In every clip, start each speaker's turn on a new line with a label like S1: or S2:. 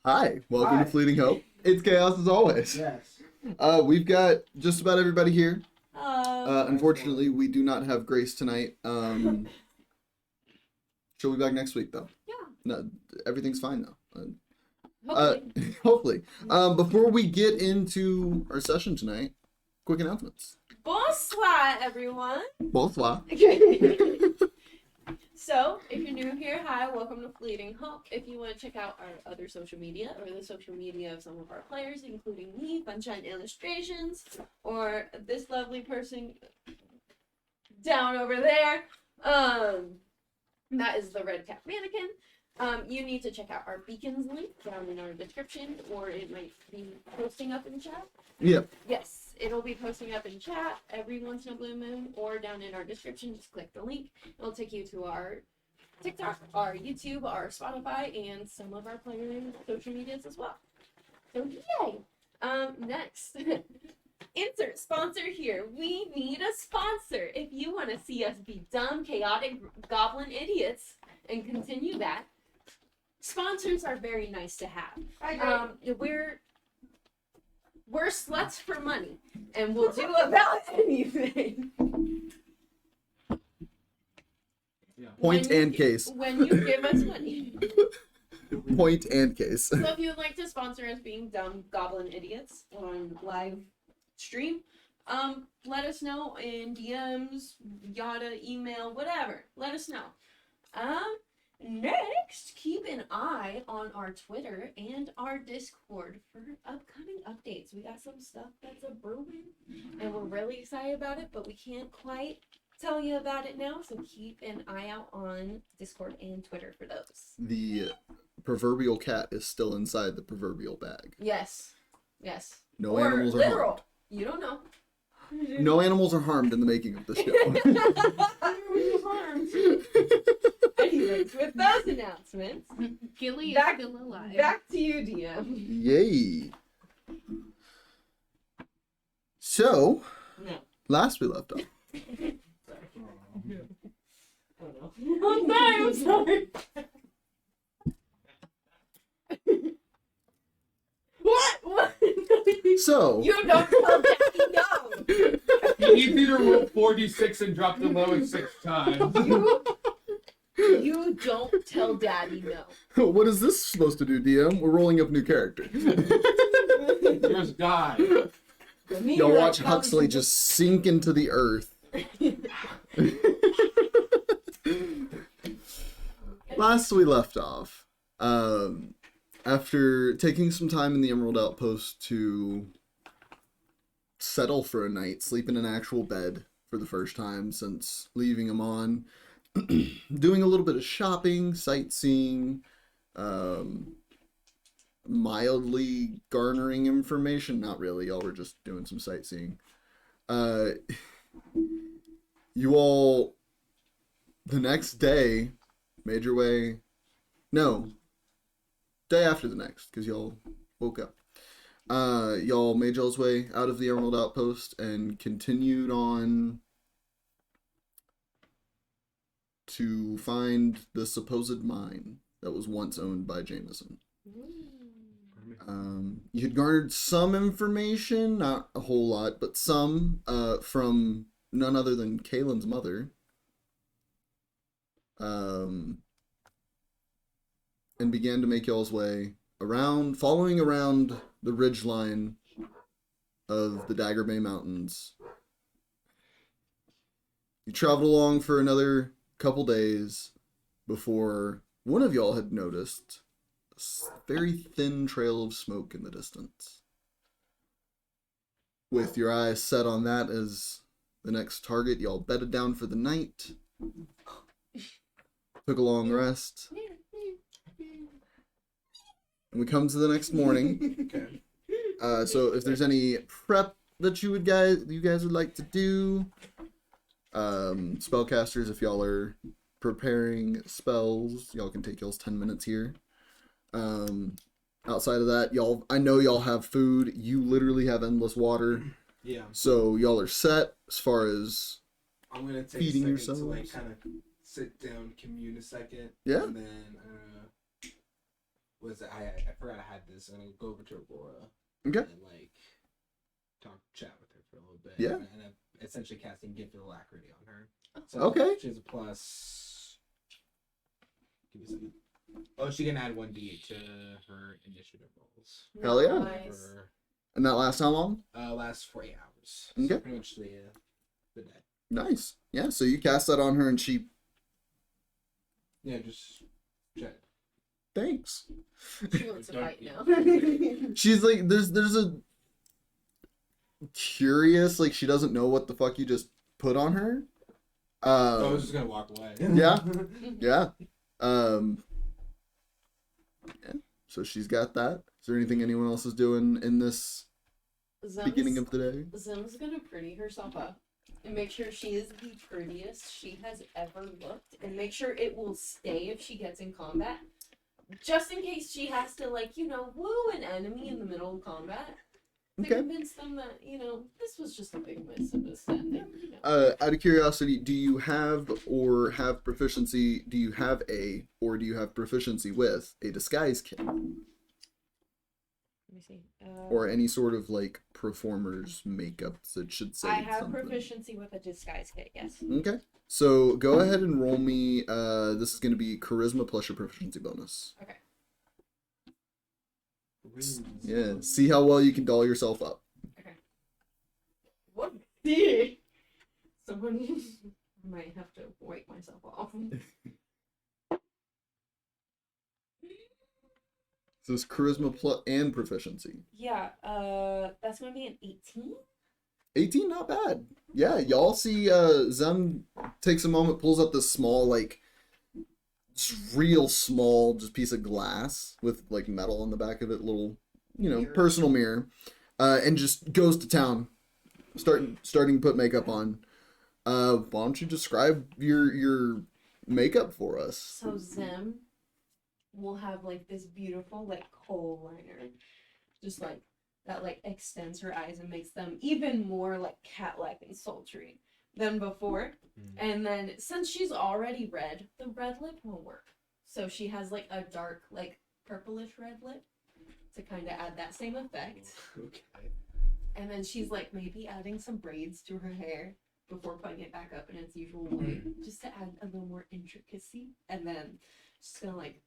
S1: Hi, welcome
S2: Hi.
S1: to Fleeting Hope. It's chaos as always.
S2: Yes.
S1: We've got just about everybody here.
S3: Hello.
S1: Unfortunately, we do not have Grace tonight. She'll be back next week, though.
S3: Yeah.
S1: No, everything's fine though.
S3: Hopefully.
S1: Hopefully. Before we get into our session tonight, quick announcements.
S3: Bonsoir, everyone.
S1: Bonsoir.
S3: So, if you're new here, hi, welcome to Fleeting Hope. If you want to check out our other social media, or the social media of some of our players, including me, Sunshine Illustrations, or this lovely person down over there, that is the Red Cat Mannequin. You need to check out our beacons link down in our description, or it might be posting up in chat.
S1: Yep.
S3: Yes, it'll be posting up in chat every once in a blue moon, or down in our description. Just click the link. It'll take you to our TikTok, our YouTube, our Spotify, and some of our player social medias as well. So yay! Next, insert sponsor here. We need a sponsor. If you want to see us be dumb, chaotic goblin idiots and continue that, sponsors are very nice to have. We're sluts for money, and we'll do about anything.
S2: Yeah.
S1: Point and case.
S3: When you give us money.
S1: Point and case.
S3: So if you would like to sponsor us being dumb goblin idiots on live stream, let us know in DMs, yada, email, whatever. Let us know. Next, keep an eye on our Twitter and our Discord for upcoming updates. We got some stuff that's a brewing, and we're really excited about it, but we can't quite tell you about it now, so keep an eye out on Discord and Twitter for those.
S1: The proverbial cat is still inside the proverbial bag.
S3: Yes.
S1: No
S3: Or
S1: animals are
S3: literal.
S1: harmed.
S3: You don't know.
S1: No animals are harmed in the making of the show.
S3: Anyways, with those announcements,
S4: Gilly is
S3: Back-
S4: still alive.
S3: back to you, DM.
S1: Yay. So,
S3: No.
S1: last we left off.
S3: I'm sorry. What?
S1: So,
S3: You don't tell Daddy no.
S2: You need me to roll 46 and drop the lowest 6 times.
S3: You don't tell Daddy no.
S1: what is this supposed to do, DM? We're rolling up a new character.
S2: Just die.
S1: Y'all watch Huxley just sink into the earth. Last we left off, after taking some time in the Emerald Outpost to settle for a night, sleep in an actual bed for the first time since leaving Amon, doing a little bit of shopping, sightseeing, mildly garnering information. Not really, y'all were just doing some sightseeing. You all, the next day, made your way, no, day after the next, because y'all woke up. Y'all made y'all's way out of the Emerald Outpost and continued on to find the supposed mine that was once owned by Jameson. You had garnered some information, not a whole lot, but some, from none other than Kaylinn's mother. And began to make y'all's way around, following around the ridgeline of the Dagger Bay Mountains. You traveled along for another couple days before one of y'all had noticed a very thin trail of smoke in the distance. With your eyes set on that as the next target, y'all bedded down for the night, took a long rest, and we come to the next morning.
S2: Okay.
S1: So if there's any prep that you guys would like to do, spellcasters, if y'all are preparing spells, y'all can take y'all's 10 minutes here. Outside of that, I know y'all have food. You literally have endless water.
S2: Yeah.
S1: So y'all are set as far as
S5: I'm gonna take
S1: feeding
S5: a second
S1: yourselves.
S5: to kind of sit down, commune a second.
S1: Yeah.
S5: And then
S4: was I forgot I had this. I'm gonna go over to Aurora.
S1: Okay.
S4: And like chat with her for a little bit.
S1: Yeah.
S4: And I'm essentially casting Gift of Alacrity on her. So
S1: Okay.
S4: She has a plus. Give me a second. Oh, she can add 1d8 to her initiative rolls.
S1: Hell yeah.
S3: Nice.
S4: For,
S1: And that lasts how long?
S4: lasts for 8 hours.
S1: Okay.
S4: So pretty much the day.
S1: Nice. Yeah, so you cast that on her and she...
S4: Yeah, just chat.
S1: Thanks.
S3: She wants to fight now.
S1: She's like, there's a... Curious, like she doesn't know what the fuck you just put on her.
S4: I was just gonna walk away.
S1: Yeah. Yeah. Yeah. So she's got that. Is there anything anyone else is doing in this beginning of the day?
S3: Zim's gonna pretty herself up and make sure she is the prettiest she has ever looked, and make sure it will stay if she gets in combat. Just in case she has to, like, woo an enemy in the middle of combat. To
S1: Okay.
S3: convince them that, this was just a big misunderstanding.
S1: Out of curiosity, do you have proficiency with a disguise kit?
S3: Let me see.
S1: Or any sort of like performer's makeup that should say
S3: I have
S1: something.
S3: proficiency with a disguise kit, yes.
S1: Okay. So go ahead and roll me, this is going to be charisma plus your proficiency bonus.
S3: Okay.
S1: Yeah, see how well you can doll yourself up.
S3: Okay. What? Someone might have to wipe myself off.
S1: So it's charisma plus and proficiency.
S3: Yeah, that's gonna be an 18?
S1: 18, not bad. Yeah, y'all see Zem takes a moment, pulls up this small, like, real small, just piece of glass with, like, metal on the back of it, little,
S3: Mirror.
S1: personal mirror, and just goes to town, starting to put makeup on. Why don't you describe your makeup for us?
S3: So Zem will have, like, this beautiful, like, kohl liner. Just, like, that, like, extends her eyes and makes them even more, like, cat-like and sultry than before. And then, since she's already red, the red lip won't work. So she has, like, a dark, like, purplish red lip to kind of add that same effect.
S4: Okay.
S3: And then she's, like, maybe adding some braids to her hair before putting it back up in its usual way, just to add a little more intricacy. And then she's gonna, like,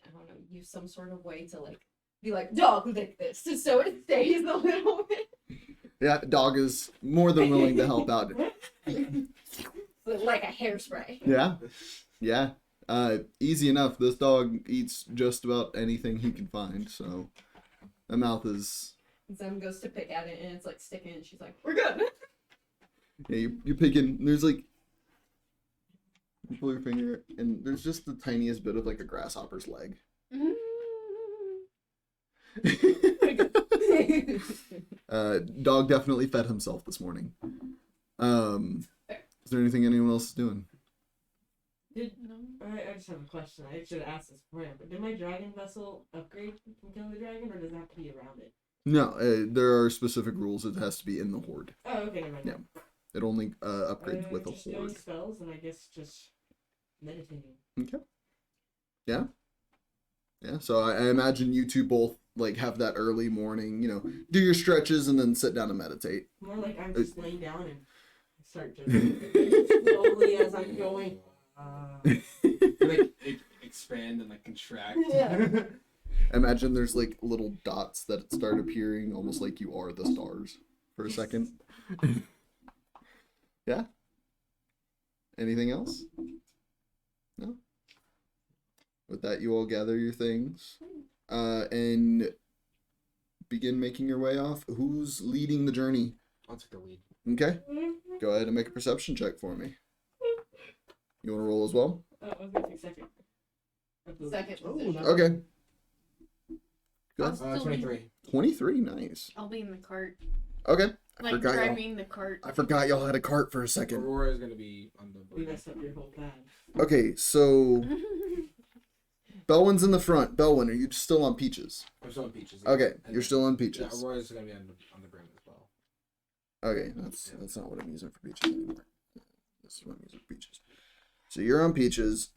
S3: I don't know, use some sort of way to, like, be like, dog, lick this, so it stays a little bit.
S1: Yeah, dog is more than willing to help out.
S3: Like a hairspray.
S1: Yeah, yeah. Easy enough. This dog eats just about anything he can find, so the mouth is...
S3: Zem goes to pick at it and it's like sticking and she's like, we're good.
S1: Yeah, you're picking... There's like... You pull your finger and there's just the tiniest bit of like a grasshopper's leg. Dog definitely fed himself this morning. Is there anything anyone else is doing?
S5: I just have a question. I should have asked this beforehand, but did my dragon vessel upgrade from Kill the Dragon, or does it have to be around it?
S1: No, there are specific rules. It has to be in the horde.
S5: Oh, okay, never mind.
S1: Yeah. It only upgrades with a
S5: just doing
S1: horde.
S5: spells, and I guess just meditating.
S1: Okay. Yeah. Yeah. So I imagine you two both like have that early morning, do your stretches and then sit down and meditate.
S5: More like I'm just laying down and start just slowly as I'm going.
S4: Like expand and like contract.
S5: Yeah.
S1: Imagine there's like little dots that start appearing almost like you are the stars for a second. Yeah. Anything else? No? With that, you all gather your things and begin making your way off. Who's leading the journey?
S4: I'll take the lead.
S1: Okay. Go ahead and make a perception check for me. You want to roll as well?
S5: I was gonna take second.
S3: Second
S5: Oh,
S3: position.
S5: nice.
S1: Okay.
S3: I'll
S1: Good.
S3: still be-
S4: 23.
S1: 23, nice.
S3: I'll be in the cart.
S1: Okay.
S3: Like
S1: forgot y'all.
S3: driving the cart.
S1: I forgot y'all had a cart for a second.
S4: Aurora is gonna be on the
S5: We
S4: board.
S5: messed up your whole plan.
S1: Okay, so Belwin's in the front. Belwin, are you still on Peaches?
S4: I'm still on Peaches.
S1: Okay,
S4: And
S1: you're
S4: then-
S1: still on
S4: Yeah,
S1: Peaches.
S4: Aurora's gonna be on the brim as well.
S1: Okay, that's not what I'm using for Peaches anymore. This is what I'm using for Peaches. So you're on Peaches.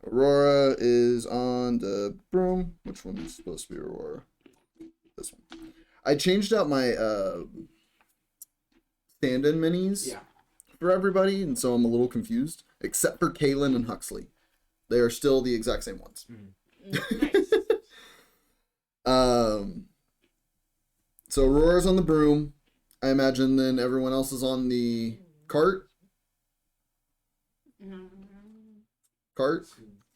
S1: Aurora is on the broom. Which one is supposed to be Aurora? This one. I changed out my stand-in minis
S4: Yeah.
S1: for everybody, and so I'm a little confused. Except for Kaylinn and Huxley. They are still the exact same ones.
S5: Nice.
S1: So Aurora's on the broom. I imagine then everyone else is on the cart. Cart?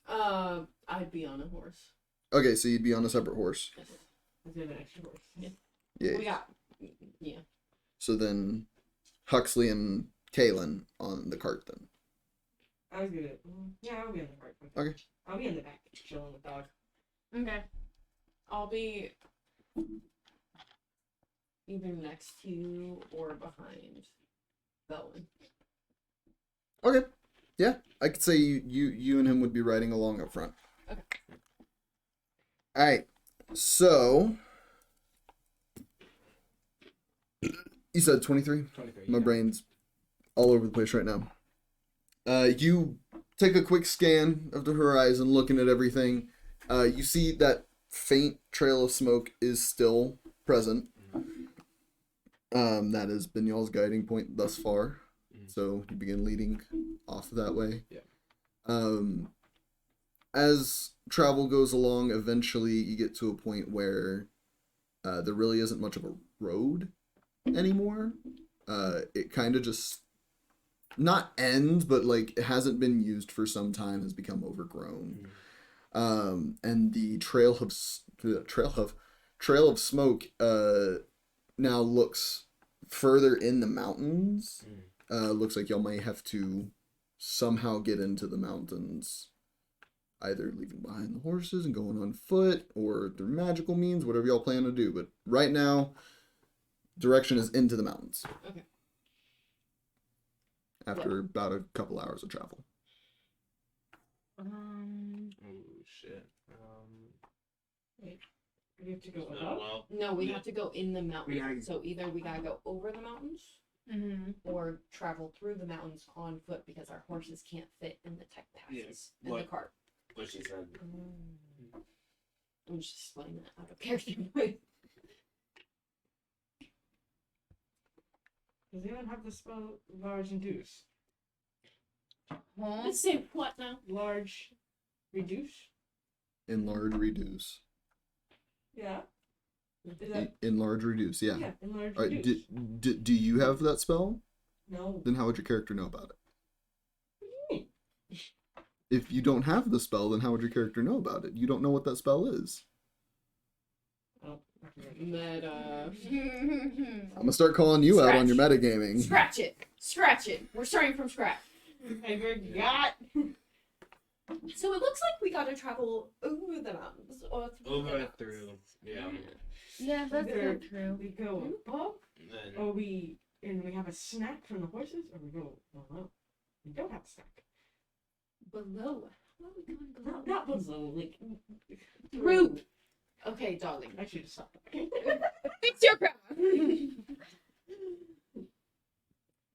S3: I'd be on a horse.
S1: Okay, so you'd be on a separate horse.
S5: Let's get an extra horse.
S1: Yeah.
S3: We got, yeah.
S1: So then Huxley and Kaylinn on the cart then.
S5: I was gonna. Yeah, I'll be in the cart.
S1: Okay.
S5: I'll be in the back chilling with dog.
S3: Okay. I'll be either next to you or behind Belwin.
S1: Okay. Yeah, I could say you and him would be riding along up front.
S3: Okay.
S1: All right. So you said 23?
S4: 23.
S1: My brain's all over the place right now. You take a quick scan of the horizon, looking at everything. You see that faint trail of smoke is still present. That has been y'all's guiding point thus far. So you begin leading off that way.
S4: Yeah.
S1: As travel goes along, eventually you get to a point where there really isn't much of a road anymore. It kind of just not ends, but like it hasn't been used for some time, has become overgrown. And the trail of smoke now looks further in the mountains. Looks like y'all might have to somehow get into the mountains, either leaving behind the horses and going on foot, or through magical means, whatever y'all plan to do. But right now, direction is into the mountains.
S3: Okay.
S1: After about a couple hours of travel.
S4: Oh shit.
S5: We have to go
S2: Not
S5: up.
S2: well.
S3: No, we have to go in the mountains.
S4: gotta-
S3: So either we gotta go over the mountains or travel through the mountains on foot because our horses can't fit in the tech passes in the
S2: What?
S3: cart.
S2: What she said.
S3: I'm just explaining that out of character. Wait.
S5: Does anyone have the spell large induce?
S3: Let's say what now?
S5: Large reduce?
S1: Enlarge, reduce.
S5: Yeah. Is that,
S1: Enlarge, reduce, yeah.
S5: yeah, enlarge
S1: All right,
S5: reduce.
S1: do you have that spell?
S5: No.
S1: Then how would your character know about it?
S5: What do you mean?
S1: If you don't have the spell, then how would your character know about it? You don't know what that spell is.
S5: Oh,
S3: Meta.
S1: I'm gonna start calling you out on your metagaming.
S3: Scratch it. Scratch it. We're starting from scratch.
S5: I forgot.
S3: So it looks like we gotta travel over the mountains or through.
S2: Over
S3: the
S2: and through. Yeah.
S6: Yeah, that's
S5: Either
S6: not true.
S5: We go up,
S2: And then
S5: or we have a snack from the horses, or we go below. We don't have a snack.
S3: Below. How are we going below?
S5: Not below, like
S3: Through. Okay, darling.
S5: I should have stopped.
S3: Fix your crap.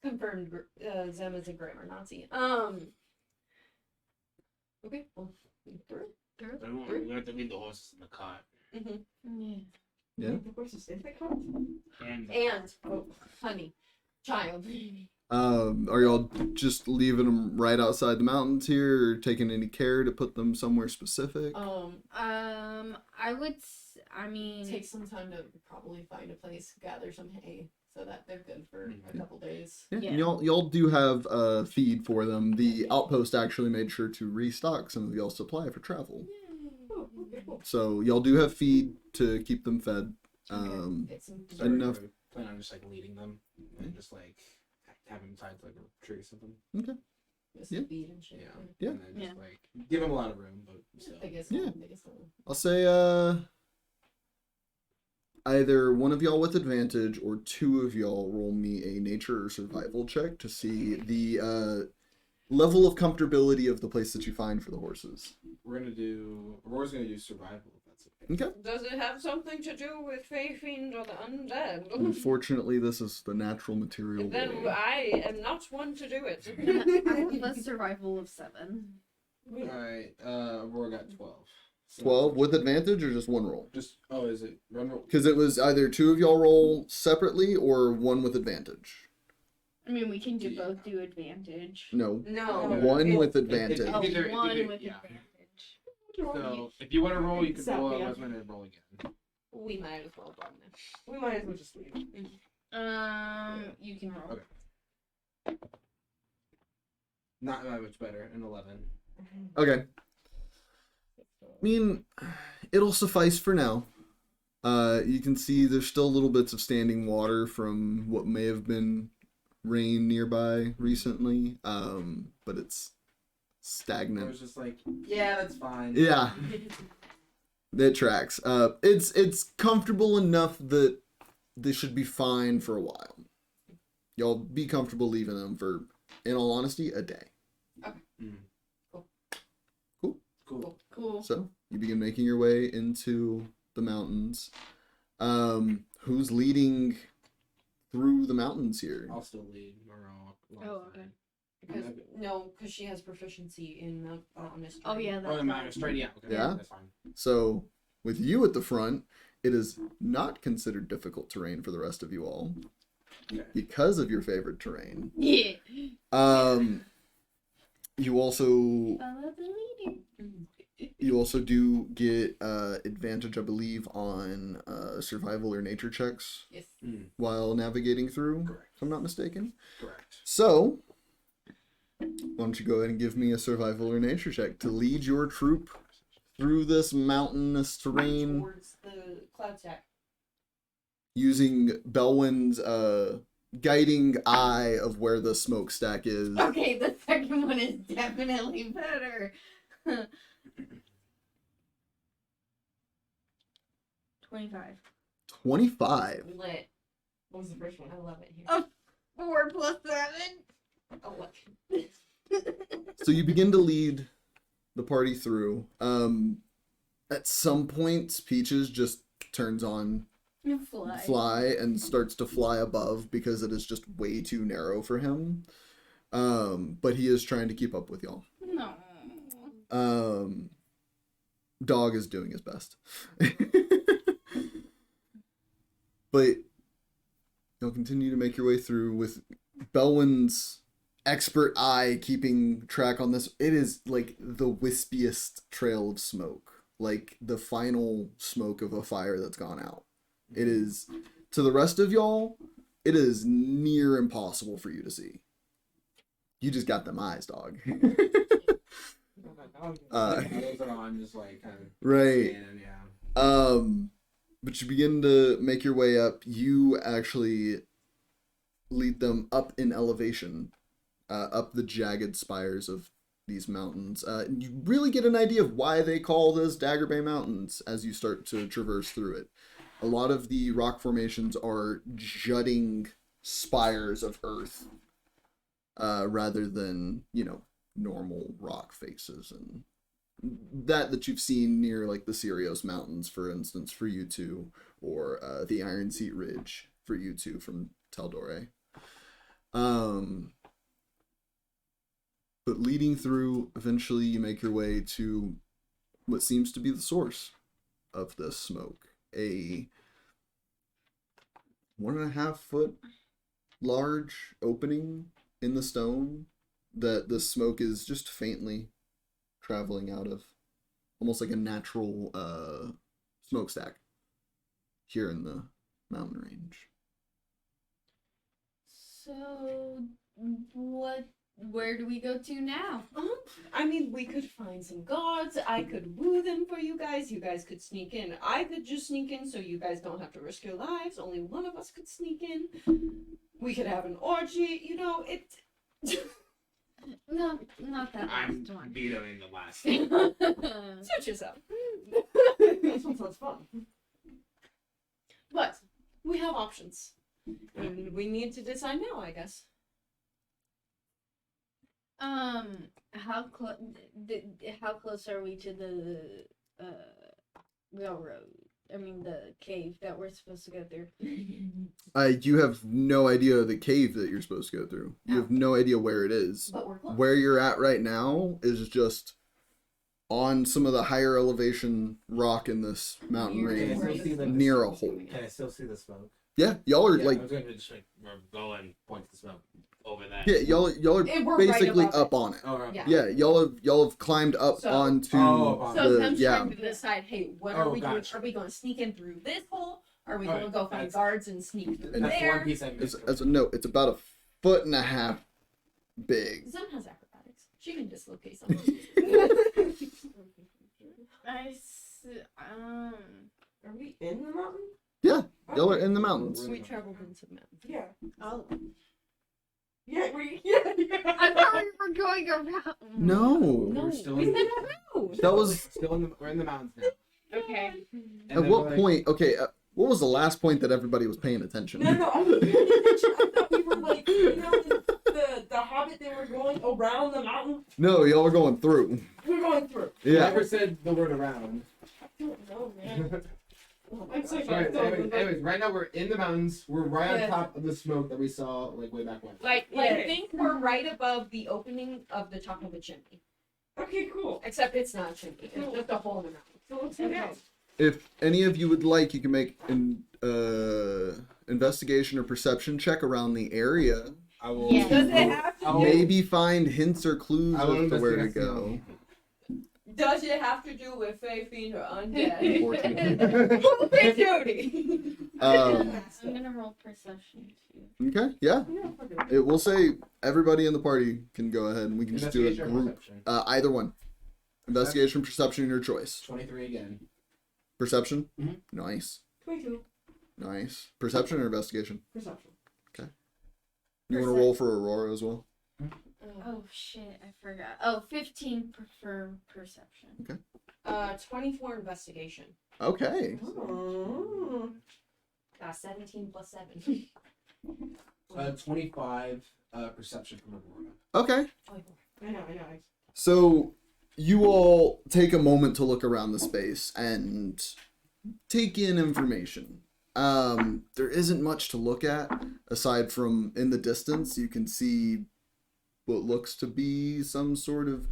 S3: Confirmed. Zem is a grammar Nazi. Okay. Well, through.
S2: we have to leave the horses in the cart.
S6: Yeah.
S1: Yeah.
S5: The horses in the cart.
S3: And honey, child.
S1: Are y'all just leaving them right outside the mountains here, or taking any care to put them somewhere specific?
S6: I would. I mean,
S3: Take some time to probably find a place, gather some hay, so that they're good for a couple days.
S1: Yeah,
S6: Yeah.
S1: and y'all do have a feed for them. The outpost actually made sure to restock some of y'all's supply for travel.
S5: Oh, okay, cool.
S1: So y'all do have feed to keep them fed.
S3: Get some
S1: Enough.
S4: Plan on just like leading them and just like having them tied to like a tree or something.
S1: Okay.
S3: get some
S1: Yeah.
S3: feed and shit.
S4: Yeah.
S1: Yeah.
S4: And then just like give them a lot of room, but still.
S3: Biggest
S1: Yeah.
S3: one, biggest one.
S1: I'll say either one of y'all with advantage or two of y'all roll me a nature or survival check to see the level of comfortability of the place that you find for the horses.
S4: Aurora's gonna do survival if that's okay.
S1: Okay.
S3: Does it have something to do with Fey Fiend or the undead?
S1: Unfortunately, this is the natural material
S3: Then
S1: world.
S3: I am not one to do it.
S6: I have a survival of 7.
S4: Alright, Aurora got 12.
S1: 12 with advantage or just one roll?
S4: Just, oh, is it run roll?
S1: Because it was either two of y'all roll separately or one with advantage.
S6: I mean, we can both do advantage.
S1: No,
S5: No.
S1: one with
S4: It-
S1: advantage.
S4: it-
S6: Oh,
S4: either-
S6: one
S4: either-
S6: with
S4: yeah.
S6: advantage.
S4: So, if you want to roll, you can
S5: Stop,
S4: roll,
S5: yeah.
S4: otherwise I'm going to roll again.
S3: We might as well run this.
S5: We might as well just leave.
S6: You can roll.
S4: Okay. Not that much better, an 11.
S1: Okay. I mean, it'll suffice for now. You can see there's still little bits of standing water from what may have been rain nearby recently, but it's
S4: I
S1: stagnant.
S4: was just like, yeah, that's fine.
S1: Yeah, that tracks. It's comfortable enough that this should be fine for a while. Y'all be comfortable leaving them for, in all honesty, a day.
S6: Cool.
S1: So you begin making your way into the mountains. Who's leading through the mountains here?
S4: I'll still lead. Or I'll
S6: okay.
S3: Because she has proficiency in mountainous
S6: Oh
S3: terrain.
S6: yeah,
S4: Oh,
S6: that's
S4: it matters. Straight, yeah. Okay.
S1: Yeah?
S4: That's fine.
S1: So with you at the front, it is not considered difficult terrain for the rest of you all
S4: Okay.
S1: because of your favorite terrain.
S6: Yeah.
S1: You also
S6: Follow the leader.
S1: you also do get advantage, I believe, on survival or nature checks
S3: Yes.
S1: while navigating through.
S4: Correct.
S1: If I'm not mistaken.
S4: Correct.
S1: So, why don't you go ahead and give me a survival or nature check to lead your troop through this mountainous terrain
S3: Towards the cloud stack.
S1: using Belwin's guiding eye of where the smokestack is.
S6: Okay, the second one is definitely better. 25.
S1: 25.
S3: Lit.
S5: What was the first one?
S3: I love it here.
S6: Oh. 4 plus 7.
S3: 11.
S1: So you begin to lead the party through. At some points, Peaches just turns on fly and starts to fly above because it is just way too narrow for him. But he is trying to keep up with y'all.
S6: No.
S1: Dog is doing his best. But you'll continue to make your way through with Belwin's expert eye keeping track on this. It is like the wispiest trail of smoke, like the final smoke of a fire that's gone out. It is, to the rest of y'all, it is near impossible for you to see. You just got them eyes, dog.
S4: Those are on, just like kind of
S1: Right.
S4: scanning, yeah.
S1: But you begin to make your way up. You actually lead them up in elevation, up the jagged spires of these mountains. And you really get an idea of why they call this Dagger Bay Mountains as you start to traverse through it. A lot of the rock formations are jutting spires of earth, rather than, normal rock faces and that you've seen near like the Sirios Mountains, for instance, for you two, or the Iron Seat Ridge for you two from tal'dorei. But leading through, eventually you make your way to what seems to be the source of this smoke. A 1.5 foot large opening in the stone that the smoke is just faintly traveling out of, almost like a natural smokestack here in the mountain range.
S6: So, where do we go to now?
S3: I mean, we could find some gods. I could woo them for you guys. You guys could sneak in. I could just sneak in so you guys don't have to risk your lives. Only one of us could sneak in. We could have an orgy.
S6: No, not that
S4: I'm
S6: last one.
S4: vetoing the last one.
S3: Suit yourself.
S5: This one sounds fun.
S3: But we have options. And we need to decide now, I guess.
S6: How close are we to the railroad? I mean, the cave that we're supposed to go through.
S1: You have no idea the cave that you're supposed to go through. You have no idea where it is.
S3: But we're close.
S1: Where you're at right now is just on some of the higher elevation rock in this mountain
S3: Near
S1: range,
S3: where
S4: I still see the
S1: near a
S4: smoke?
S1: hole.
S4: Can I still see the smoke?
S1: Yeah, y'all are
S4: Yeah,
S1: like,
S7: I was gonna just like go and point to the smoke over there.
S1: yeah, y'all are
S3: We're right
S1: basically
S3: above
S1: up
S3: it.
S1: on it.
S4: Oh, right.
S3: Yeah.
S1: Yeah, y'all have climbed up
S3: So-
S1: onto
S4: Oh,
S3: So
S1: the
S3: them
S1: yeah.
S3: trying to decide, hey, what are
S4: Oh,
S3: we doing?
S4: gotcha.
S3: Are we going to sneak in through this hole? Are we
S4: Alright,
S3: going to go find
S4: that's-
S3: guards and sneak through
S1: And
S4: That's
S3: there?
S4: one piece I
S1: As,
S4: missed.
S1: as a note, it's about 1.5 feet big.
S3: Zem has acrobatics. She can dislocate someone.
S5: Are we in the mountain?
S1: Yeah, y'all are in the mountains.
S3: We traveled into the mountains.
S5: Yeah.
S6: Oh,
S5: Yeah, yeah.
S6: I thought we were going around.
S1: No,
S3: No,
S4: We're still
S3: we
S4: in
S3: said
S4: the-
S3: no.
S1: that was
S4: Still in the, we're in the mountains now.
S3: Okay.
S4: And
S1: at
S4: then
S1: what
S4: we're like-
S1: point? Okay, what was the last point that everybody was paying attention?
S5: No, I was paying attention. I thought we were like, you know, the Hobbit, they were going around the mountain.
S1: No, y'all are going through.
S5: We're going through.
S4: We
S1: Yeah.
S4: never said the word around.
S5: I don't know, man. Oh my
S3: It's like-
S5: gosh.
S4: Anyways, right now we're in the mountains. We're right
S5: Yeah.
S4: on top of the smoke that we saw like way back when.
S3: Like
S5: Yeah.
S3: think we're right above the opening of the top of a chimney.
S5: Okay, cool.
S3: Except it's not a chimney. It's just a hole in the mountain.
S5: So let's head out.
S1: If any of you would like, you can make an investigation or perception check around the area.
S4: I will.
S6: Yeah.
S3: Does it have to
S4: I will-
S1: Maybe find hints or clues
S4: I will
S1: as to where to
S4: investigate
S1: go.
S3: Does it have to do with Fey, Fiend, or Undead?
S1: Unfortunately.
S3: Hey, Jody!
S1: Um,
S6: I'm gonna roll perception too.
S1: okay, yeah.
S5: Yeah, fuck it.
S1: It will say everybody in the party can go ahead and we can just do a
S4: Investigation or
S1: group.
S4: perception?
S1: Either one. Investigation, perception, your choice.
S4: 23 again.
S1: Perception?
S4: Mhm.
S1: Nice.
S5: 22.
S1: Nice. Perception or investigation?
S5: Perception.
S1: You want to roll for Aurora as well?
S6: Oh shit, I forgot. Oh, 15 for perception.
S3: 24 investigation.
S1: Okay.
S5: Oh.
S3: 17 plus 7.
S4: 25 perception from Aurora.
S1: Okay.
S5: I know.
S1: So you all take a moment to look around the space and take in information. There isn't much to look at aside from in the distance you can see what looks to be some sort of,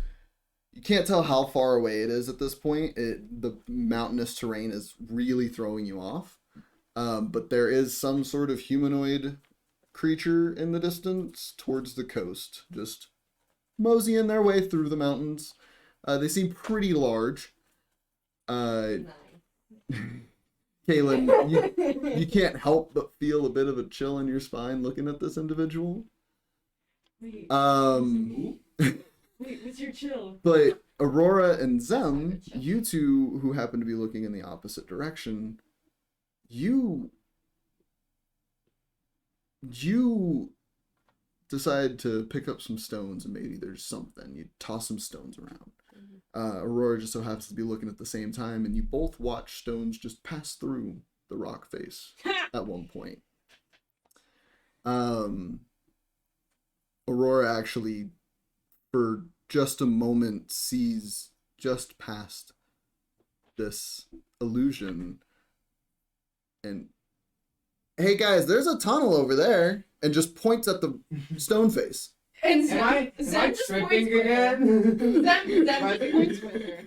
S1: you can't tell how far away it is at this point. The mountainous terrain is really throwing you off. But there is some sort of humanoid creature in the distance towards the coast, just moseying their way through the mountains. They seem pretty large.
S3: 9.
S1: Kaylinn, you can't help but feel a bit of a chill in your spine looking at this individual.
S5: Wait, what's your chill?
S1: But Aurora and Zem, you two who happen to be looking in the opposite direction, you decide to pick up some stones and maybe there's something. You toss some stones around. Aurora just so happens to be looking at the same time, and you both watch stones just pass through the rock face at one point. Aurora actually, for just a moment, sees just past this illusion, and hey guys, there's a tunnel over there, and just points at the stone face.
S3: And
S4: Am I
S3: Zem just
S4: tripping
S3: points with her.
S4: again?
S3: Zem just points with her.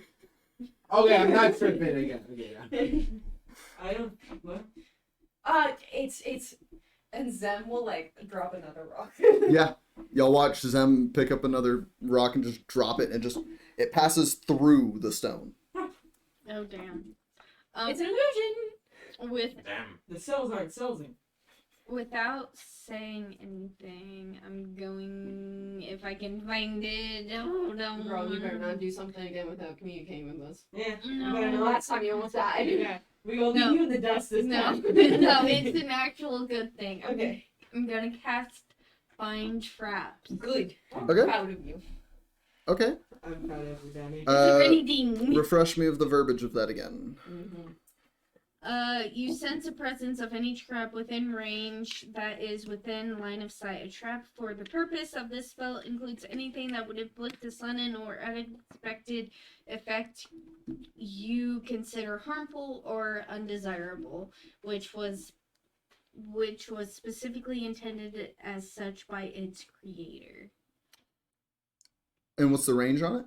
S4: Okay, I'm not tripping again. Okay, yeah.
S5: I don't. What?
S3: It's and Zem will like drop another rock.
S1: Yeah, y'all watch Zem pick up another rock and just drop it, and just it passes through the stone.
S6: Oh damn.
S3: It's an illusion.
S6: With
S7: Damn.
S5: The cells aren't cellsing.
S6: without saying anything, I'm going, if I can find it. Hold on.
S3: Girl, you better not do something again without communicating with us.
S5: Yeah.
S6: No.
S5: Better
S3: The
S5: not.
S3: last time you almost died.
S5: Yeah. We gonna
S6: No.
S5: leave you in the dust this
S6: No,
S5: time.
S6: no, it's an actual good thing.
S3: Okay.
S6: I'm gonna cast Find Traps.
S3: Good.
S1: Okay.
S3: Proud of you.
S1: Okay.
S5: I'm proud of you, Danny.
S6: It's a
S1: Uh,
S6: pretty ding.
S1: refresh me of the verbiage of that again.
S3: Mm-hmm.
S6: You sense a presence of any trap within range that is within line of sight. A trap for the purpose of this spell includes anything that would inflict a sudden or unexpected effect you consider harmful or undesirable, which was specifically intended as such by its creator.
S1: And what's the range on it?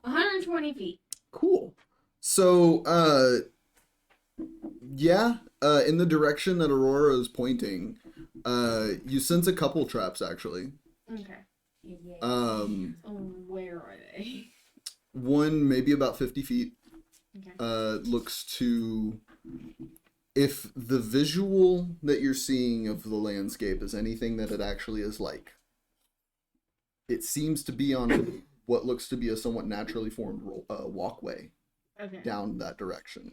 S6: 120 feet.
S1: Cool. So, in the direction that Aurora is pointing, you sense a couple traps actually.
S6: Okay.
S3: Yeah.
S6: Where are they?
S1: One maybe about 50 feet.
S6: Okay.
S1: Looks to, if the visual that you're seeing of the landscape is anything that it actually is like, it seems to be on what looks to be a somewhat naturally formed walkway
S6: Okay.
S1: down that direction.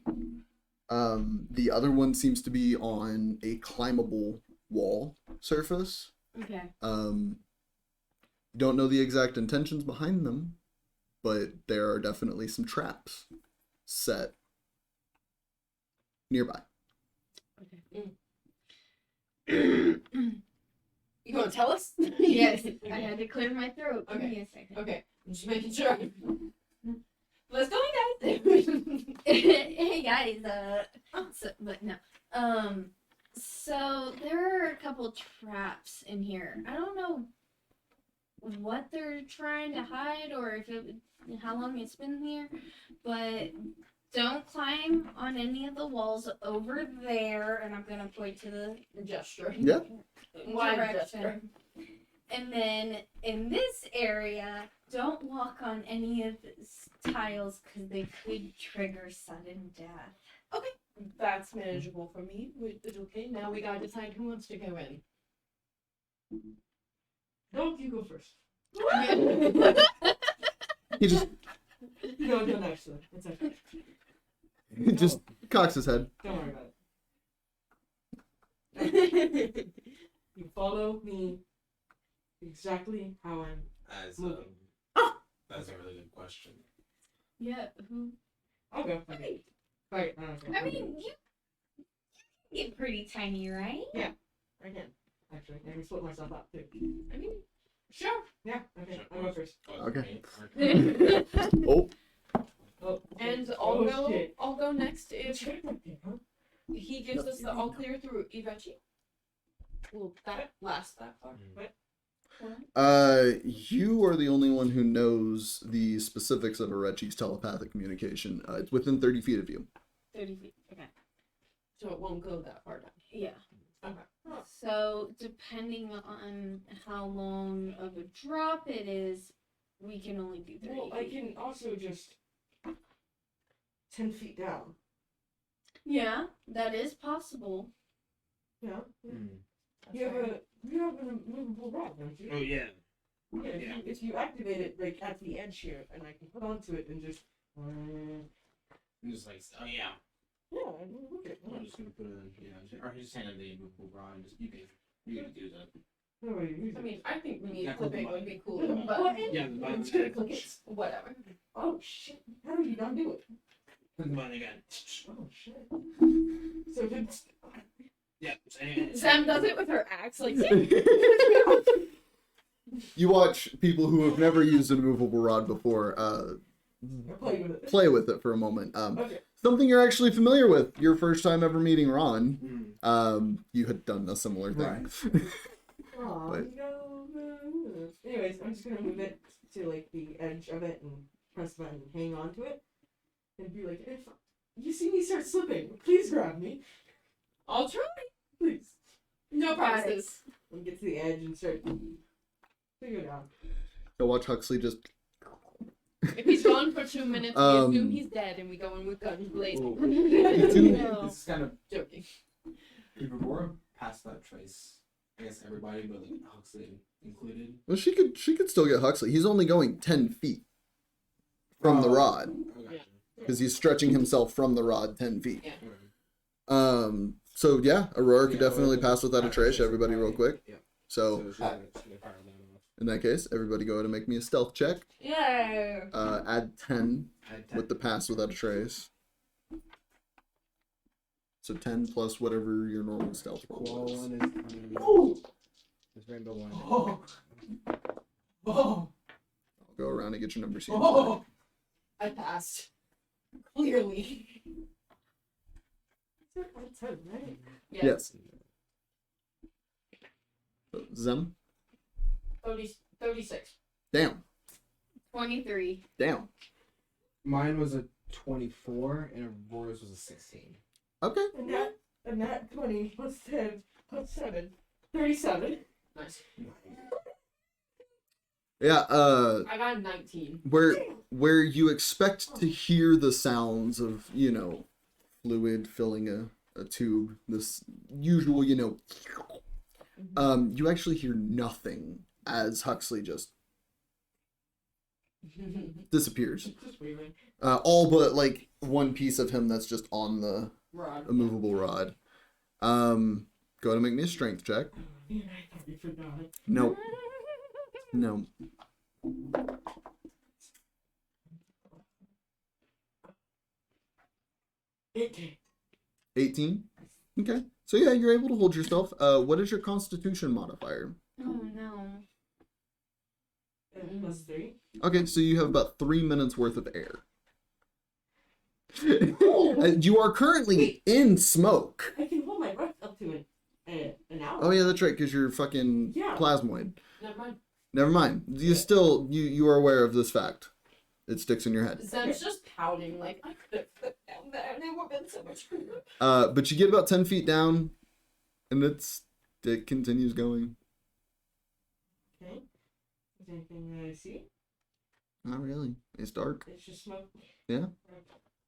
S1: The other one seems to be on a climbable wall surface.
S6: Okay.
S1: Don't know the exact intentions behind them, but there are definitely some traps set nearby.
S3: You want to tell us?
S6: Yes, I had to clear my throat. Give
S3: Okay.
S6: me a second.
S3: Okay, I'm just making sure. Let's go, guys.
S6: Hey guys, but no. So there are a couple traps in here. I don't know what they're trying to hide or how long it's been here, but don't climb on any of the walls over there. And I'm gonna point to the
S3: Gesture.
S1: Yeah.
S3: Wide
S6: direction.
S3: gesture.
S6: And then in this area, don't walk on any of the tiles because they could trigger sudden death.
S3: That's manageable for me. It's okay. Now we gotta decide who wants to go in.
S5: No, you go first.
S1: He just
S5: No, don't actually. It's okay.
S1: he just cocks his head.
S5: Don't worry about it. You follow me exactly how I'm.
S7: As
S5: moving.
S7: that's a really good question.
S6: Yeah, who?
S5: I'll go. Okay. Right.
S6: I mean, you get pretty tiny, right?
S5: I can. Actually, I can split myself up too.
S3: I mean, sure.
S5: Yeah. Okay. I'll go first.
S1: Okay.
S7: Okay.
S1: Oh,
S5: Oh.
S3: And
S5: Oh, shit.
S3: I'll go next if
S5: Check my pick, huh?
S3: he gives us the all clear through Ivachi. Will that last that far?
S1: you are the only one who knows the specifics of Arechi's telepathic communication. It's within 30 feet of you.
S6: 30 feet. Okay.
S3: So it won't go that far down.
S6: Yeah.
S3: Okay.
S6: So, depending on how long of a drop it is, we can only do 30
S5: Well, I
S6: feet.
S5: can also just 10 feet down.
S6: Yeah, that is possible.
S5: Yeah.
S7: Hmm.
S5: You have a movable rod, don't you?
S7: Oh yeah.
S5: Yeah, if you activate it like at the edge here, and I can put onto it and just.
S7: I'm just like, oh yeah.
S5: Yeah, look at
S7: I'm just gonna put it in. Or just hand him the movable rod and just you can do that.
S3: I mean, I think we need
S7: Yeah, click the
S3: clipping would
S7: button.
S3: be cool, but
S7: Yeah, the button's
S3: click
S7: good.
S3: it. Whatever.
S5: Oh shit! How do you not do it?
S7: Click the button again.
S5: Oh shit! So if it's
S7: Yeah. and-
S3: Sam does it with her axe, like.
S1: You watch people who have never used a movable rod before
S5: play with it.
S1: play with it for a moment.
S5: Okay.
S1: Something you're actually familiar with. Your first time ever meeting Ron.
S7: Hmm.
S1: You had done a similar thing.
S5: Aw,
S1: But-
S5: no. Anyways, I'm just gonna move it to like the edge of it and press the button and hang on to it, and be like, if you see me start slipping, please grab me,
S3: I'll try.
S5: please.
S3: No promises.
S5: And get to the edge and start to go down.
S1: So watch Huxley just.
S3: If he's gone for 2 minutes, we
S1: Um,
S3: assume he's dead, and we go in with guns blazing.
S6: No.
S7: This is kind of
S3: Joking.
S7: if Aurora passed that trace. I guess everybody, but like Huxley included.
S1: Well, she could still get Huxley. He's only going 10 feet from the rod
S7: Okay.
S1: because he's stretching himself from the rod 10 feet.
S3: Yeah.
S1: So yeah, Aurora could
S7: Yeah,
S1: definitely
S7: Aurora
S1: pass without a trace. Everybody, real quick.
S7: Yeah.
S1: So
S7: she's gonna fire that off.
S1: in that case, everybody go ahead and make me a stealth check.
S3: Yeah.
S1: Add 10
S7: Add 10.
S1: with the pass without a trace. So 10 plus whatever your normal stealth roll
S7: Wall
S1: is.
S7: one is coming.
S5: Oh!
S7: It's rainbow one.
S5: Oh! Oh!
S1: I'll go around and get your numbers here.
S5: Oh!
S3: I passed. Clearly.
S5: That's it, right?
S1: Yes. So, Zem?
S3: 36.
S1: Damn.
S6: 23.
S1: Damn.
S4: Mine was a 24 and Aurora's was a 16.
S1: Okay.
S5: And that 20 plus 10 plus 7. 37.
S2: Nice.
S1: Yeah.
S2: I got a 19.
S1: Where you expect to hear the sounds of, fluid filling a tube, this usual, you actually hear nothing as Huxley just disappears.
S5: Just waving.
S1: All but like one piece of him that's just on the
S2: Rod.
S1: immovable rod. Go ahead and make me a strength check.
S5: Man, I thought you forgot.
S1: No. No.
S5: Okay.
S1: 18? Okay. So yeah, you're able to hold yourself. What is your constitution modifier?
S6: Oh no.
S5: Plus 3.
S1: Okay, so you have about 3 minutes worth of air. You are currently in smoke.
S5: I can hold my breath up to an hour.
S1: Oh yeah, that's right, because you're fucking
S5: Yeah.
S1: plasmoid.
S2: Never mind.
S1: Never mind. You are aware of this fact. It sticks in your head.
S3: Zem's just pouting like, I could have flipped down there and it would have been so much cooler.
S1: But you get about 10 feet down, and it continues going.
S5: Okay. Is there anything that I see?
S1: Not really. It's dark.
S5: It's just smoke.
S1: Yeah.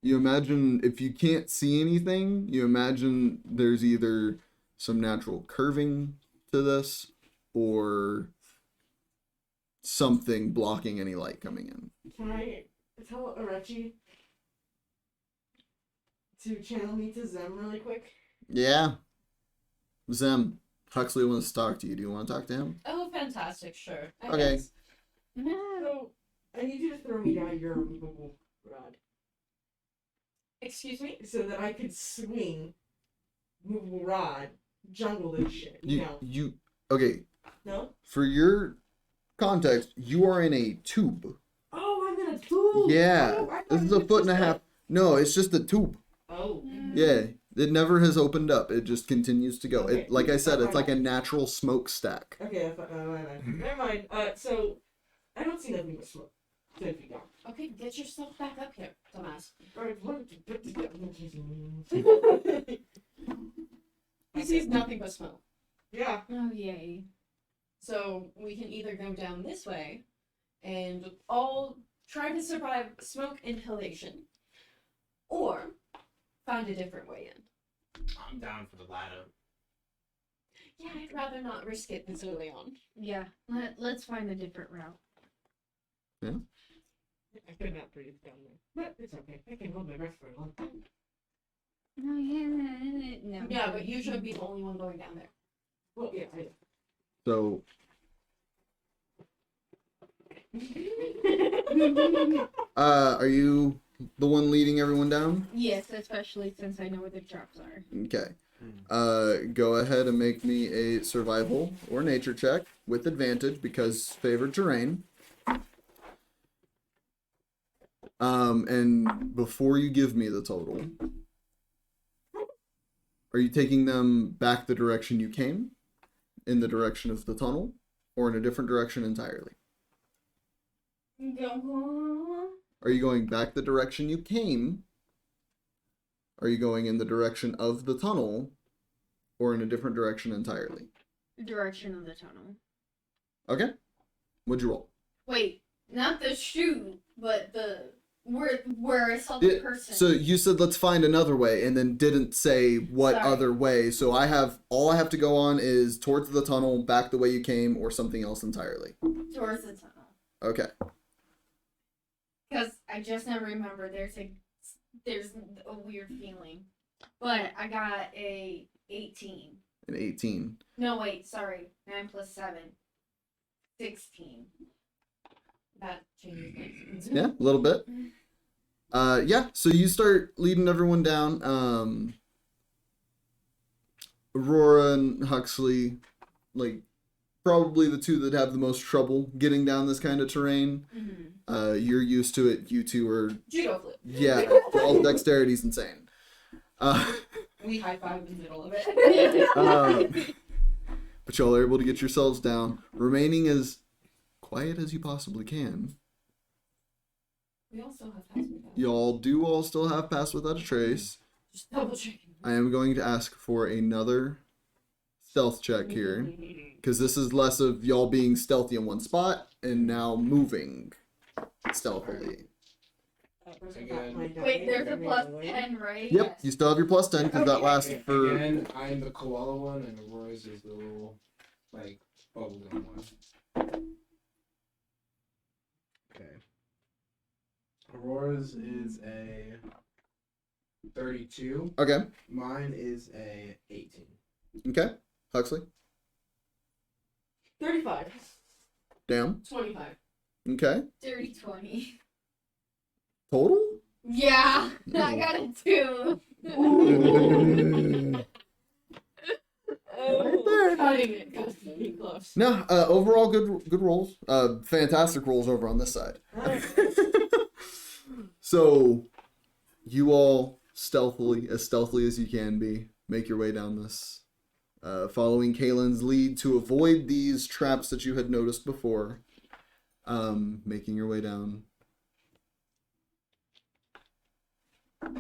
S1: You imagine, if you can't see anything, you imagine there's either some natural curving to this, or something blocking any light coming in.
S5: Can I tell Arechi to channel me to Zem really quick?
S1: Yeah. Zem, Huxley wants to talk to you. Do you want to talk to him?
S3: Oh, fantastic, sure. I
S1: Okay.
S3: guess.
S5: So, I need you to throw me down your movable rod
S3: Excuse me?
S5: so that I could swing movable rod, jungle this shit.
S1: You okay,
S5: No?
S1: for your context, you are in a tube.
S5: Oh, I'm in a tube!
S1: Yeah.
S5: Oh, I thought
S1: This is
S5: it
S1: a
S5: was
S1: foot and a
S5: just
S1: half. No, it's just a tube.
S5: Oh.
S1: Yeah. It never has opened up. It just continues to go.
S5: Okay.
S1: It, like I said, it's like a natural smokestack.
S5: Okay, I thought, never mind. So, I don't see nothing but smoke. 10 feet down.
S3: Okay, get yourself back up here, dumbass.
S5: Alright,
S3: He sees nothing but smoke.
S5: yeah.
S6: Oh yay.
S3: So we can either go down this way and all try to survive smoke inhalation, or find a different way in.
S4: I'm down for the latter.
S3: Yeah, I'd rather not risk it this early on.
S6: Yeah. Let's find a different route.
S5: I could not breathe down there. But it's okay. I can hold my breath for a long time.
S6: Oh yeah. No.
S3: Yeah, but you should be the only one going down there.
S5: Well, yeah,
S1: So are you the one leading everyone down?
S6: Yes, especially since I know where the traps are.
S1: Okay. Go ahead and make me a survival or nature check with advantage because favored terrain. And before you give me the total, are you taking them back the direction you came, in the direction of the tunnel, or in a different direction entirely? Are you going back the direction you came? Are you going in the direction of the tunnel, or in a different direction entirely?
S6: Direction of the tunnel.
S1: Okay. What'd you roll?
S6: Wait, not the shoe, but the where I saw the person.
S1: So you said let's find another way, and then didn't say what
S6: Sorry.
S1: other way. So all I have to go on is towards the tunnel, back the way you came, or something else entirely.
S6: Towards the tunnel.
S1: Okay.
S6: Because I just now remember there's a weird feeling. But I got a 18.
S1: An 18.
S6: No, wait, sorry. 9 plus 7. 16.
S3: That changes things.
S1: Yeah, a little bit. Yeah, so you start leading everyone down. Aurora and Huxley, like, probably the two that have the most trouble getting down this kind of terrain.
S6: Mm-hmm.
S1: You're used to it. You two are,
S3: Judo flip.
S1: yeah, all dexterity's insane.
S3: We high five in the middle of it.
S1: But y'all are able to get yourselves down, remaining as quiet as you possibly can.
S3: We also have pass without.
S1: Y'all do all still have pass without a trace.
S3: Just double checking.
S1: I am going to ask for another stealth check here, because this is less of y'all being stealthy in one spot and now moving stealthily.
S6: Wait, there's a plus 10, right?
S1: Yep, you still have your plus 10 because that lasts for.
S4: Again, I'm the koala one, and Aurora's is the little, like, bubblegum one. Okay. Aurora's is a 32.
S1: Okay,
S4: Mine is a 18.
S1: okay. Huxley?
S5: 35.
S1: Damn.
S3: 25.
S1: Okay.
S6: Dirty 20.
S1: Total?
S6: Yeah, I got a 2.
S1: Right there.
S3: Cutting it. Got pretty close.
S1: No, overall good rolls. Fantastic rolls over on this side. So, you all stealthily as you can be, make your way down this, following Kaylinn's lead to avoid these traps that you had noticed before. Making your way down.
S5: What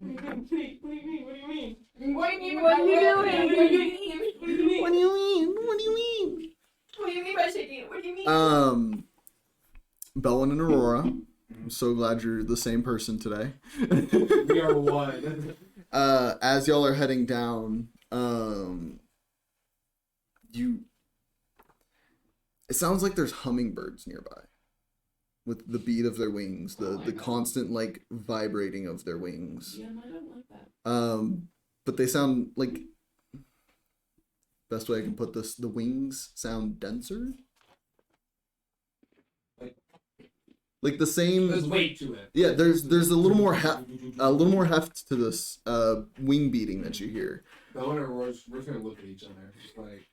S5: do you mean?
S6: What do you mean? What are you doing? What do you mean?
S1: What do you mean? What do you mean?
S6: What do you mean by shaking it? What do you mean?
S1: Belwin and Aurora. I'm so glad you're the same person today.
S4: We are one.
S1: As y'all are heading down, it sounds like there's hummingbirds nearby. With the beat of their wings, the constant like vibrating of their wings.
S3: Yeah, I don't like that.
S1: But they sound like, best way I can put this, the wings sound denser. Like the same.
S4: There's weight to it.
S1: Yeah, there's a little more heft to this wing beating that you hear.
S4: Belwin and Aurora's, we're just gonna look at each other, just like.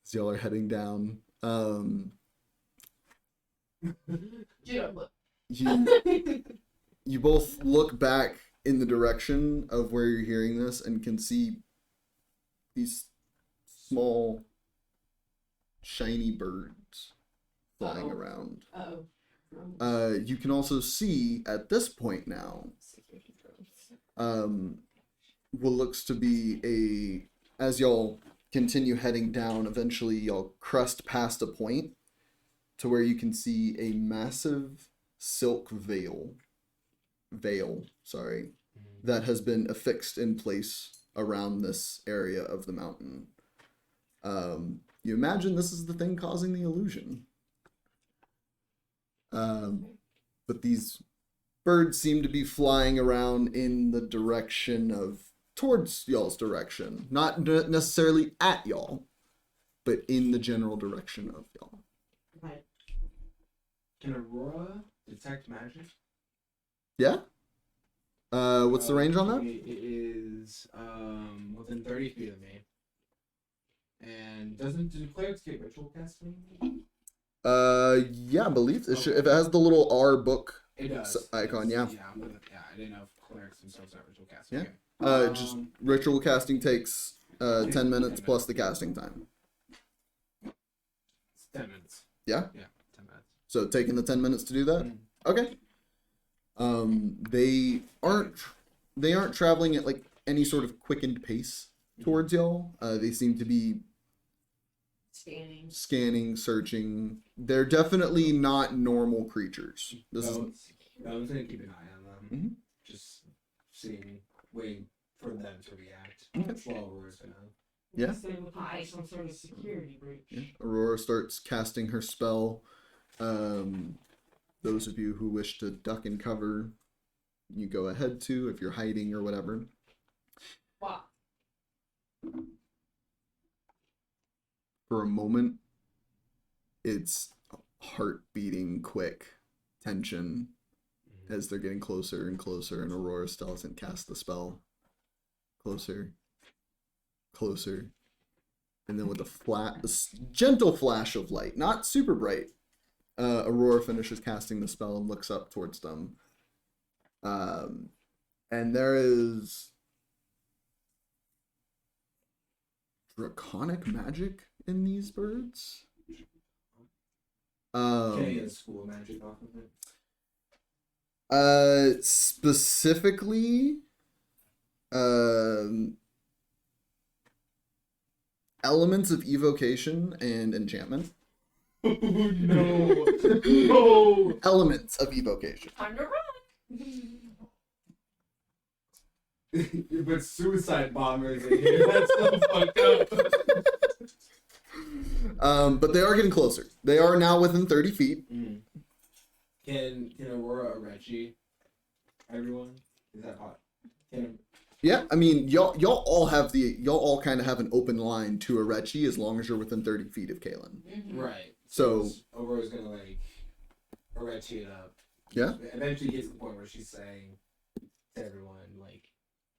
S1: As y'all are heading down. You both look back in the direction of where you're hearing this and can see these small, shiny birds flying around. You can also see at this point now, what looks to be as y'all continue heading down, eventually y'all crest past a point to where you can see a massive silk veil, that has been affixed in place around this area of the mountain. You imagine this is the thing causing the illusion. But these birds seem to be flying around in the direction towards y'all's direction. Not necessarily at y'all, but in the general direction of y'all.
S5: Right.
S4: Can Aurora detect magic?
S1: Yeah? What's the range on that?
S4: It is within 30 feet of me. And do clerics get ritual casting?
S1: Yeah, I believe it should, if it has the little R book
S4: It does.
S1: icon, yeah.
S4: Yeah, I didn't know if clerics themselves have ritual casting.
S1: Yeah.
S4: Okay.
S1: Just ritual casting takes 10 minutes plus the casting time.
S4: It's 10 minutes.
S1: Yeah?
S4: Yeah, 10 minutes.
S1: So taking the 10 minutes to do that?
S4: Mm.
S1: Okay. They aren't traveling at like any sort of quickened pace towards y'all. They seem to be scanning, searching. They're definitely not normal creatures.
S4: I was going to keep an eye on them.
S1: Mhm.
S4: Just waiting for them to react.
S1: Okay.
S4: While Aurora's going to...
S1: Yeah.
S5: They're looking for some sort of security breach.
S1: Yeah. Aurora starts casting her spell. Those of you who wish to duck and cover, you go ahead to if you're hiding or whatever.
S3: Wow.
S1: For a moment, it's heart beating quick tension as they're getting closer and closer, and Aurora still hasn't cast the spell. Closer, and then with a gentle flash of light, not super bright, Aurora finishes casting the spell and looks up towards them. And there is draconic magic in these birds.
S7: Getting a school magic off of it.
S1: Specifically, elements of evocation and enchantment.
S2: No. No.
S1: Elements of evocation.
S3: Time to run.
S7: But suicide bombers in here. That's so fucked up.
S1: But they are getting closer. They are now within 30 feet.
S7: Mm. Can Aurora Reggie everyone? Is that hot?
S1: Yeah, I mean, y'all all kind of have an open line to Arechi as long as you're within 30 feet of Kaylinn.
S3: Mm-hmm.
S7: Right.
S1: So
S7: Aurora's gonna like Arechi it up.
S1: Yeah.
S7: Eventually gets to the point where she's saying to everyone like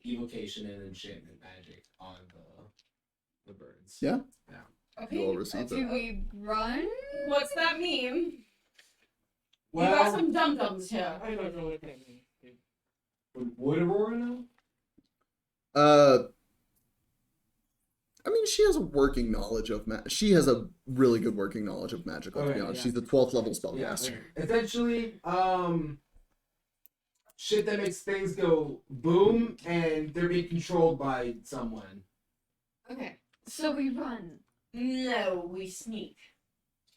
S7: evocation and enchantment magic on the birds.
S1: Yeah.
S3: Okay.
S1: You all receive
S6: Do
S1: it.
S6: we run?
S3: What's that mean? You got
S7: Well,
S3: some dum-dums here.
S5: I don't know what that means.
S7: would Aurora know?
S1: I mean, she has a working knowledge of she has a really good working knowledge of magic, let's be
S7: Okay,
S1: honest.
S7: yeah.
S1: She's the 12th level
S7: Yeah.
S1: spellcaster.
S7: Essentially, shit that makes things go boom and they're being controlled by someone.
S3: Okay.
S6: So we run.
S3: No, we sneak.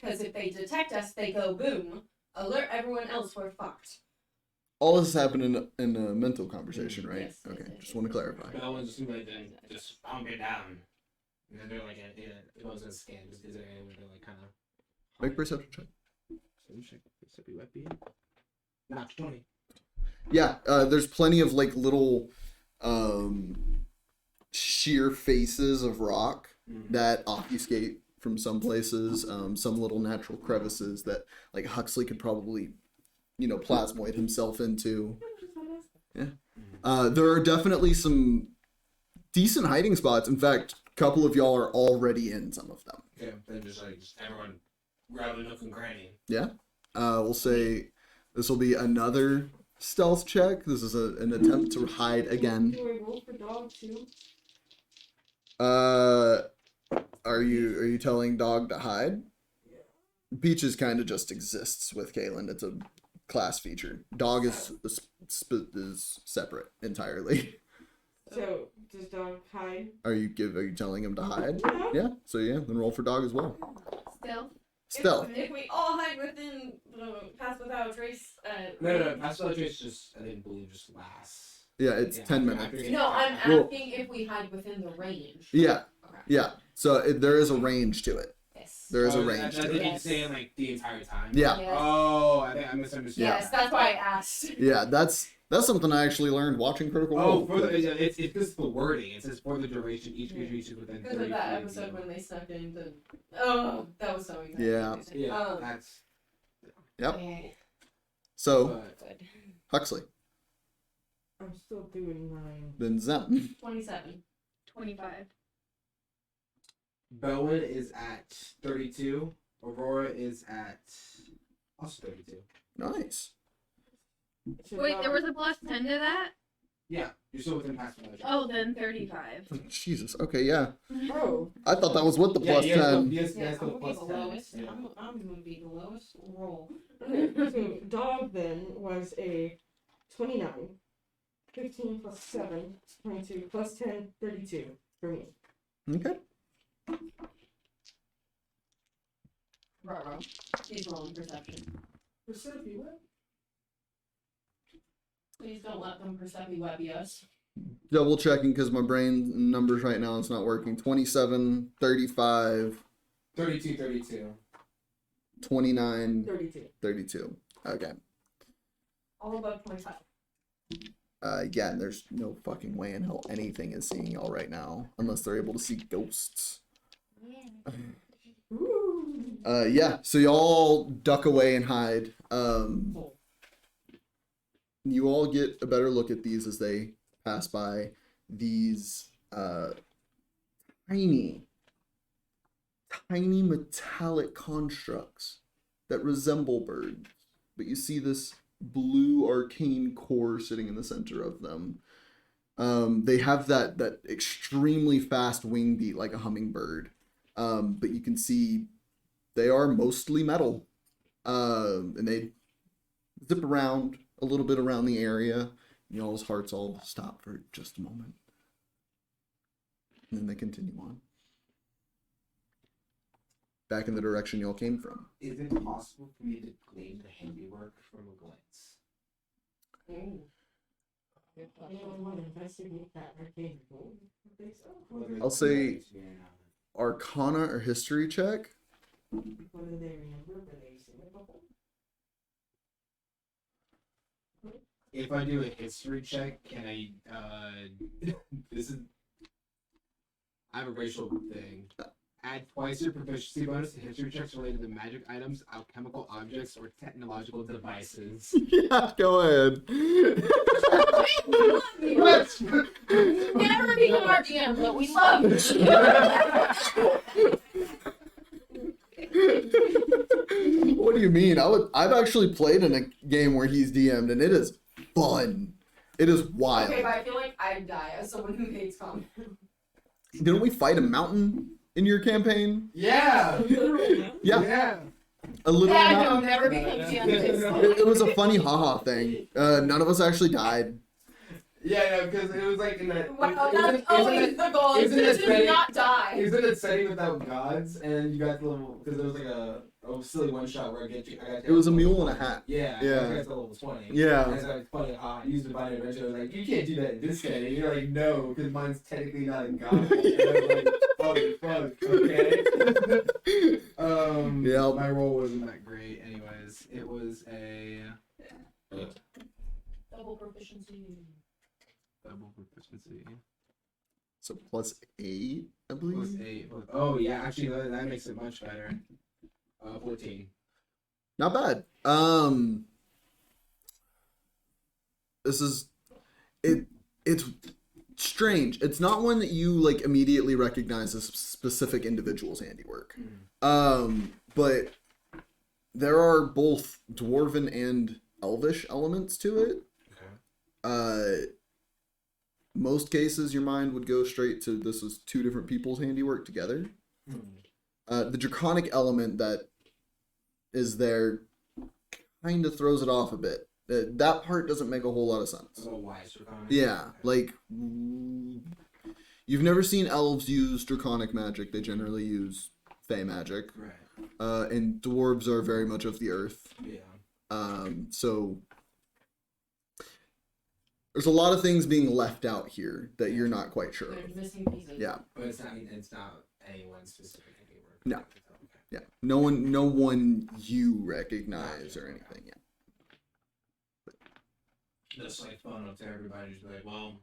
S3: Because if they detect us, they go boom. Alert everyone else, we're fucked.
S1: All this happened in a mental conversation, right?
S3: Yes,
S1: Okay,
S3: yes,
S1: just want to clarify.
S7: Belwin's just gonna like just pump it down. And then they're like, it goes in scan. Is there anywhere to like kind of
S1: Make a perception check.
S7: Not 20.
S1: Yeah, there's plenty of like little sheer faces of rock that obfuscate from some places, some little natural crevices that like Huxley could probably, plasmoid himself into. Yeah. There are definitely some decent hiding spots. In fact, a couple of y'all are already in some of them.
S7: Okay, then just everyone grab a nook and cranny.
S1: Yeah. We'll say this will be another stealth check. This is an attempt to hide again.
S5: Do I roll for dog too?
S1: Are you telling dog to hide? Peaches kind of just exists with Kaylinn. It's a class feature. Dog is separate entirely.
S5: So does dog hide?
S1: Are you telling him to hide?
S5: Yeah.
S1: Yeah. So yeah, then roll for dog as well.
S6: Still.
S1: Stealth.
S3: If we all hide within pass without a trace,
S7: No. Pastoral trace just, I didn't believe, just lasts.
S1: Yeah, it's
S7: Yeah,
S1: 10
S7: after-
S1: minutes.
S3: No, I'm
S1: Well-
S3: asking if we hide within the range.
S1: Yeah.
S3: Okay.
S1: Yeah. So there is a range to it.
S3: Yes.
S1: There is a
S7: Oh,
S1: range
S7: that
S1: to
S7: didn't
S1: it.
S3: Yes.
S7: say like the entire time.
S1: Yeah.
S3: Yes.
S7: Oh, I think I misunderstood.
S1: Yeah.
S3: Yes, that's why I asked.
S1: Yeah, that's something I actually learned watching Critical
S7: Oh,
S1: Role.
S7: it's just the wording. It says for the duration, each creature is within 30
S3: Because of that
S7: feet.
S3: episode when they snuck in the. Oh, that was so exciting.
S1: Yeah.
S7: Yeah, that's.
S1: Yep.
S3: Okay,
S1: So
S7: But
S3: good.
S1: Huxley,
S5: I'm still doing mine.
S1: then Zem.
S3: 27.
S6: 25.
S7: Belwin is at 32. Aurora is at also 32.
S1: Nice.
S5: So
S6: Wait,
S5: dog-
S6: there was a plus 10 to that?
S7: Yeah, you're still within past knowledge.
S6: Oh, then 35.
S1: Jesus. Okay, yeah.
S5: Oh,
S1: I thought that was with the plus 10.
S7: Yes,
S3: Yeah,
S7: yes,
S3: I'm
S7: the
S3: gonna be
S7: plus
S3: the
S7: 10.
S3: lowest.
S7: Yeah.
S3: I'm gonna be the lowest roll.
S5: so dog then was a 29. 15 plus 7, 22 plus 10, 32 for me.
S1: Okay.
S3: Ruh-roh. He's rolling perception.
S5: Perception, what?
S3: Please don't let them percepi web us.
S1: Double checking because my brain numbers right now it's not working. 27, 35,
S7: 32, 32.
S1: 29,
S5: 32.
S1: 32. Okay.
S3: All above 25.
S1: Yeah, and there's no fucking way in hell anything is seeing y'all right now unless they're able to see ghosts.
S5: Ooh.
S1: Yeah, so y'all duck away and hide. You all get a better look at these as they pass by. These tiny metallic constructs that resemble birds, but you see this blue arcane core sitting in the center of them. They have that extremely fast wing beat like a hummingbird, but you can see they are mostly metal. And they zip around a little bit around the area. Y'all's hearts all stop for just a moment. And then they continue on. Back in the direction y'all came from.
S7: Is it possible for me to glean the handiwork from a glance?
S5: Anyone want to investigate that arcane gold? I think so.
S1: I'll say Arcana or History check.
S5: Whether they remember, whether they've seen it before.
S4: If I do a history check, can I? This is. I have a racial thing. Add twice your proficiency bonus to history checks related to magic items, alchemical objects, or technological devices.
S1: Yeah, go ahead.
S3: Never become our DM, but we love you.
S1: What do you mean? I've actually played in a game where he's DM'd, and it is fun. It is wild.
S5: Okay, but I feel like I'd die as someone who hates combat.
S1: Didn't we fight a mountain in your campaign?
S4: Yeah.
S1: Yeah,
S4: Yeah.
S1: a little
S3: Yeah,
S1: mountain.
S3: no, never become DM.
S1: It was a funny haha thing. None of us actually died.
S4: Yeah, no, because it was like in that.
S3: Wow, that's always the goal, is
S4: isn't
S3: to
S4: it
S3: just
S4: setting-
S3: not die.
S4: Isn't it setting without gods? And you got the little because there was like a silly one shot where I got
S1: It was a mule and a hat.
S4: Yeah.
S1: Yeah.
S4: I got to level 20.
S1: Yeah.
S4: And so it's funny. I used Divine Intervention. I was like, you can't do that in this game. And you're like, no, because mine's technically not a god. And I was like, fuck, okay.
S1: Yep.
S4: My roll wasn't that great. Anyways, it was a
S3: Double proficiency.
S4: double proficiency.
S1: So +8, I believe.
S4: Plus 8. Oh yeah, actually that makes it much better. 14.
S1: Not bad. This is it's strange. It's not one that you like immediately recognize as specific individual's handiwork. But there are both dwarven and elvish elements to it.
S4: Okay.
S1: Most cases your mind would go straight to this is two different people's handiwork together. The draconic element that is there kind of throws it off a bit. That part doesn't make a whole lot of sense.
S4: Oh, wise draconic.
S1: Yeah, like you've never seen elves use draconic magic. They generally use fey magic.
S4: Right.
S1: And dwarves are very much of the earth.
S4: Yeah.
S1: So there's a lot of things being left out here that you're not quite sure of.
S5: There's missing pieces.
S1: Yeah.
S7: But it's not anyone specific handiwork.
S1: No.
S7: Okay.
S1: Yeah. No one you recognize or anything. Yeah.
S7: Just like phone up to everybody, just be like, well,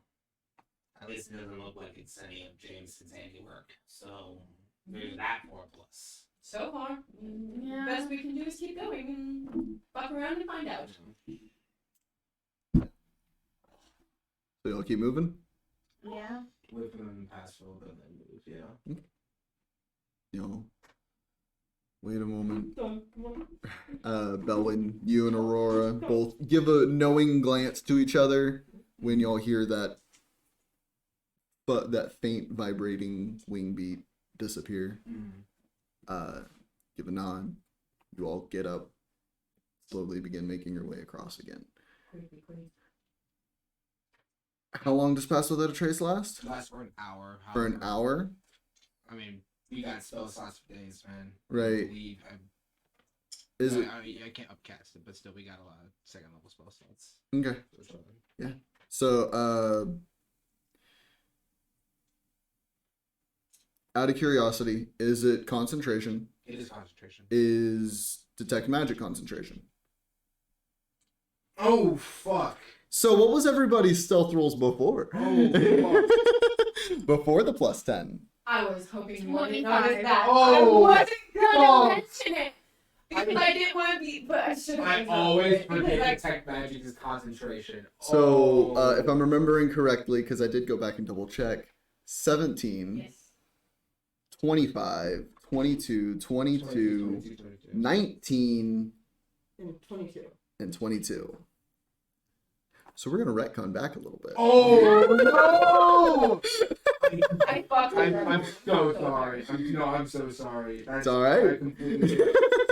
S7: at least it doesn't look like it's any of Jameson's handiwork. So there's that for a plus.
S3: So far,
S6: Yeah.
S3: best we can do is keep going and fuck around and find out.
S1: So y'all keep moving.
S6: Yeah.
S4: Wait for them to pass a little bit and then move. Yeah.
S1: You know. Wait a moment.
S5: Don't want-
S1: Belwin, you and Aurora both give a knowing glance to each other when y'all hear that, but that faint vibrating wing beat disappear. Give a nod. You all get up, slowly begin making your way across again.
S5: Creepy.
S1: How long does Pass Without a Trace last?
S4: Last for an hour.
S1: For an hour?
S4: I mean, we got spell slots for days, man.
S1: Right. Is it
S4: I can't upcast it, but still, we got a lot of second level spell slots.
S1: okay?
S4: So it's fine.
S1: So, out of curiosity, is it concentration?
S4: It is concentration.
S1: Is detect magic concentration?
S4: Oh fuck!
S1: So what was everybody's stealth rolls before?
S4: Oh,
S1: Before the +10.
S3: I was hoping you wouldn't
S6: 25.
S3: notice that.
S4: Oh,
S3: I wasn't gonna
S4: fuck.
S3: mention it because I didn't want to be, but I should have.
S4: I always forget detect magic is concentration.
S1: So,
S4: Oh.
S1: if I'm remembering correctly, because I did go back and double check, 17,
S3: Yes.
S1: 25, 22, 22, 19,
S5: And 22.
S1: and 22. So we're going to retcon back a little bit.
S4: Oh no!
S3: I fucked
S4: I'm so sorry. I'm so sorry.
S1: It's all right.
S4: I completely-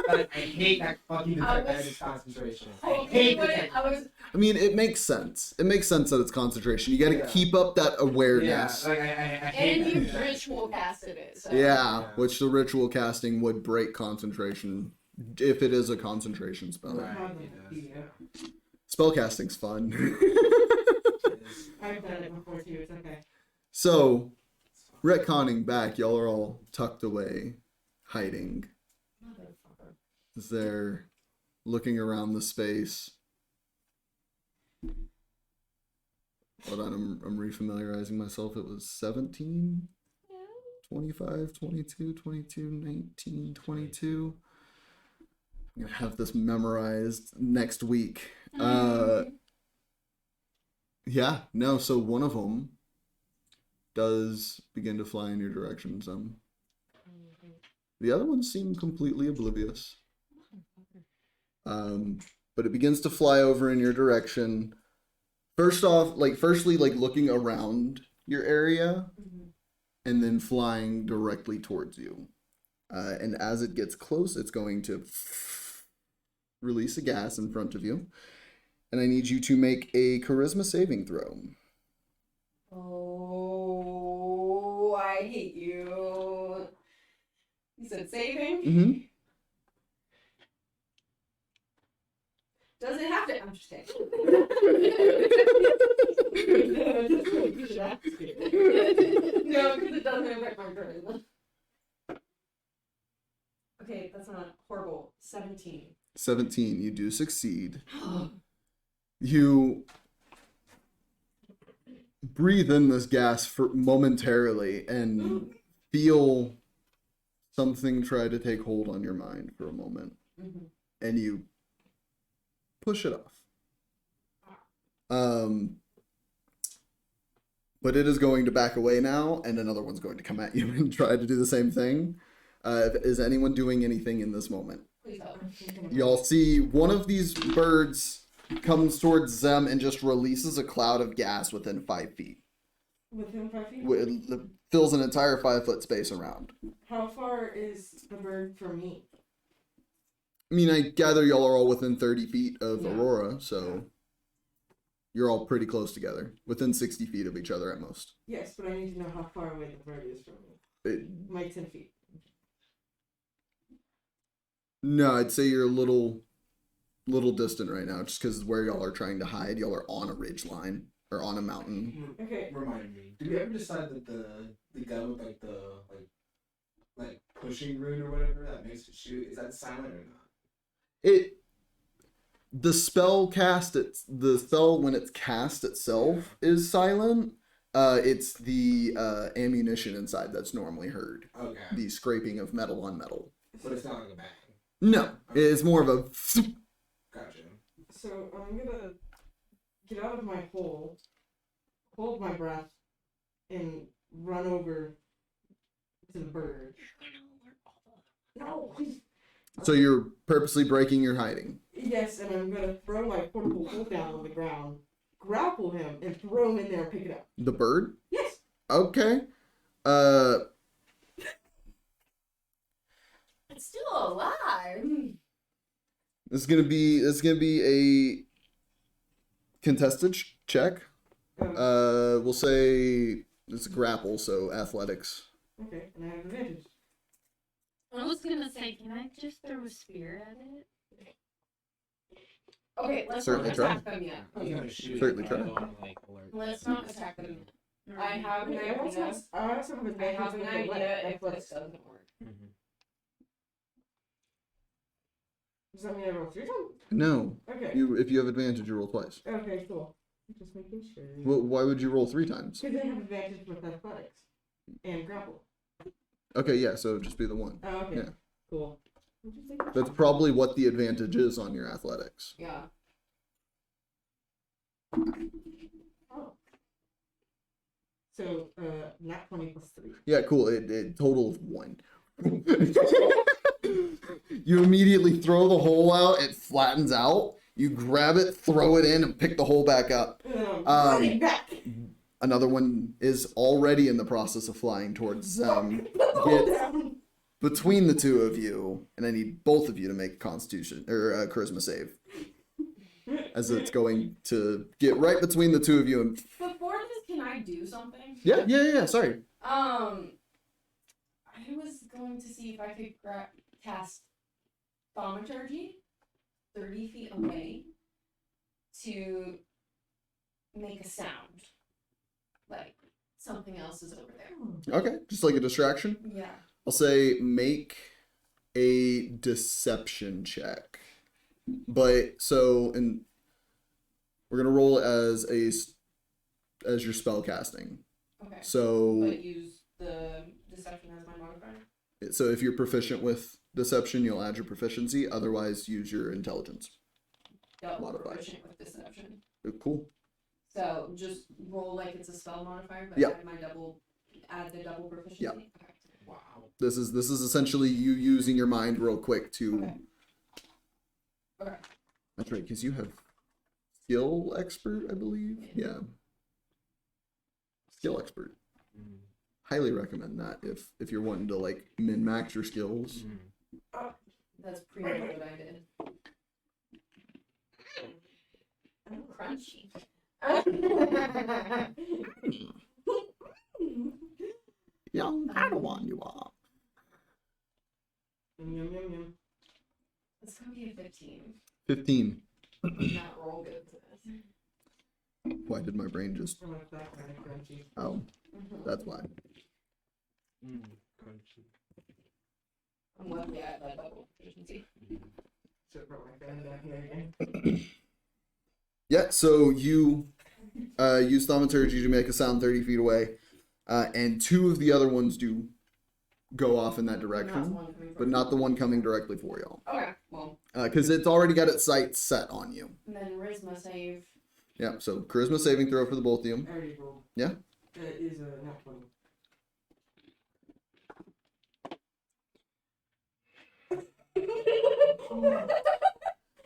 S4: I hate that fucking detect that is concentration. I hate detect.
S1: I mean, it makes sense. It makes sense that it's concentration. You got to
S4: Yeah.
S1: keep up that awareness.
S4: Yeah, like I hate
S3: And you
S4: that.
S3: ritual casted it. So.
S1: Yeah, which the ritual casting would break concentration if it is a concentration spell.
S4: Right.
S5: Yeah.
S1: Spellcasting's fun.
S5: I've done it before too. It's okay.
S1: So, retconning back, y'all are all tucked away, hiding. As they're looking around the space. Hold on, I'm refamiliarizing myself. It was 17, 25, 22, 22, 19, 22. I'm going to have this memorized next week. Yeah, no, so one of them does begin to fly in your direction some. The other ones seem completely oblivious. But it begins to fly over in your direction. Firstly, looking around your area, and then flying directly towards you. And as it gets close, it's going to release a gas in front of you. And I need you to make a charisma saving throw.
S5: Oh, I hate you. You said saving?
S1: Mm-hmm.
S5: Does it have to? I'm just kidding. No, because it doesn't affect my charisma. Okay, that's not horrible. 17.
S1: 17, you do succeed. You breathe in this gas for momentarily and feel something try to take hold on your mind for a moment.
S5: Mm-hmm.
S1: And you push it off. But it is going to back away now, and another one's going to come at you and try to do the same thing. Is anyone doing anything in this moment?
S3: Please help.
S1: Y'all see one of these birds comes towards them and just releases a cloud of gas within 5 feet.
S5: Within 5 feet?
S1: It fills an entire 5-foot space around.
S5: How far is the bird from me?
S1: I mean, I gather y'all are all within 30 feet of
S5: Yeah.
S1: Aurora, so you're all pretty close together, within 60 feet of each other at most.
S5: Yes, but I need to know how far away the bird is from me. My 10 feet.
S1: No, I'd say you're a little distant right now, just because where y'all are trying to hide, y'all are on a ridge line or on a mountain.
S5: Okay.
S7: Remind me. Did we ever decide that the gun with like pushing rune or whatever that makes it shoot, is that silent or not?
S1: The spell when it's cast itself is silent. It's the ammunition inside that's normally heard.
S7: Okay.
S1: The scraping of metal on metal.
S7: But it's not like a bang.
S1: No, it's more of a.
S7: Gotcha.
S5: So I'm gonna get out of my hole, hold my breath, and run over to the bird. No.
S1: So you're purposely breaking your hiding.
S5: Yes, and I'm gonna throw my portable hole down on the ground, grapple him, and throw him in there and pick it up.
S1: The bird?
S5: Yes.
S1: Okay.
S3: It's still alive.
S1: This is gonna be a contested check. We'll say it's a grapple, so athletics.
S5: Okay, and I have advantage.
S6: I was gonna say, can I just throw a spear at it?
S3: Okay, let's
S1: Certainly
S3: not
S1: try.
S3: attack them yet.
S7: I was gonna shoot
S1: Certainly
S7: it,
S1: try.
S7: but I don't, like, alert.
S3: Let's not attack them yet. I have an
S5: Okay, I also
S3: idea.
S5: have
S3: I
S5: advantage.
S3: have an
S5: with the
S3: idea if
S5: athletics.
S3: this doesn't work.
S7: Mhm.
S5: Does that mean I roll 3 times?
S1: No,
S5: Okay.
S1: if you have advantage, you roll twice.
S5: Okay, cool. Just making sure.
S1: Well, why would you roll 3 times?
S5: Because I have advantage with athletics and grapple.
S1: Okay, yeah, so just be the one.
S5: Oh, okay.
S1: Yeah.
S5: Cool. I'm just making
S1: That's
S5: sure.
S1: probably what the advantage is on your athletics.
S3: Yeah.
S5: Oh. So, nat 20 plus 3.
S1: Yeah, cool. It total of 1. You immediately throw the hole out. It flattens out. You grab it, throw it in, and pick the hole back up.
S5: Running back.
S1: Another one is already in the process of flying towards
S5: Put the hole
S1: Get-
S5: down.
S1: between the two of you, and I need both of you to make a Constitution or a Charisma save, as it's going to get right between the two of you. And
S3: Before this, can I do something?
S1: yeah. Sorry.
S3: I was going to see if I could cast thaumaturgy 30 feet away to make a sound. Like something else is over there.
S1: Okay, just like a distraction.
S3: Yeah.
S1: I'll say make a deception check. But and we're gonna roll as your spell casting.
S3: Okay.
S1: So
S3: But use the deception as my modifier.
S1: so if you're proficient with deception, you'll add your proficiency. Otherwise, use your intelligence.
S3: Double
S1: Modifier.
S3: proficient with deception.
S1: Cool.
S3: So just roll like it's a spell modifier, but
S1: Yeah.
S3: add the double proficiency.
S1: Yeah.
S3: Okay.
S7: Wow.
S1: This is essentially you using your mind real quick to.
S3: Okay. Okay.
S1: That's right, because you have skill expert, I believe. Yeah. Skill expert.
S7: Mm.
S1: Highly recommend that if you're wanting to like min max your skills.
S7: Mm.
S3: That's pretty much what I did. Crunchy.
S1: Young Padawan you are.
S5: Yum, yum, yum, yum.
S3: It's gonna be a 15.
S1: 15.
S3: Not roll good to this.
S1: Why did my brain just?
S5: I like that kind of crunchy.
S1: Oh, that's why.
S7: Mm. Crunchy.
S3: I'm lucky I had that double proficiency.
S5: Should've brought my fan down here again.
S1: Yeah. So you use thaumaturgy to make a sound 30 feet away, and two of the other ones do go off in that direction, but not the one coming directly for y'all.
S3: Okay, well,
S1: Because it's already got its sights set on you.
S3: and then Charisma save.
S1: Yeah. So charisma saving throw for the both of you.
S5: I already rolled.
S1: Yeah?
S5: It is a nat 20.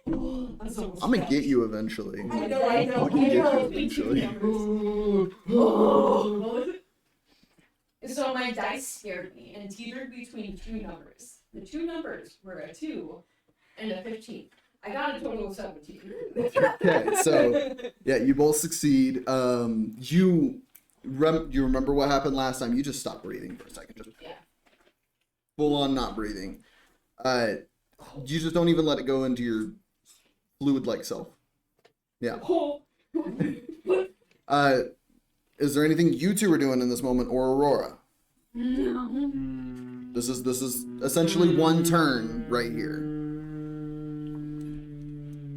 S1: I'm gonna get you eventually.
S5: I know.
S1: I can get you eventually.
S3: So my dice scared me and teetered between two numbers. The two numbers were a 2 and a 15. I got a total of 17.
S1: Okay, so yeah, you both succeed. You remember what happened last time? You just stopped breathing for a second, just
S3: Yeah.
S1: full on not breathing. You just don't even let it go into your fluid-like self. Yeah. Is there anything you two are doing in this moment, or Aurora?
S6: No.
S1: This is essentially one turn right here.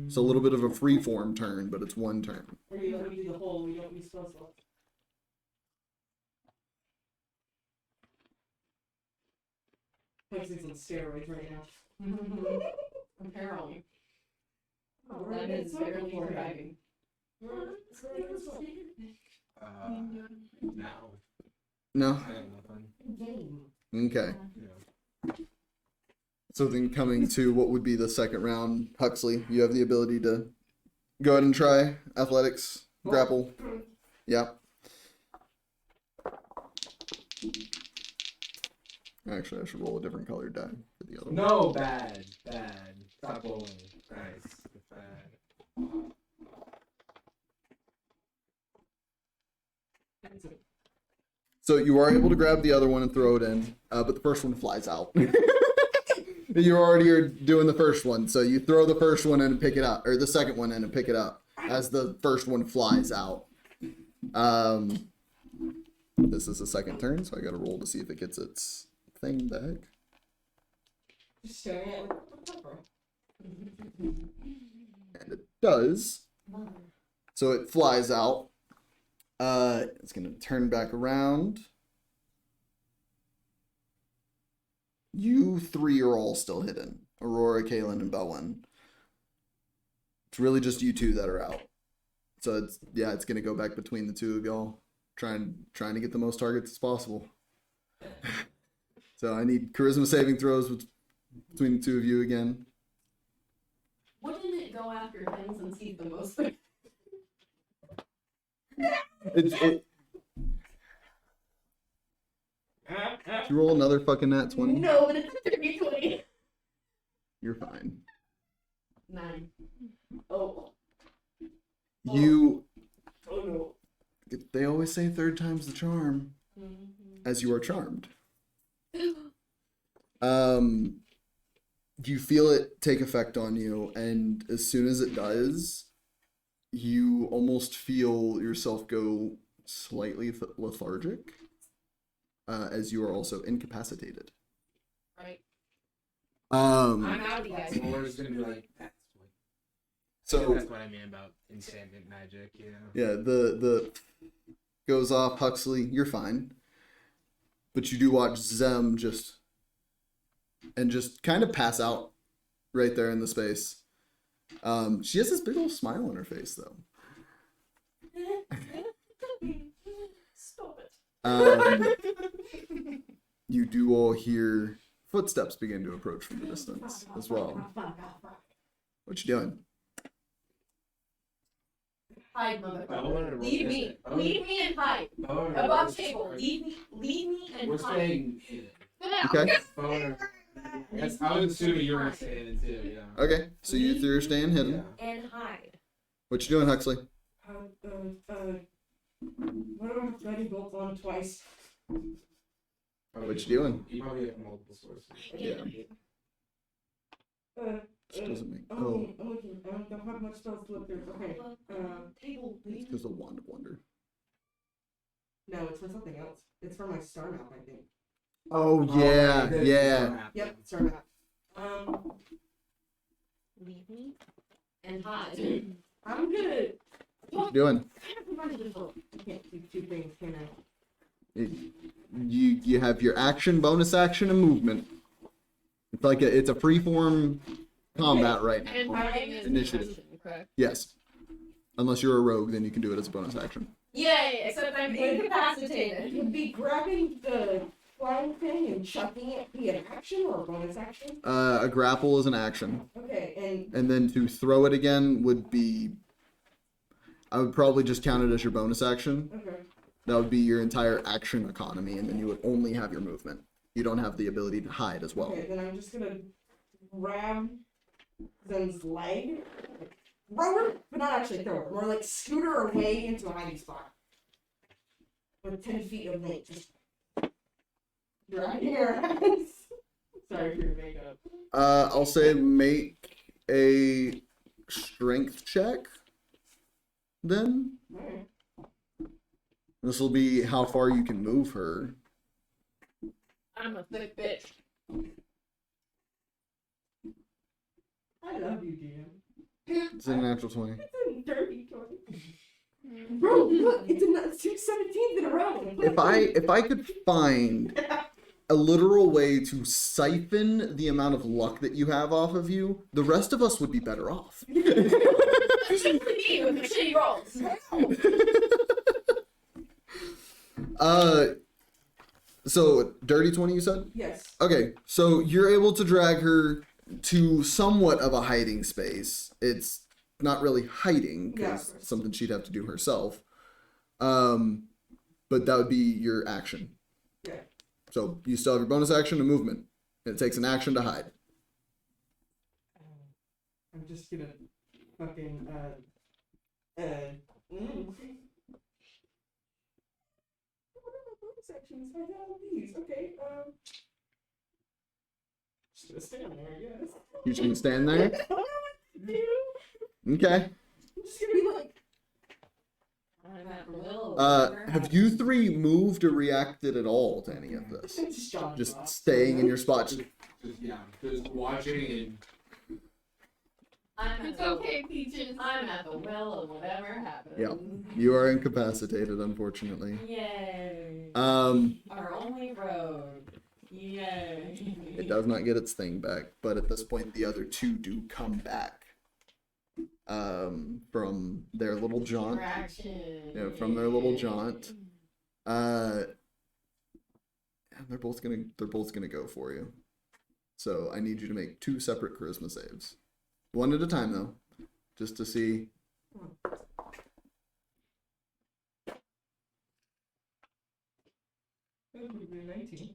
S1: It's a little bit of a free-form turn, but it's one turn.
S5: Or you let me do the whole, we don't use spell slots. Pisces on steroids right now.
S3: Apparently.
S5: Oh,
S3: That is barely surviving.
S7: No.
S1: No?
S7: I got nothing.
S1: Okay.
S7: No.
S1: So then coming to what would be the second round, Huxley, you have the ability to go ahead and try athletics, grapple. Yeah. Actually, I should roll a different colored die for the other one.
S7: No, bad. Stop rolling. Nice. Bad.
S1: So you are able to grab the other one and throw it in, but the first one flies out. You already are doing the first one, so you throw the first one in and pick it up, or the second one in and pick it up as the first one flies out. This is the second turn, so I got to roll to see if it gets its thing back.
S5: Just staring at it like, what the fuck?
S1: And it does. So it flies out. It's going to turn back around. You three are all still hidden. Aurora, Kaylinn, and Belwin. It's really just you two that are out. So it's going to go back between the two of y'all. Trying to get the most targets as possible. So I need charisma saving throws between the two of you again.
S3: Wouldn't it go after things and see the most?
S1: Did you roll another fucking nat 20?
S3: No, but it's a 30-20.
S1: You're fine.
S3: 9. Oh.
S1: You.
S3: Oh no.
S1: They always say third time's the charm, as you are charmed. You feel it take effect on you, and as soon as it does, you almost feel yourself go slightly lethargic, as you are also incapacitated.
S3: Right.
S1: Um,
S3: I'm out of you guys.
S4: Aurora's gonna be like, that's what.
S1: so
S4: That's what I mean about enchantment magic, you know.
S1: yeah, the goes off. Huxley, you're fine, but you do watch Zem just kind of pass out right there in the space. She has this big old smile on her face though.
S3: Stop it.
S1: You do all hear footsteps begin to approach from the distance as well. What you doing?
S3: Hide, motherfucker.
S7: Belwin,
S3: Leave me. Leave me and hide. Above table. Leave me and
S4: We're
S3: hide.
S4: staying hidden.
S1: Okay.
S4: I was assuming you were staying too, yeah.
S1: Okay. So you three are staying hidden.
S4: Yeah.
S3: And hide.
S1: What you doing, Huxley?
S5: What do I have lightning bolts on twice?
S1: What you doing?
S4: You probably have multiple sources.
S1: Yeah. Just doesn't make.
S5: I'm
S1: Oh,
S5: looking. I don't have much spells to look through. Okay.
S3: Table.
S1: it's because the wand of wonder.
S5: No, it's for something else. It's for my star map, I think.
S1: Oh yeah.
S5: Yep, star map.
S3: Leave me and hide.
S5: I'm gonna.
S1: What you doing?
S5: I can't do two things, can I?
S1: You have your action, bonus action, and movement. It's like it's a freeform combat right
S3: And
S1: now.
S3: hiding is
S1: Initiative.
S3: an action, correct?
S1: Yes. Unless you're a rogue, then you can do it as a bonus action.
S3: Yay! Except I'm incapacitated.
S5: Would be grabbing the flying thing and chucking it be an action or a bonus action?
S1: A grapple is an action,
S5: Okay,
S1: and then to throw it again would be. I would probably just count it as your bonus action.
S5: okay.
S1: That would be your entire action economy, and then you would only have your movement. You don't have the ability to hide as well.
S5: Okay, then I'm just gonna grab Zen's leg, throw her, but not actually throw her, more like scoot her away into a hiding spot. With 10 feet of length. Just dragging her ass. Sorry for your makeup.
S1: I'll say make a strength check. Then
S5: Alright.
S1: this will be how far you can move her.
S3: I'm a thick bitch.
S5: I love you, DM.
S1: It's a natural 20.
S5: It's a dirty 20. Bro, look, it's a 217 in a row.
S1: If I could find a literal way to siphon the amount of luck that you have off of you, the rest of us would be better off.
S3: Except for me with the shitty rolls.
S1: So dirty 20 you said?
S5: Yes.
S1: Okay, so you're able to drag her to somewhat of a hiding space. It's not really hiding because
S5: Yeah.
S1: something she'd have to do herself. But that would be your action.
S5: Yeah.
S1: So you still have your bonus action and movement. It takes an action to hide.
S5: I'm just gonna fucking sections. I got all these. Okay. Just gonna stand there, I guess.
S1: You just gonna stand there?
S5: I don't know what to do.
S1: Okay.
S5: I'm just gonna be like.
S3: I'm at the will.
S1: Have you three moved or reacted at all to any of this? Just staying in your spot.
S4: Just watching and
S3: It's okay, Peaches. I'm at the will of whatever happens.
S1: Yeah. You are incapacitated, unfortunately.
S3: Yay.
S1: Our
S3: only road. Yay.
S1: It does not get its thing back, but at this point the other two do come back. From their little jaunt. Yeah, from their little jaunt. And they're both gonna go for you. So I need you to make 2 separate charisma saves. One at a time though. Just to see.
S5: That would be 19.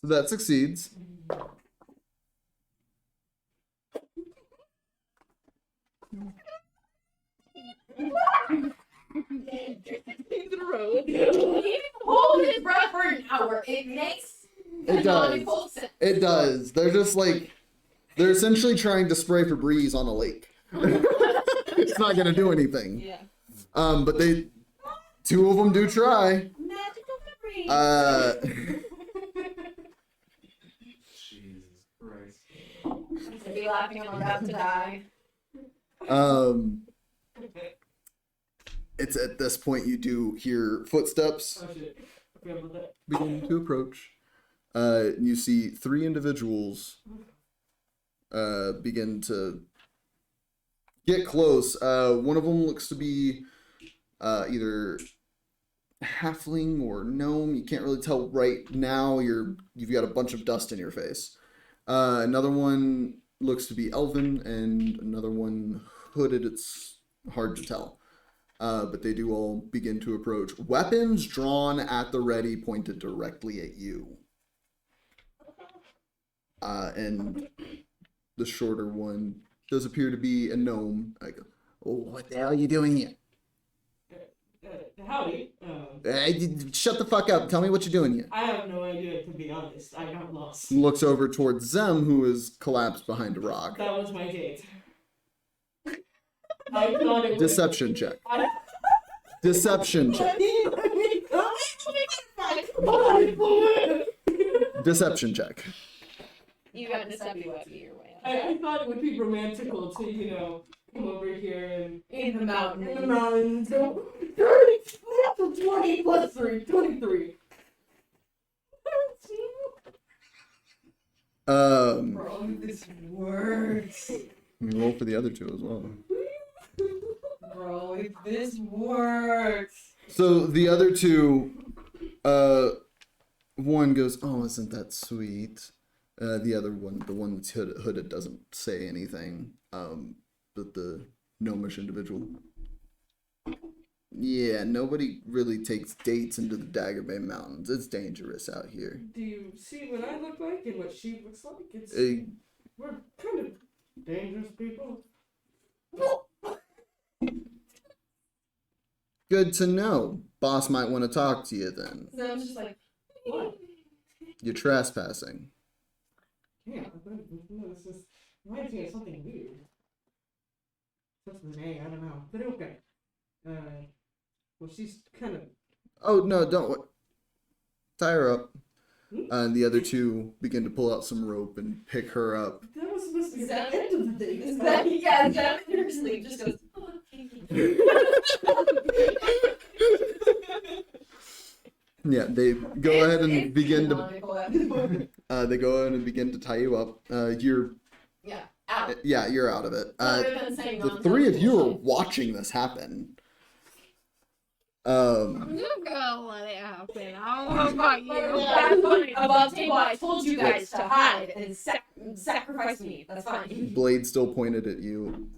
S1: So that succeeds.
S3: Hold his breath for an hour. It makes
S1: It does.
S3: economical sense.
S1: It does. They're just like, they're essentially trying to spray Febreze on a lake. It's not gonna do anything.
S3: Yeah.
S1: But two of them do try.
S3: Magical memory.
S4: Jesus Christ.
S3: I'm gonna be laughing. I'm about to die.
S1: It's at this point you do hear footsteps
S5: Oh shit. I forgot about that.
S1: beginning to approach. You see three individuals begin to get close. One of them looks to be either halfling or gnome. You can't really tell right now. You've got a bunch of dust in your face. Another one looks to be elven, and another one hooded. It's hard to tell. But they do all begin to approach. Weapons drawn at the ready, pointed directly at you. And the shorter one does appear to be a gnome. I go, oh, what the hell are you doing here?
S5: Howdy.
S1: Shut the fuck up. Tell me what you're doing here.
S5: I have no idea, to be honest. I got lost.
S1: Looks over towards Zem, who is collapsed behind a rock.
S5: That was my date. I thought it was...
S1: Deception check. Deception check. Deception check.
S3: You got to step your way up.
S5: I thought it would be romantical to, you know, come over here and...
S3: In the mountains.
S5: In the mountains. Go... 20 plus 3. 23. Bro, this works.
S1: You roll for the other two as well.
S5: Bro, if this works.
S1: So the other two, one goes, "Oh, isn't that sweet?" The other one, the one that's hooded, doesn't say anything. But the gnomish individual, yeah, nobody really takes dates into the Dagger Bay Mountains. It's dangerous out here.
S5: Do you see what I look like and what she looks like? It's we're kind of dangerous people.
S1: Good to know. Boss might want to talk to you then.
S3: So I'm just like, what?
S1: You're trespassing.
S5: Yeah, this just reminds me of something weird. That's the name, I don't know. But okay. Well, she's kind of...
S1: Oh, no, don't. Tie her up. And the other two begin to pull out some rope and pick her up.
S5: That was supposed to be
S3: Is
S5: the
S3: that-
S5: end of the thing.
S3: Is that, yeah, is that in her sleep? Just goes, oh, okay.
S1: Yeah, they go ahead and
S3: It's
S1: begin to.
S3: canonical at this point.
S1: They go ahead and begin to tie you up. You're.
S3: Yeah, out.
S1: Yeah, you're out of it.
S3: Other than saying
S1: The three of you are
S3: non-negotiable
S1: watching this happen.
S6: I'm just gonna let it happen. I don't know about
S3: shit.
S6: you.
S3: That's fine. Above table, I told you guys to hide and sacrifice me. That's fine.
S1: Blade still pointed at you.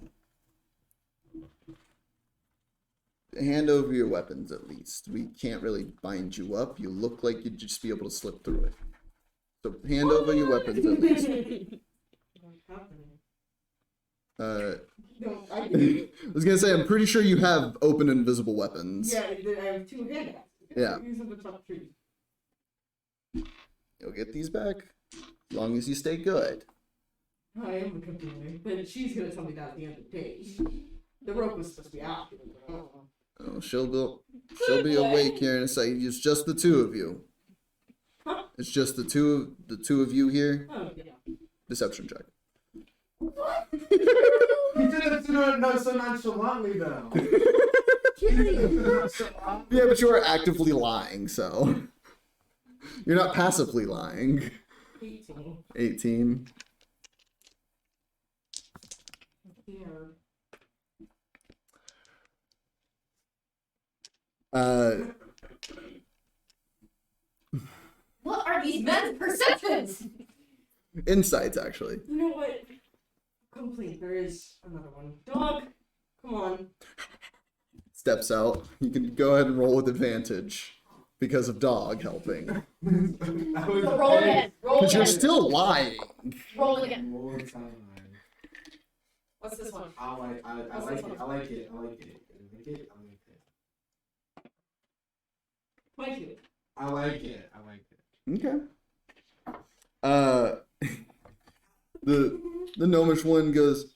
S1: Hand over your weapons at least. We can't really bind you up. You look like you'd just be able to slip through it. So hand over your weapons at least.
S5: What's happening? No, I
S1: I was gonna say, I'm pretty sure you have open invisible weapons.
S5: Yeah, I have 2 hand axes.
S1: Yeah.
S5: Use them to chop trees.
S1: You'll get these back as long as you stay good.
S5: I am a company, but she's gonna tell me that at the end of the day. The rope was supposed to be out.
S1: Oh, she'll be awake here in a second. It's just the two of you.
S5: Huh?
S1: It's just the two of you here.
S5: Oh, yeah.
S1: Deception check.
S4: You didn't do it so nonchalantly, though.
S1: Yeah, but you are actively lying, so you're not passively lying.
S5: 18.
S1: 18.
S5: Yeah.
S3: What are these men's perceptions?
S1: Insights, actually.
S5: You know what? Complete. There is another one. Dog! Come on.
S1: Steps out. You can go ahead and roll with advantage. because of dog helping.
S4: I was
S3: So roll again. Roll
S1: Because you're
S3: again.
S1: still lying.
S3: Roll again.
S4: More time.
S5: What's this one?
S4: I like it. I like it. I like it. I like it.
S5: Thank you.
S4: I like it. I like it.
S1: Okay. The gnomish one goes,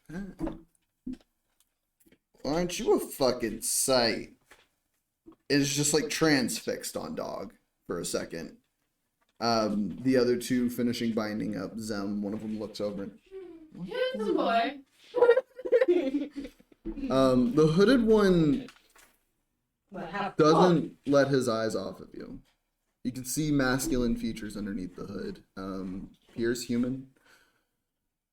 S1: aren't you a fucking sight? It's just like transfixed on dog for a second. The other two finishing binding up Zem. One of them looks over.
S6: Handsome boy.
S1: The hooded one
S5: What happened?
S1: doesn't let his eyes off of you. You can see masculine features underneath the hood. Appears human.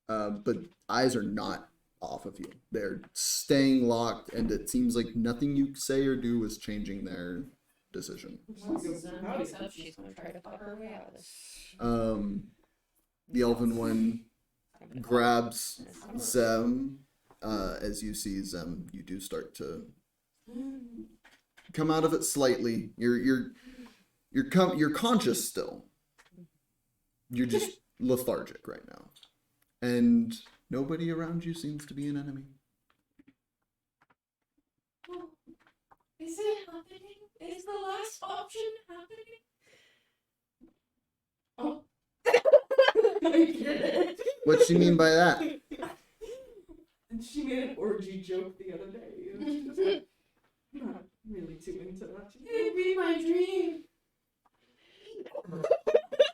S1: But eyes are not off of you. They're staying locked, and it seems like nothing you say or do is changing their decision.
S3: She's gonna try to fuck her way out of this.
S1: The elven one grabs Zem. As you see Zem, you do start to come out of it slightly. You're conscious still. You're just lethargic right now. And nobody around you seems to be an enemy.
S3: Oh, is it happening? Is the last option happening? Oh.
S1: What do you mean by that?
S5: She made an orgy joke the other day. And she was like, not really too into that.
S3: It'd be my dream.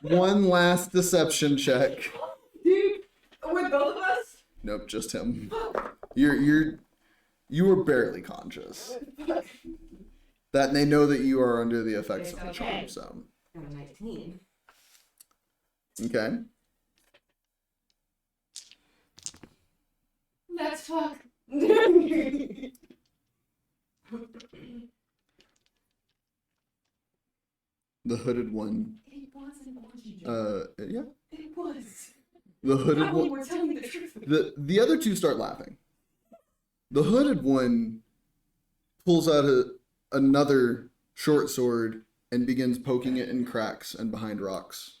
S1: One last deception check.
S5: Dude, with both of us?
S1: Nope, just him. You were barely conscious. That they know that you are under the effects of the charm, so.
S5: Got a 19.
S1: Okay.
S3: Let's fuck.
S1: The hooded one.
S3: It wasn't an orgy joke.
S1: Yeah.
S3: It was.
S1: The hooded
S5: Probably
S1: one.
S5: we're telling the truth.
S1: The other two start laughing. The hooded one pulls out another short sword and begins poking it in cracks and behind rocks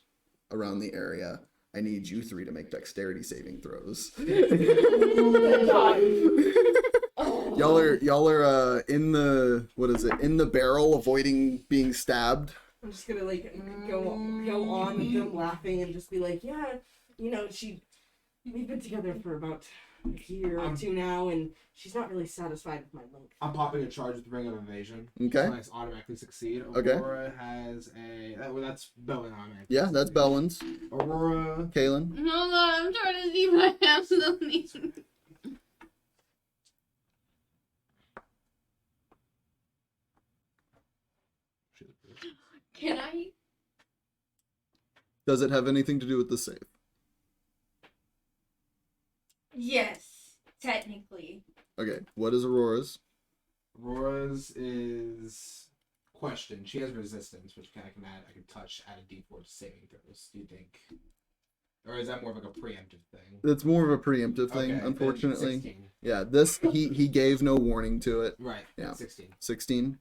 S1: around the area. I need you three to make dexterity saving throws.
S3: Oh.
S1: Y'all are in the barrel avoiding being stabbed.
S5: I'm just gonna like go on with them laughing and just be like, yeah, you know, we've been together for about a year or two now, and she's not really satisfied with my link.
S4: I'm popping a charge with Ring of Evasion.
S1: Okay.
S4: So I automatically succeed.
S1: Okay.
S4: Aurora has that's Belwin automatically.
S1: Yeah, that's Belwin's.
S4: Aurora.
S1: Kaylinn.
S6: No, I'm trying to see my absolutely.
S3: Can I?
S1: Does it have anything to do with the save?
S6: Yes, technically.
S1: Okay, what is Aurora's?
S4: Aurora's is question. She has resistance, which I can add. I can touch, add a D4 to saving throws. Do you think, or is that more of like a preemptive thing?
S1: It's more of a preemptive thing,
S4: Okay, then
S1: unfortunately.
S4: 16.
S1: Yeah, this he gave no warning to it.
S4: Right.
S1: Yeah.
S4: 16.
S1: 16.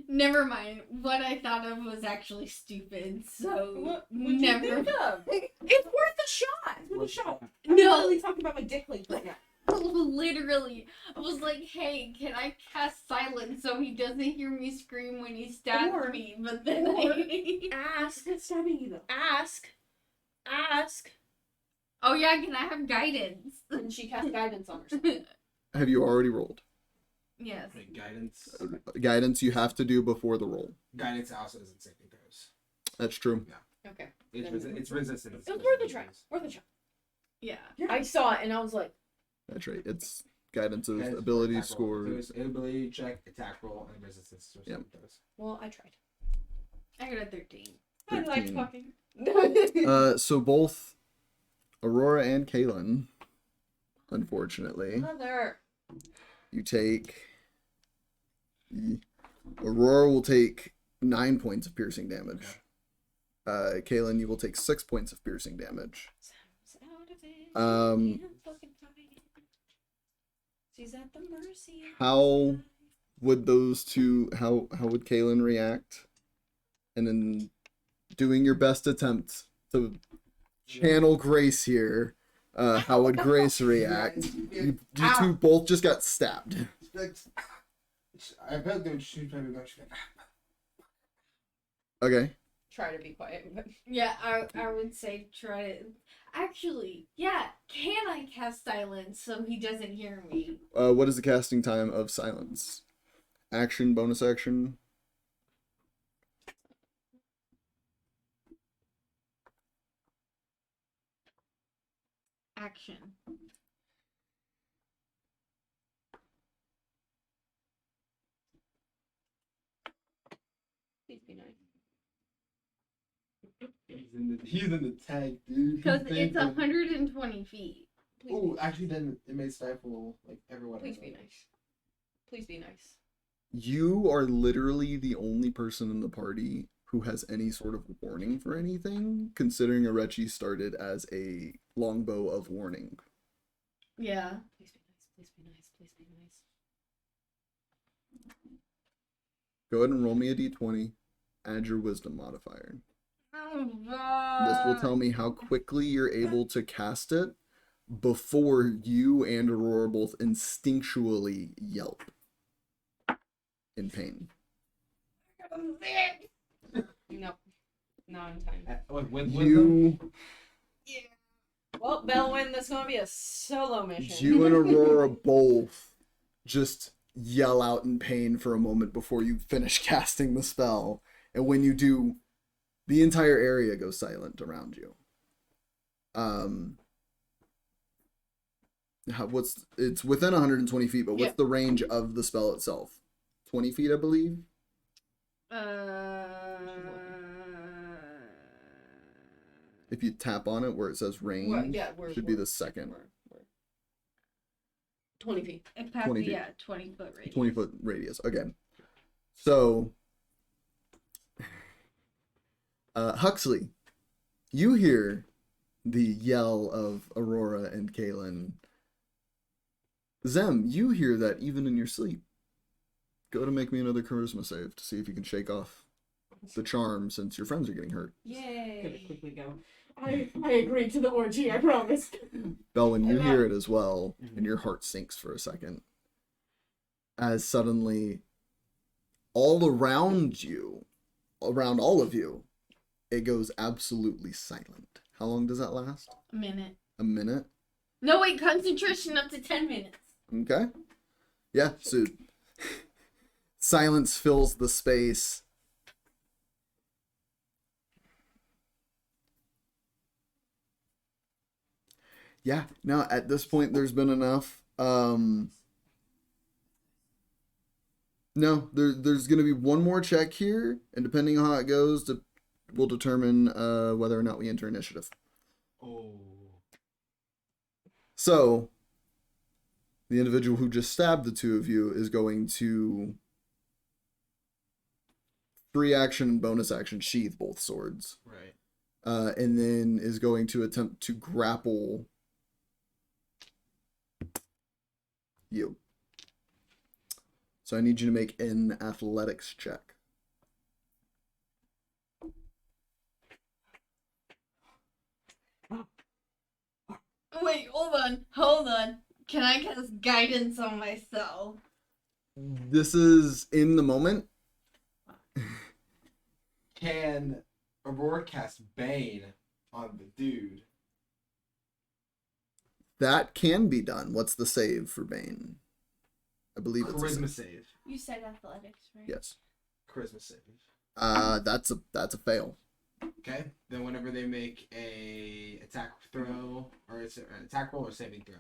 S6: Never mind. What I thought of was actually stupid, so
S5: What would you
S6: never.
S5: think of?
S3: It's worth a shot.
S5: It's worth a shot.
S6: No.
S5: I'm not really talking about my dick like that.
S6: Literally, I was like, "Hey, can I cast silence so he doesn't hear me scream when he stabs
S3: Or-
S6: me?" But then
S3: Ask.
S5: It's not stabbing you though.
S3: Ask.
S6: oh yeah, can I have guidance?
S3: And she cast guidance on herself.
S1: Have you already rolled?
S6: Yes.
S4: Right, guidance.
S1: Guidance you have to do before the roll.
S4: Guidance also isn't saving throws.
S1: That's true.
S3: Okay.
S4: It's resistance.
S3: It was worth a try. Worth a shot.
S6: Yeah.
S3: I saw it and I was like,
S1: That's right. It's guidance is
S4: Guidance for
S1: ability
S4: attack roll. So
S1: scores.
S4: it's ability check, attack roll, and resistance to saving throws.
S3: well, I tried.
S6: I got a 13.
S3: I liked
S1: 13.
S3: fucking.
S1: So both Aurora and Kaylinn, unfortunately,
S3: Mother.
S1: you take. Aurora will take 9 points of piercing damage. Kaylinn, you will take 6 points of piercing damage.
S3: Fucking fine. She's at the mercy of
S1: How would those two, how would Kaylinn react? And then doing your best attempt to channel Grace here, how would Grace react? You two both just got stabbed.
S4: I bet they would shoot me.
S1: Okay.
S3: Try to be quiet, but
S6: Yeah, I would say try to. Actually, yeah, can I cast silence so he doesn't hear me?
S1: What is the casting time of silence? Action, bonus action?
S6: Action.
S3: please be nice.
S4: He's in the tag, dude.
S6: Because it's 120 feet.
S3: Please,
S4: Oh, actually, then it may stifle like everyone.
S3: please be nice. Please be nice.
S1: You are literally the only person in the party who has any sort of warning for anything, considering Arechi started as a longbow of warning.
S6: Yeah.
S3: Please be nice. Please be nice. Please be nice.
S1: Go ahead and roll me a d20. Add your wisdom modifier. This will tell me how quickly you're able to cast it before you and Aurora both instinctually yelp in pain.
S3: Nope. Not in time.
S1: You,
S3: Well, Belwin, that's gonna be a solo mission.
S1: you and Aurora both just yell out in pain for a moment before you finish casting the spell. And when you do, the entire area goes silent around you. It's within 120 feet, but what's
S3: Yeah.
S1: the range of the spell itself? 20 feet, I believe. If you tap on it where it says range,
S3: Well, yeah,
S1: should be the second.
S3: we're 20 feet.
S6: It passed,
S1: 20 feet.
S6: yeah, 20-foot radius.
S1: 20-foot radius. Okay. So, Huxley, you hear the yell of Aurora and Kaylinn. Zem, you hear that even in your sleep. Go to make me another charisma save to see if you can shake off the charm since your friends are getting hurt.
S5: Gonna
S3: Yay.
S5: quickly go. I agreed to the orgy, I promise.
S1: Belwin, you
S3: I'm
S1: hear
S3: out.
S1: it as well, and your heart sinks for a second. As suddenly, all around you, around all of you, it goes absolutely silent. How long does that last?
S6: A minute.
S1: A minute?
S6: No, wait, concentration up to 10 minutes.
S1: Okay. Yeah, so silence fills the space. Yeah, no, at this point there's been enough. No, there's gonna be one more check here, and depending on how it goes, we'll determine whether or not we enter initiative.
S4: Oh.
S1: So, the individual who just stabbed the two of you is going to free action and bonus action sheath both swords.
S4: Right.
S1: And then is going to attempt to grapple you. So I need you to make an athletics check.
S6: Wait, hold on. Can I cast guidance on myself?
S1: This is in the moment.
S4: Can Aurora cast Bane on the dude?
S1: That can be done. What's the save for Bane? I believe it's a
S4: Charisma
S1: save.
S4: save.
S6: You said athletics, right?
S1: Yes.
S4: Charisma save.
S1: That's a fail.
S4: Okay. Then whenever they make a attack throw or it's an attack roll or saving throw,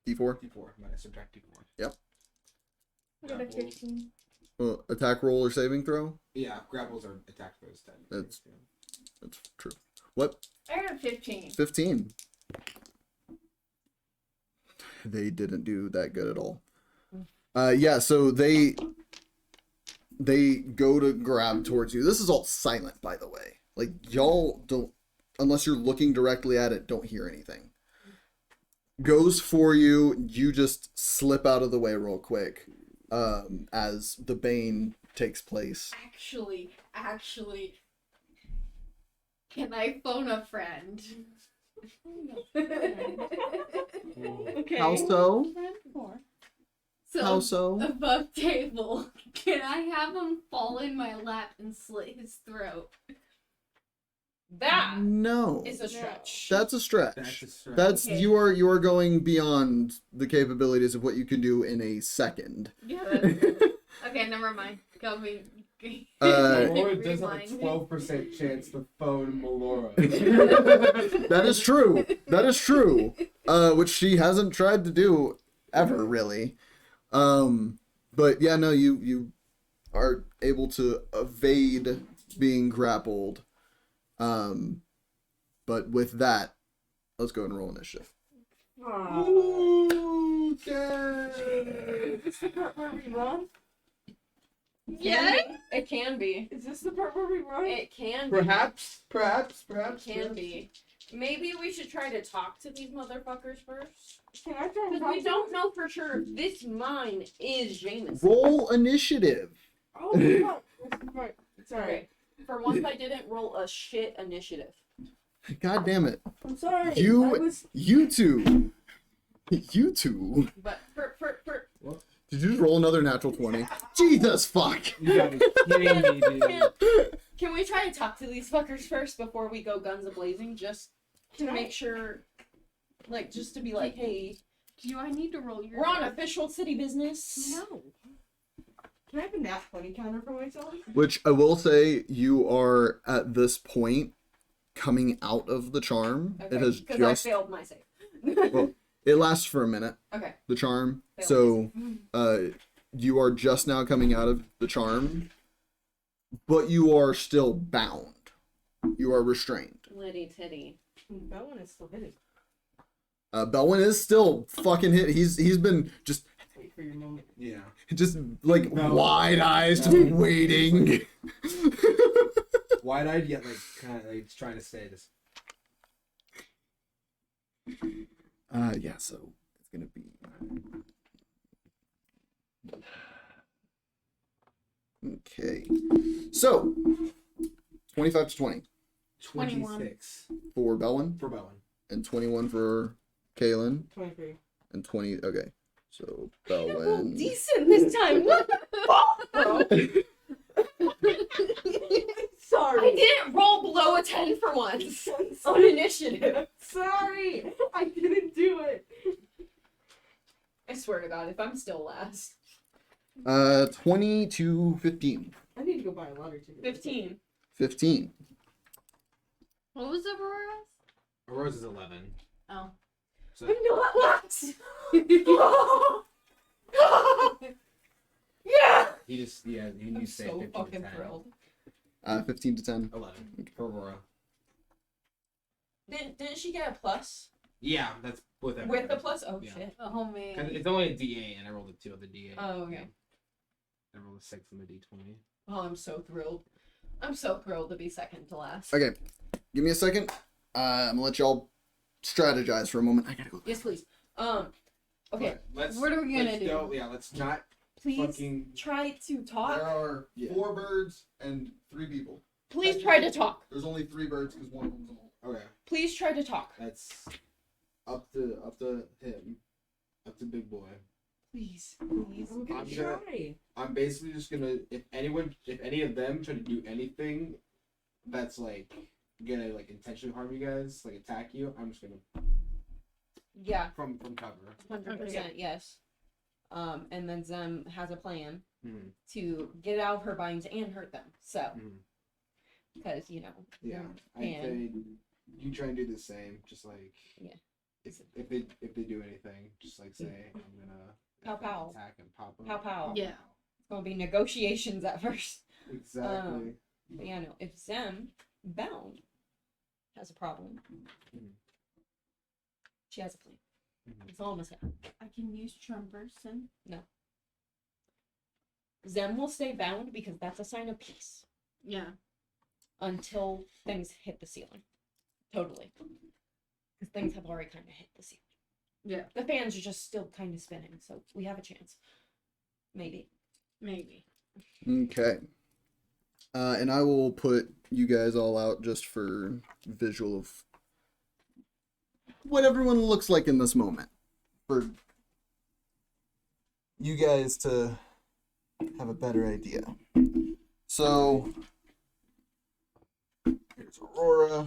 S1: D4.
S4: D4. I'm gonna subtract D4.
S1: Yep.
S6: I got a 15.
S1: Well, attack roll or saving throw?
S4: Yeah, grapples are attack throws.
S1: That's true. What?
S6: I got a 15.
S1: 15. They didn't do that good at all. Yeah, so they go to grab towards you. This is all silent, by the way. Like, y'all don't, unless you're looking directly at it, don't hear anything. Goes for you. You just slip out of the way real quick. as the bane takes place.
S6: Actually, can I phone a friend?
S5: Okay.
S1: How so?
S6: So,
S1: How so?
S6: above table, can I have him fall in my lap and slit his throat?
S3: That
S1: No.
S3: is a stretch.
S1: That's a stretch.
S4: That's a stretch.
S1: That's
S6: Okay.
S1: you are going beyond the capabilities of what you can do in a second.
S6: Yeah, that's true. Okay, never mind. Go me.
S2: Aurora does have a
S6: Rewind.
S2: 12% chance to phone Melora.
S1: That is true. That is true. Which she hasn't tried to do ever, really. But yeah, no, you are able to evade being grappled. But with that, let's go and roll initiative.
S2: Ooh,
S5: Is this the part where we run?
S6: Yeah.
S3: It can be.
S5: Is this the part where we run?
S3: It can be.
S2: Perhaps.
S3: It can be. Maybe we should try to talk to these motherfuckers first.
S5: Can I try and
S3: Because
S5: talk
S3: we
S5: to
S3: don't know for sure if this mine is Jameson.
S1: Roll initiative.
S5: Oh, fuck. This is right. Sorry.
S3: Okay. For once, I didn't roll a shit initiative.
S1: God damn it.
S5: I'm sorry.
S1: You-
S5: I was...
S1: You two. You two.
S3: But
S1: Did you just roll another natural 20? Jesus fuck.
S4: You gotta be kidding me, dude.
S3: can we try to talk to these fuckers first before we go guns a-blazing? Just to
S5: Can I-
S3: make sure, like, just to be like, hey,
S6: Do I need to roll your?
S3: we're on official city business.
S5: No. Can I have a nat 20 counter for myself?
S1: Which I will say, you are at this point coming out of the charm.
S3: Okay,
S1: It has
S3: because
S1: just
S3: I failed my save.
S1: well, it lasts for a minute.
S3: Okay.
S1: The charm.
S3: Failed
S1: So, you are just now coming out of the charm, but you are still bound. You are restrained.
S3: Litty titty.
S5: That one is still hitting.
S1: Belwin is still fucking hit. He's been just
S5: Wait for your moment.
S4: Yeah.
S1: like
S2: No.
S1: wide eyes, just waiting.
S4: Wide-eyed yet like kind of like trying to stay this.
S1: Yeah. So it's gonna be. Okay. So 25 to 20
S6: 21.
S4: 26
S1: for Belwin
S4: for Belwin.
S1: and 21 for Kaylinn
S5: 23.
S1: and 20. Okay. So
S3: Well,
S1: Belwin.
S3: decent this time. What the fuck, bro?
S5: Sorry.
S3: I didn't roll below a 10 for once on initiative.
S5: Sorry. I didn't do it.
S3: I swear to God, if I'm still last.
S1: 20 to 15.
S5: I need to go buy a lottery ticket.
S3: 15.
S1: 15.
S6: What was Aurora's?
S4: Aurora's is 11.
S6: Oh.
S4: So
S3: I'm not last. Yeah.
S4: he just you
S3: I'm
S4: say
S3: so
S4: 15 to
S3: fucking
S4: 10.
S3: thrilled.
S1: 15 to 10.
S4: 11 for Aurora.
S3: Didn't she get a plus?
S4: Yeah, that's with
S3: With
S4: everything.
S3: the plus? Oh,
S4: Yeah.
S3: shit.
S6: Oh
S4: 'Cause
S6: man.
S4: it's only a D8 and I rolled a 2 on the D8.
S3: Oh, okay.
S4: I rolled a 6 on the D20.
S3: Oh, I'm so thrilled. I'm so thrilled to be second to last.
S1: Okay. Give me a second. I'm gonna let y'all strategize for a moment. I gotta go.
S3: Yes, please. Okay.
S4: But let's.
S6: What are we gonna
S4: let's
S6: do?
S4: Go, yeah, let's not
S3: Please
S4: fucking.
S3: try to talk.
S1: are
S4: Yeah.
S1: 4 birds and 3 people.
S3: Please try to talk.
S1: There's only 3 birds because one of them's a mole.
S4: Okay,
S3: Please try to talk.
S4: that's up to him, up to Big Boy.
S3: Please. Please.
S5: I'm gonna
S4: I'm gonna-
S5: try.
S4: I'm basically just gonna if any of them try to do anything that's like gonna like intentionally harm you guys, like attack you, I'm just gonna
S3: Yeah.
S4: from cover.
S3: 100% yes. And then Zem has a plan
S4: Mhm.
S3: to get out of her binds and hurt them. So,
S4: Mhm.
S3: because, you know.
S4: Yeah, I'd
S3: And-
S4: say you try and do the same. Just like
S3: Yeah.
S4: if they do anything, just like say I'm gonna
S3: Pow pow.
S4: attack and pop them.
S3: Pow pow.
S6: Yeah.
S3: It's going to be negotiations at first.
S4: Exactly.
S3: But yeah, no. If Zem, bound, has a problem, she has a plan.
S4: Mhm.
S3: That's all I'm going to say.
S6: I can use charm person.
S3: Zem will stay bound because that's a sign of peace
S6: Yeah.
S3: until things hit the ceiling. Totally. Because things have already kind of hit the ceiling.
S6: Yeah.
S3: The fans are just still kind of spinning, so we have a chance. Maybe.
S6: Maybe.
S1: Okay. And I will put you guys all out just for visual of what everyone looks like in this moment. For you guys to have a better idea. So, here's Aurora.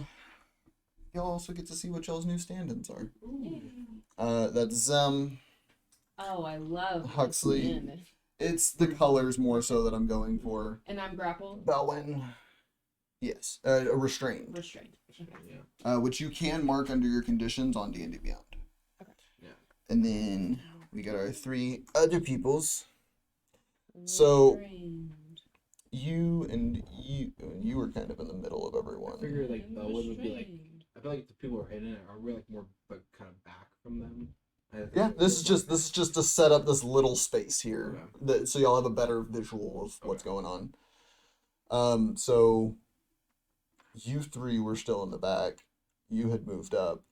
S1: Y'all also get to see what y'all's new stand-ins are. That's Zem.
S3: Oh, I love
S1: Huxley.
S3: Lynn.
S1: It's the colors more so that I'm going for.
S3: And I'm grappled.
S1: Belwin. Yes. Restrained.
S3: Restrained. Okay.
S1: Which you can mark under your conditions on D&D Beyond.
S3: Okay.
S4: Yeah.
S1: And then we got our 3 other peoples. So-
S3: Restrained.
S1: You were kind of in the middle of
S4: I
S1: everyone.
S4: figure like Belwin would be like.
S3: Restrained.
S4: I feel like the people who are hidden are we like more like kind of back from them. I think
S1: Yeah,
S4: it
S1: this is
S4: was
S1: just to set up this little space here,
S4: Okay.
S1: so y'all have a better visual of what's going on. So you 3 were still in the back. You had moved up.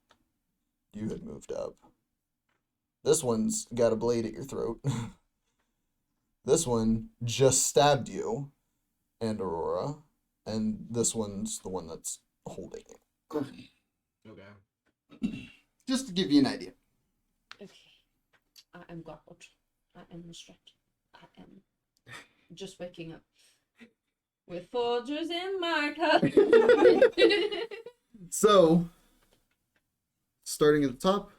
S1: You had moved up. This one's got a blade at your throat. This one just stabbed you, and Aurora, and this one's the one that's holding you.
S4: Okay.
S1: Just to give you an idea.
S3: Okay. I am grappled. I am restrained. I am just waking up. With Folgers in my cup.
S1: So, starting at the top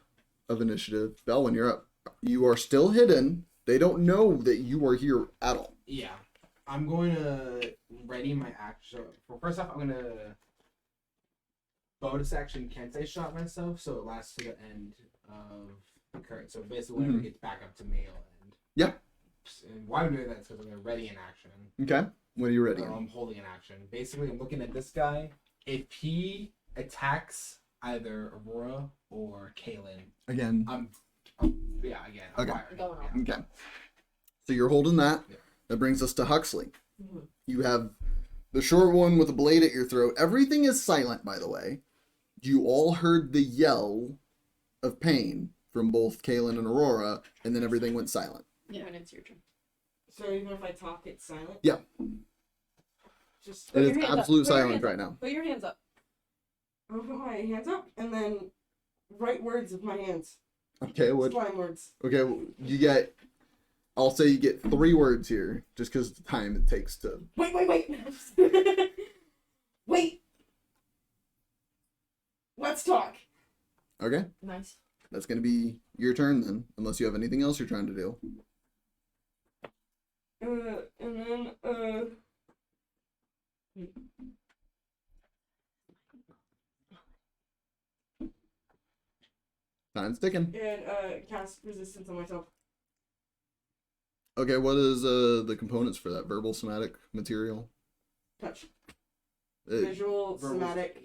S1: of initiative, Belwin, you're up. You are still hidden. They don't know that you are here at all.
S4: Yeah. I'm going to ready my action. Well, first off, I'm going to bonus action Kensei shot myself so it lasts to the end of the current. So basically, whenever it gets back up to me, it'll end.
S1: Yeah.
S4: And why I'm doing that is because I'm going to ready an action.
S1: Okay. When are you ready?
S4: I'm holding an action. Basically, I'm looking at this guy. If he attacks either Aurora or Kaylinn,
S1: Again.
S4: yeah, again.
S1: Okay.
S4: Firing.
S3: Going off.
S4: Yeah.
S1: Okay. So you're holding that.
S4: Yeah.
S1: That brings us to Huxley.
S5: Mhm.
S1: You have the short one with a blade at your throat. Everything is silent, by the way. You all heard the yell of pain from both Kaylinn and Aurora, and then everything went silent.
S3: Yeah. When it's your turn.
S5: So even if I talk, it's silent?
S1: Yeah.
S5: Just
S1: It
S3: your
S1: is
S3: hands up.
S1: absolute
S3: Put your
S1: silence
S3: hands
S1: right now.
S3: Put your hands up.
S5: I'll put my hands up and then write words with my hands.
S1: Okay, what?
S5: Slime words.
S1: Okay, you get. I'll say you get 3 words here, just because of the time it takes to.
S5: Wait. Wait. Let's talk.
S1: Okay,
S3: Nice.
S1: that's gonna be your turn then, unless you have anything else you're trying to do.
S5: And then,
S1: Time's ticking.
S5: and cast resistance on myself.
S1: Okay, what is the components for that? Verbal, somatic, material?
S5: Touch.
S1: Uh,
S5: Visual, somatic.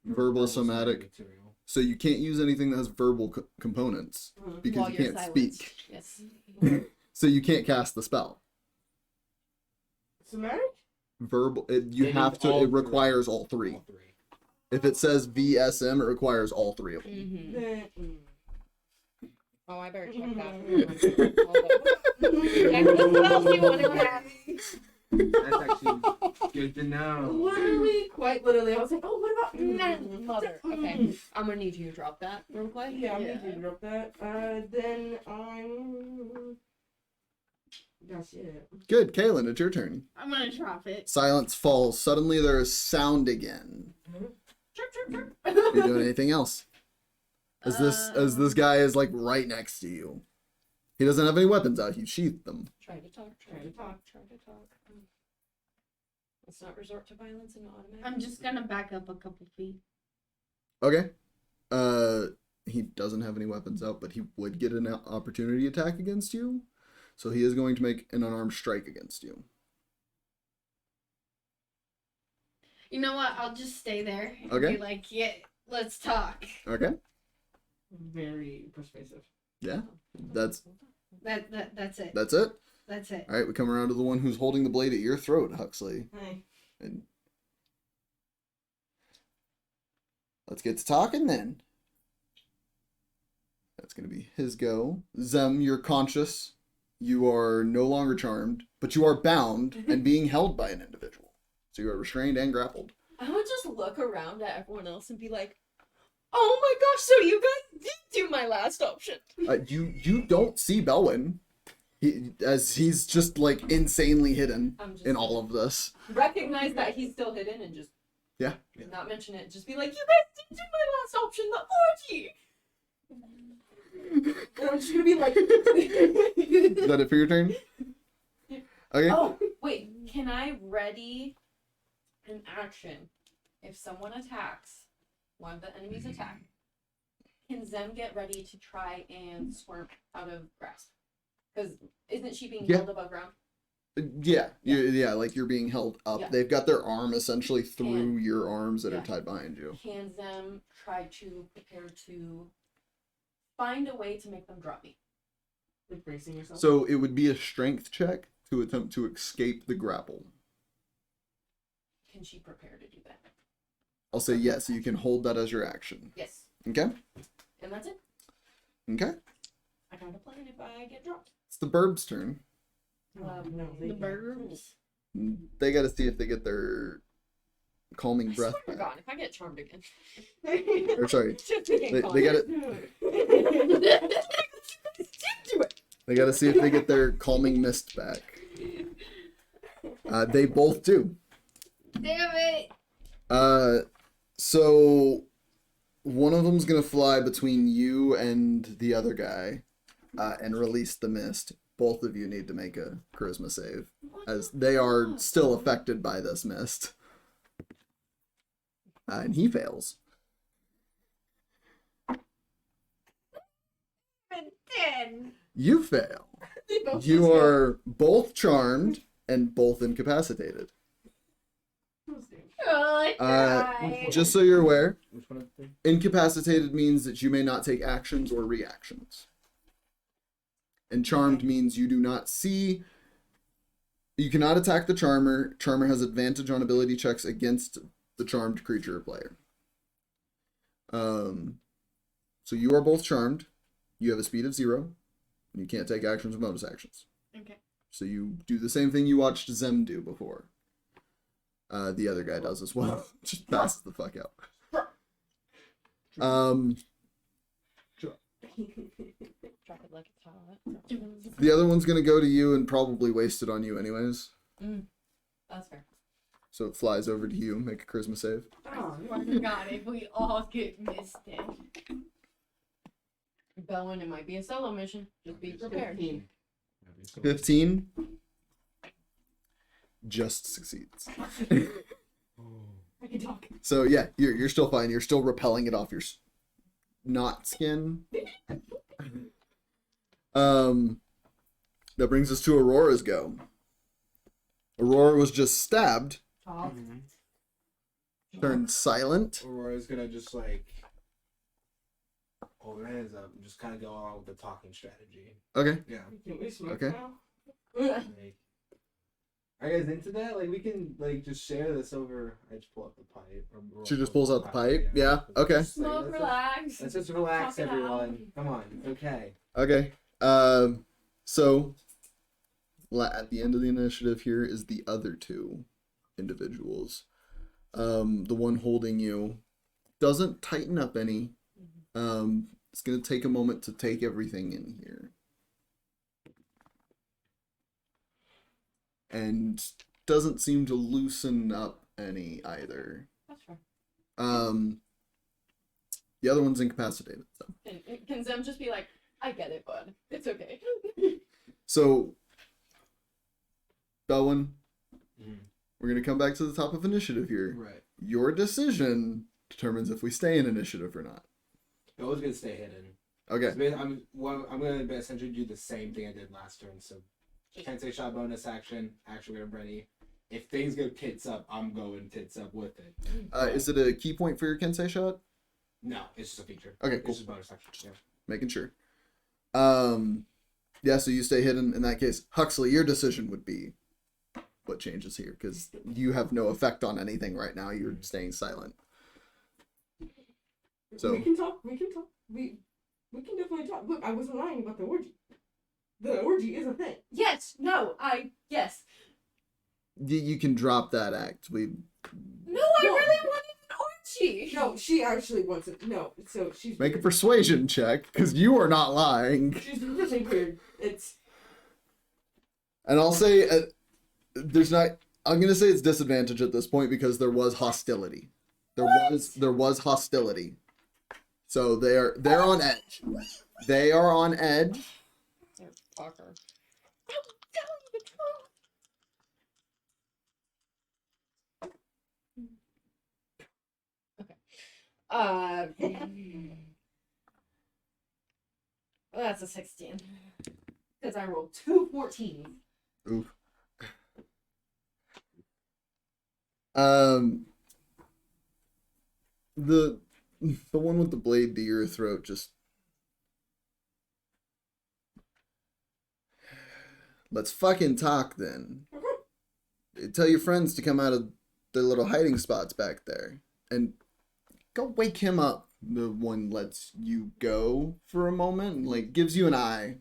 S1: Verbal, somatic.
S4: Material.
S1: So you can't use anything that has verbal components
S5: Mhm.
S1: because
S3: While
S1: you
S3: you're
S1: can't
S3: silenced.
S1: speak.
S3: Yes.
S1: So you can't cast the spell.
S5: Somatic?
S1: Verbal, you
S4: It
S1: have
S4: needs
S1: to.
S4: all
S1: It
S4: three.
S1: requires all 3.
S4: All 3.
S1: If it says VSM, it requires all 3 of them.
S3: Mm-hmm.
S5: Then,
S3: Oh, I better check
S5: Mhm.
S3: that. Hold up. Check the spells you want to cast.
S4: That's actually good to know.
S5: Literally, quite literally, I was like, oh, what about
S3: Mother. Okay. I'm gonna need you to drop that real quick.
S5: Yeah, I'm gonna drop that. Then I'm. That's it.
S1: Good, Kaylinn, it's your turn.
S6: I'm gonna drop it.
S1: Silence falls. Suddenly there is sound again.
S3: Chirp, chirp, chirp.
S1: Are you doing anything else? As this guy is like right next to you. He doesn't have any weapons out. He sheathed them.
S3: Try to talk. Try to talk. Try to talk. Let's not resort to violence and automatic.
S6: I'm just gonna back up a couple feet.
S1: Okay. He doesn't have any weapons out, but he would get an opportunity attack against you. So he is going to make an unarmed strike against you.
S6: You know what? I'll just stay there. And
S1: Okay.
S6: Be like, yeah, let's talk.
S1: Okay.
S5: Very persuasive.
S1: Yeah. That's
S6: That's it.
S1: that's it.
S6: That's it.
S1: All right, we come around to the one who's holding the blade at your throat, Huxley.
S5: Hey.
S1: And let's get to talking then. That's going to be his go. Zem, you're conscious. you are no longer charmed, but you are bound and being held by an individual. So you are restrained and grappled.
S3: I would just look around at everyone else and be like, "Oh my gosh! So you guys did do my last option."
S1: You don't see Belwin, as he's just like insanely hidden
S3: I'm just
S1: in all of this.
S3: recognize that he's still hidden and just
S1: Yeah.
S3: not mention it. Just be like, "You guys did do my last option, the orgy." And I'm just gonna be like,
S1: Is that it for your turn? Okay.
S3: "Oh wait, can I ready an action if someone attacks one of the enemies attack? Can Zem get ready to try and squirm out of grasp? Because isn't she being
S1: Yeah.
S3: held above ground?
S1: Yeah, like you're being held up.
S3: Yeah.
S1: They've got their arm essentially through
S3: And-
S1: your arms that
S3: yeah.
S1: are tied behind you.
S3: Can Zem try to prepare to find a way to make them drop me?
S5: Like bracing yourself.
S1: So it would be a strength check to attempt to escape the grapple.
S3: Can she prepare to do that?
S1: I'll say yes, so you can hold that as your action.
S3: Yes.
S1: Okay?
S3: And that's it.
S1: Okay.
S3: I got a plan if I get dropped.
S1: It's the burbs' turn.
S5: No,
S6: The
S5: can't.
S6: birds.
S1: They gotta see if they get their calming
S3: I
S1: breath
S3: swear to
S1: back.
S3: God, if I get charmed again.
S1: Or sorry,
S3: Just being
S1: they
S3: calm.
S1: gotta
S3: Do it.
S1: they gotta see if they get their calming mist back. They both do.
S6: Damn it!
S1: So one of them's gonna fly between you and the other guy, and release the mist. Both of you need to make a charisma save, as they are still affected by this mist. And he fails. You fail.
S3: They both
S1: You
S3: just go,
S1: are both charmed and both incapacitated.
S6: Oh, I
S1: Just so you're aware,
S7: Which one of the three?
S1: incapacitated means that you may not take actions or reactions. And charmed means you do not see. You cannot attack the charmer. Charmer has advantage on ability checks against the charmed creature or player. So you are both charmed. You have a speed of 0. And you can't take actions or bonus actions.
S6: Okay.
S1: So you do the same thing you watched Zem do before. The other guy does as well. Just passes the fuck out.
S3: Drop it like it's hot.
S1: The other one's gonna go to you and probably waste it on you anyways.
S3: That's fair.
S1: So it flies over to you. Make a charisma save.
S5: Oh,
S6: swear to God, if we all get misted.
S3: Belwin, it might be a solo mission. Just be prepared.
S5: 15.
S1: 15. Just succeeds.
S5: I can talk.
S1: So yeah, you're still fine. You're still repelling it off your not skin. That brings us to Aurora's go. Aurora was just stabbed,
S5: Talk.
S1: turned silent.
S7: Aurora's gonna just like hold her hands up and just kind of go along with the talking strategy.
S1: Okay.
S7: Yeah.
S5: Can we smoke
S1: Okay.
S5: now?
S7: Like, are you guys into that? Like, we can like just share this over. I just pull up the pipe. Or
S1: She just pulls out the pipe. Yeah. Okay.
S7: Just, like,
S3: Smoke, relax.
S7: Let's just relax,
S3: Talk it
S7: everyone.
S3: out.
S7: Come on, it's okay.
S1: Okay. So at the end of the initiative here is the other two individuals. The one holding you doesn't tighten up any. It's gonna take a moment to take everything in here. And doesn't seem to loosen up any either.
S3: That's fair.
S1: The other one's incapacitated. So,
S3: Can Zem just be like, I get it, bud. It's okay.
S1: so Belwin,
S7: Mhm.
S1: we're gonna come back to the top of initiative here.
S7: Right.
S1: Your decision determines if we stay in initiative or not.
S7: I was gonna stay hidden.
S1: Okay.
S7: So I'm gonna essentially do the same thing I did last turn. So, Kensei shot bonus action. Action get ready. If things go tits up, I'm going tits up with it.
S1: Is it a key point for your Kensei shot?
S7: No, it's just a feature.
S1: Okay,
S7: It's
S1: cool.
S7: just bonus action. Yeah.
S1: Making sure. Yeah, so you stay hidden. In that case, Huxley, your decision would be what changes here, because you have no effect on anything right now. You're staying silent. So
S5: We can talk. We can talk. We can definitely talk. Look, I wasn't lying about the orgy. The orgy is a thing.
S3: Yes. No. Yes.
S1: You can drop that act.
S3: No, I
S5: No.
S3: really wanted an orgy.
S5: No, she actually wants it. No, so she's
S1: Make a
S5: weird.
S1: persuasion check, because you are not lying.
S5: She's really weird. It's
S1: And I'll say, I'm gonna say it's disadvantage at this point because there was hostility. There was hostility. So they're on edge. They are on edge.
S3: Fucker. I'm telling you the truth. Okay. Well, that's a 16. Because I rolled 2 14s.
S1: Oof. The one with the blade to your throat just. Let's fucking talk then. Tell your friends to come out of their little hiding spots back there and go wake him up. The one lets you go for a moment and like gives you an eye.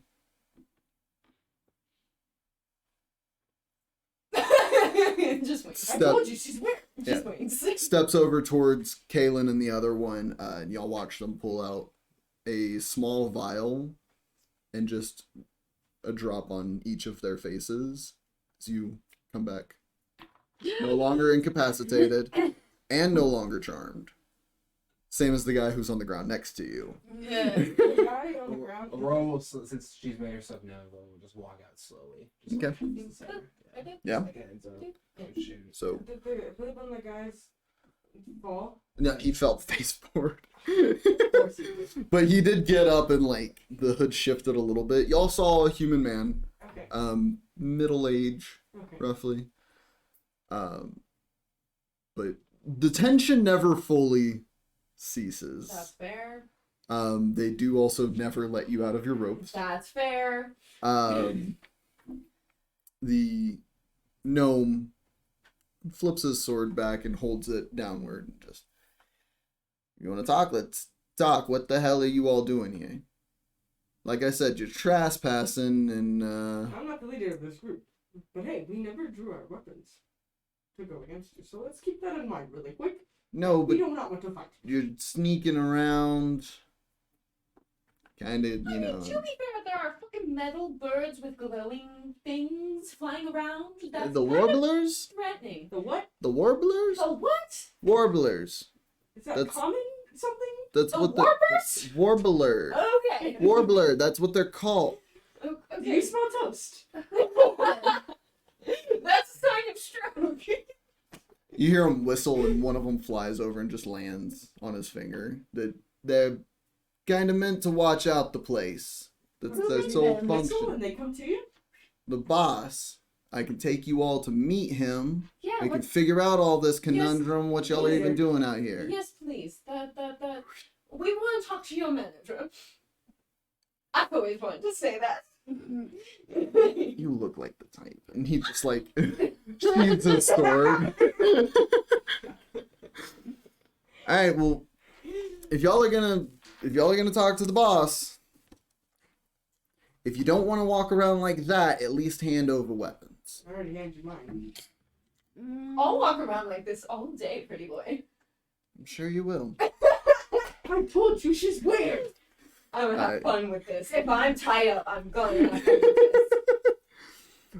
S3: Just wait.
S5: I told you she's weird.
S3: Just wait.
S1: Steps over towards Kaylinn and the other one, and y'all watch them pull out a small vial and just a drop on each of their faces as you come back. No longer incapacitated and no longer charmed. Same as the guy who's on the ground next to you.
S3: Yeah.
S5: The guy on the ground.
S7: Aurora will, since she's made herself known, will just walk out slowly. Just
S1: Okay.
S7: like she's the center.
S3: Okay.
S1: Yeah.
S7: Like a heads up. Oh, shoot.
S1: So
S5: Did one of the guys fall?
S1: no, he felt face forward.
S3: Of course he did.
S1: But he did get up and like the hood shifted a little bit. Y'all saw a human man,
S5: Okay.
S1: middle age,
S5: Okay.
S1: roughly. But the tension never fully ceases.
S3: That's fair.
S1: They do also never let you out of your ropes.
S3: That's fair.
S1: The gnome flips his sword back and holds it downward and just, you want to talk? Let's talk. What the hell are you all doing here? Like I said, you're trespassing and
S5: I'm not the leader of this group, but hey, we never drew our weapons to go against you, so let's keep that in mind really quick.
S1: no,
S5: We
S1: but
S5: do not want to fight.
S1: you're sneaking around. Kind of,
S3: I
S1: you
S3: mean,
S1: know.
S3: to be fair, there are fucking metal birds with glowing things flying around. That's
S1: The
S3: kind of
S1: warblers?
S3: threatening.
S5: The what?
S1: The warblers?
S3: The what?
S1: Warblers.
S5: Is that
S1: That's-
S5: common something?
S1: That's
S3: The
S1: what
S3: warblers?
S1: the warbler.
S3: Okay.
S1: Warbler, that's what they're called.
S5: Do
S3: Okay.
S5: you smell toast?
S3: That's a sign of stroke.
S1: You hear him whistle and one of them flies over and just lands on his finger. They're kind of meant to watch out the place. That's their sole
S5: Whistle
S1: function.
S5: and they come to you?
S1: The boss, I can take you all to meet him.
S3: Yeah.
S1: We can
S3: Let's,
S1: figure out all this conundrum, what y'all are even doing out here.
S3: yes, please. We want to talk to your manager. I've always wanted to say that.
S1: You look like the type. And he just like sheathes his sword. Alright, well, if y'all are gonna talk to the boss, if you don't want to walk around like that, at least hand over weapons.
S5: I already handed you mine.
S3: I'll walk around like this all day, pretty boy.
S1: I'm sure you will.
S5: I told you she's weird!
S3: I'm gonna have
S1: Alright.
S3: fun with this. If I'm tied up, I'm gonna have fun with this.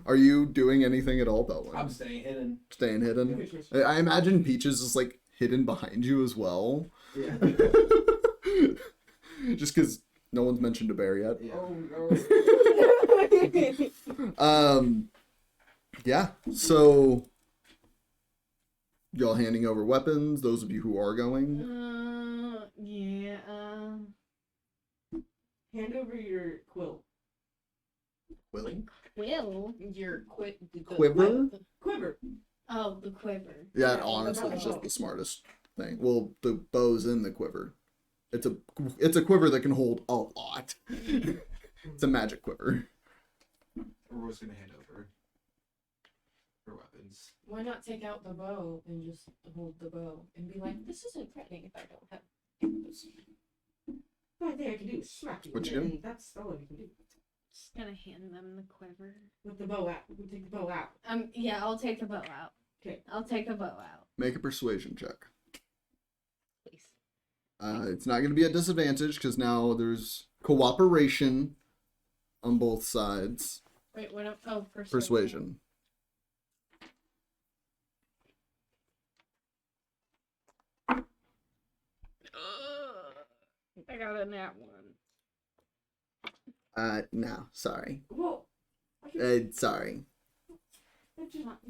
S1: Are you doing anything at all, Belwin?
S7: I'm staying hidden.
S1: Staying hidden? I imagine Peaches is like hidden behind you as well.
S7: Yeah.
S1: Just because no one's mentioned a bear yet.
S7: Oh, no.
S1: Yeah, so y'all handing over weapons, those of you who are going.
S6: Yeah.
S5: Hand over your quill.
S1: Willing?
S6: Will.
S3: Your
S1: Quiver?
S5: Quiver.
S6: Oh, the quiver.
S1: Yeah,
S3: Yeah,
S1: honestly, it's
S3: the
S1: just the smartest thing. Well, the bow's in the quiver. It's a quiver that can hold a lot. It's a magic quiver.
S7: Aurora's gonna hand over her weapons.
S3: Why not take out the bow and just hold the bow and be like, this isn't threatening if I don't have this.
S5: The only thing I can do is smack you.
S1: What you
S5: and that's all you can do.
S6: Just gonna hand them the quiver.
S5: With the bow out. We take the bow out.
S6: Yeah, I'll take a bow out.
S5: Okay.
S6: I'll take a bow out,
S1: Make a persuasion check.
S6: please.
S1: It's not going to be at disadvantage because now there's cooperation on both sides.
S6: Wait, what? Oh,
S1: Persuasion.
S6: I got a nat one.
S1: No, sorry.
S5: Well,
S1: Sorry.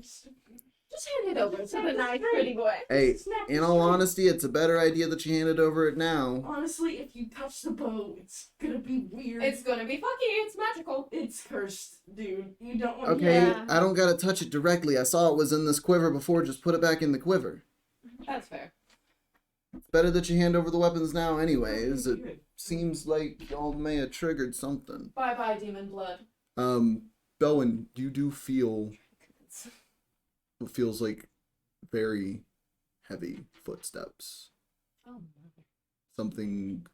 S3: Just hand it over to the nice pretty boy.
S1: Hey,
S5: Snap
S1: in
S5: the
S1: all
S5: string.
S1: honesty, it's a better idea that you handed over it now.
S5: Honestly, if you touch the bow, it's gonna be weird.
S3: It's gonna be funky. It's magical.
S5: It's cursed, dude. You don't want
S1: Okay,
S6: Yeah.
S1: I don't gotta touch it directly. I saw it was in this quiver before. Just put it back in the quiver.
S3: That's fair.
S1: It's better that you hand over the weapons now, anyways. It
S5: Good.
S1: seems like y'all may have triggered something.
S3: Bye bye, demon blood.
S1: Belwin, you do feel what feels like very heavy footsteps.
S3: Oh,
S1: Something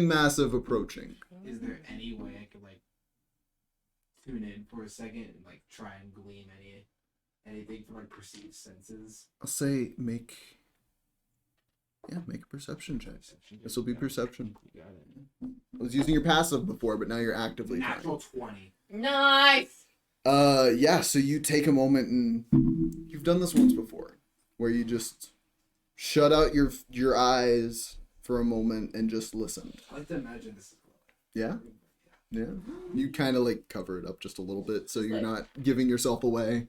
S1: massive approaching.
S4: Is there any way I could like tune in for a second and like try and glean anything from my perceived senses?
S1: I'll say make a perception check. This will be perception.
S4: You got it.
S1: I was using your passive before, but now you're actively trying.
S4: Natural 20.
S3: nice.
S1: Yeah, so you take a moment and you've done this once before where you just shut out your eyes for a moment and just listened.
S4: I like to imagine this is
S1: Yeah? Yeah. You kind of like cover it up just a little bit so you're not giving yourself away.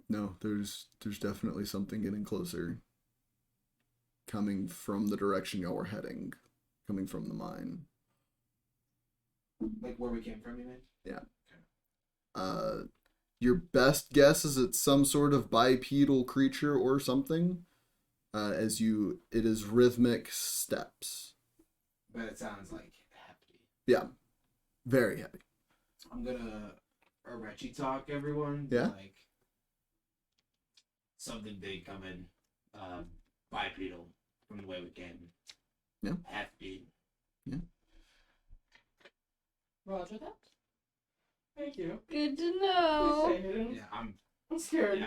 S1: No, there's definitely something getting closer coming from the direction y'all were heading, coming from the mine.
S4: like where we came from, you mean?
S1: Your best guess is it's some sort of bipedal creature or something. It is rhythmic steps.
S4: But it sounds like hefty.
S1: Yeah, very heavy.
S4: I'm gonna Reggie talk everyone.
S1: Yeah?
S4: Like something big coming. Bipedal from the way we came.
S1: Yeah.
S4: Hefty.
S3: Roger that.
S5: Thank you.
S6: Good to
S5: Please
S6: know.
S5: say hidden.
S4: Yeah, I'm
S5: scared.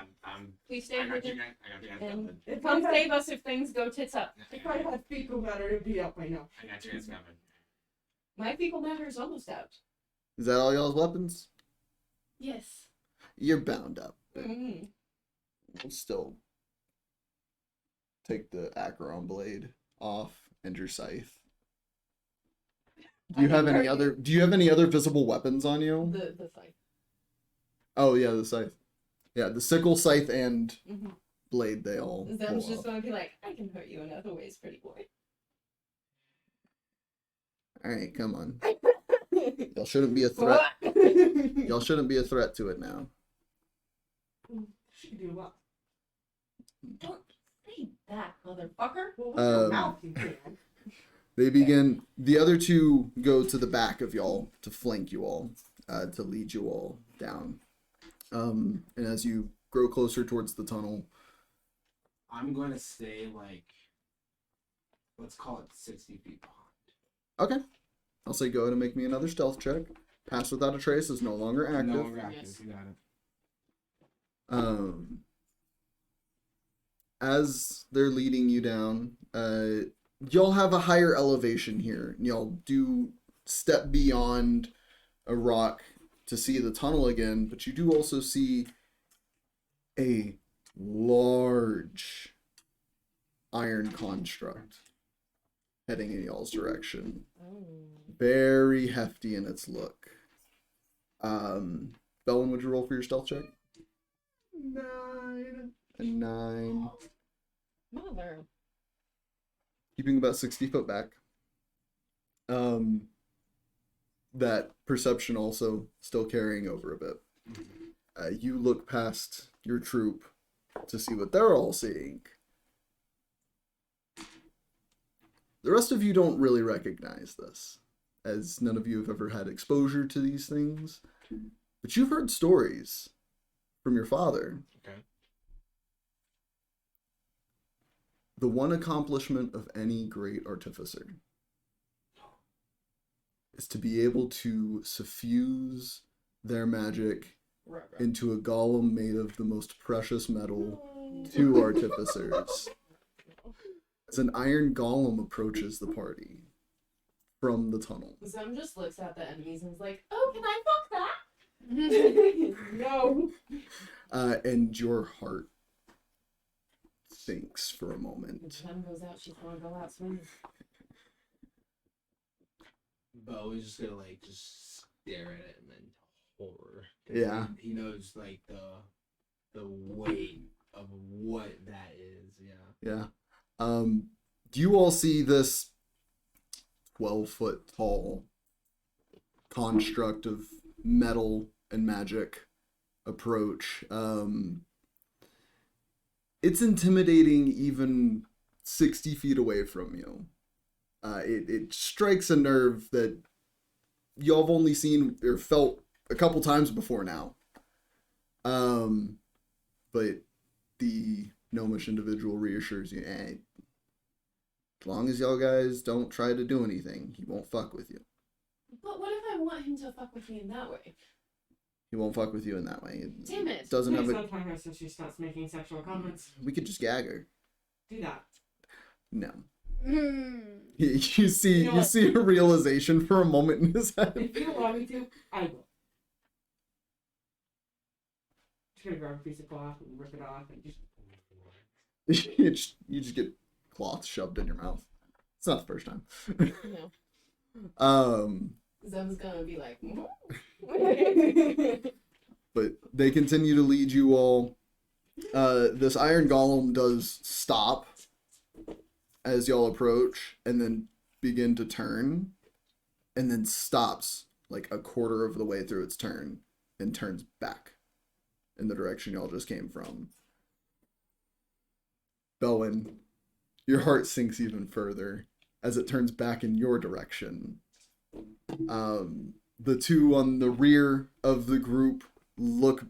S3: Please stay
S4: I got you
S3: hidden.
S4: guys. I got you guys
S3: And
S4: covered.
S5: If
S3: come
S5: I
S3: save us if things go tits up.
S5: If I had fecal matter, it'd be up by now.
S4: I got you guys covered.
S3: My fecal matter is almost out.
S1: Is that all y'all's weapons?
S6: Yes.
S1: You're bound up.
S3: Mm-hmm.
S1: We'll still take the Acheron blade off and your scythe. Do you have any other visible weapons on you?
S3: The scythe.
S1: Oh yeah, the scythe. Yeah, the sickle, scythe, and
S3: Mm-hmm.
S1: blade. They all.
S3: Zem's
S1: pull
S3: just
S1: off.
S3: gonna be like, I can hurt you in other ways, pretty boy.
S1: All right, come on. Y'all shouldn't be a threat. Y'all shouldn't be a threat to it now.
S5: She could do a lot.
S3: Don't say that, motherfucker.
S5: Well, with your
S1: Um,
S5: mouth, you can.
S1: They begin. The other two go to the back of y'all to flank you all, to lead you all down. And as you grow closer towards the tunnel,
S4: I'm going to stay like, let's call it 60 feet behind.
S1: okay, I'll say go ahead and make me another stealth check. Pass without a trace is no longer active.
S4: No longer active.
S3: Yes.
S4: You got it.
S1: As they're leading you down, y'all have a higher elevation here. Y'all do step beyond a rock to see the tunnel again, but you do also see a large iron construct heading in y'all's direction. Very hefty in its look. Belwin, would you roll for your stealth check?
S5: 9.
S1: A 9.
S3: Mother.
S1: Keeping about 60 foot back. That perception also still carrying over a bit. You look past your troop to see what they're all seeing. The rest of you don't really recognize this, as none of you have ever had exposure to these things. But you've heard stories from your father.
S4: Okay.
S1: the one accomplishment of any great artificer is to be able to suffuse their magic into a golem made of the most precious metal to artificers. As an iron golem approaches the party from the tunnel.
S3: Zem just looks at the enemies and is like, "Oh, can I fuck that?"
S5: No.
S1: And your heart thinks for a moment.
S3: When Zem goes out, she's gonna go out swinging.
S4: Bo is just gonna like just stare at it and then horror. 'Cause
S1: Yeah.
S4: He knows like the weight of what that is. Yeah.
S1: Yeah. You all see this 12-foot tall construct of metal and magic approach. It's intimidating even 60 feet away from you. It strikes a nerve that y'all have only seen or felt a couple times before now. But the gnomish individual reassures you, as long as y'all guys don't try to do anything, he won't fuck with you.
S3: But what if I want him to fuck with me in that way?
S1: He won't fuck with you in that way.
S3: Damn it.
S1: Doesn't have
S5: Please
S1: a...
S5: don't tell her so she starts making sexual comments.
S1: We could just gag her.
S5: Do that.
S1: No.
S6: Mm.
S1: You see,
S5: You know
S1: you
S5: what?
S1: see a realization for a moment in his head.
S5: If you allow me to, I will. Just gonna grab a piece of cloth and rip it off and just.
S1: You just get cloth shoved in your mouth. It's not the first time.
S3: No. Zem's gonna be like,
S1: But they continue to lead you all. This iron golem does stop as y'all approach and then begin to turn, and then stops like a quarter of the way through its turn and turns back in the direction y'all just came from. Belwin, your heart sinks even further as it turns back in your direction. The two on the rear of the group look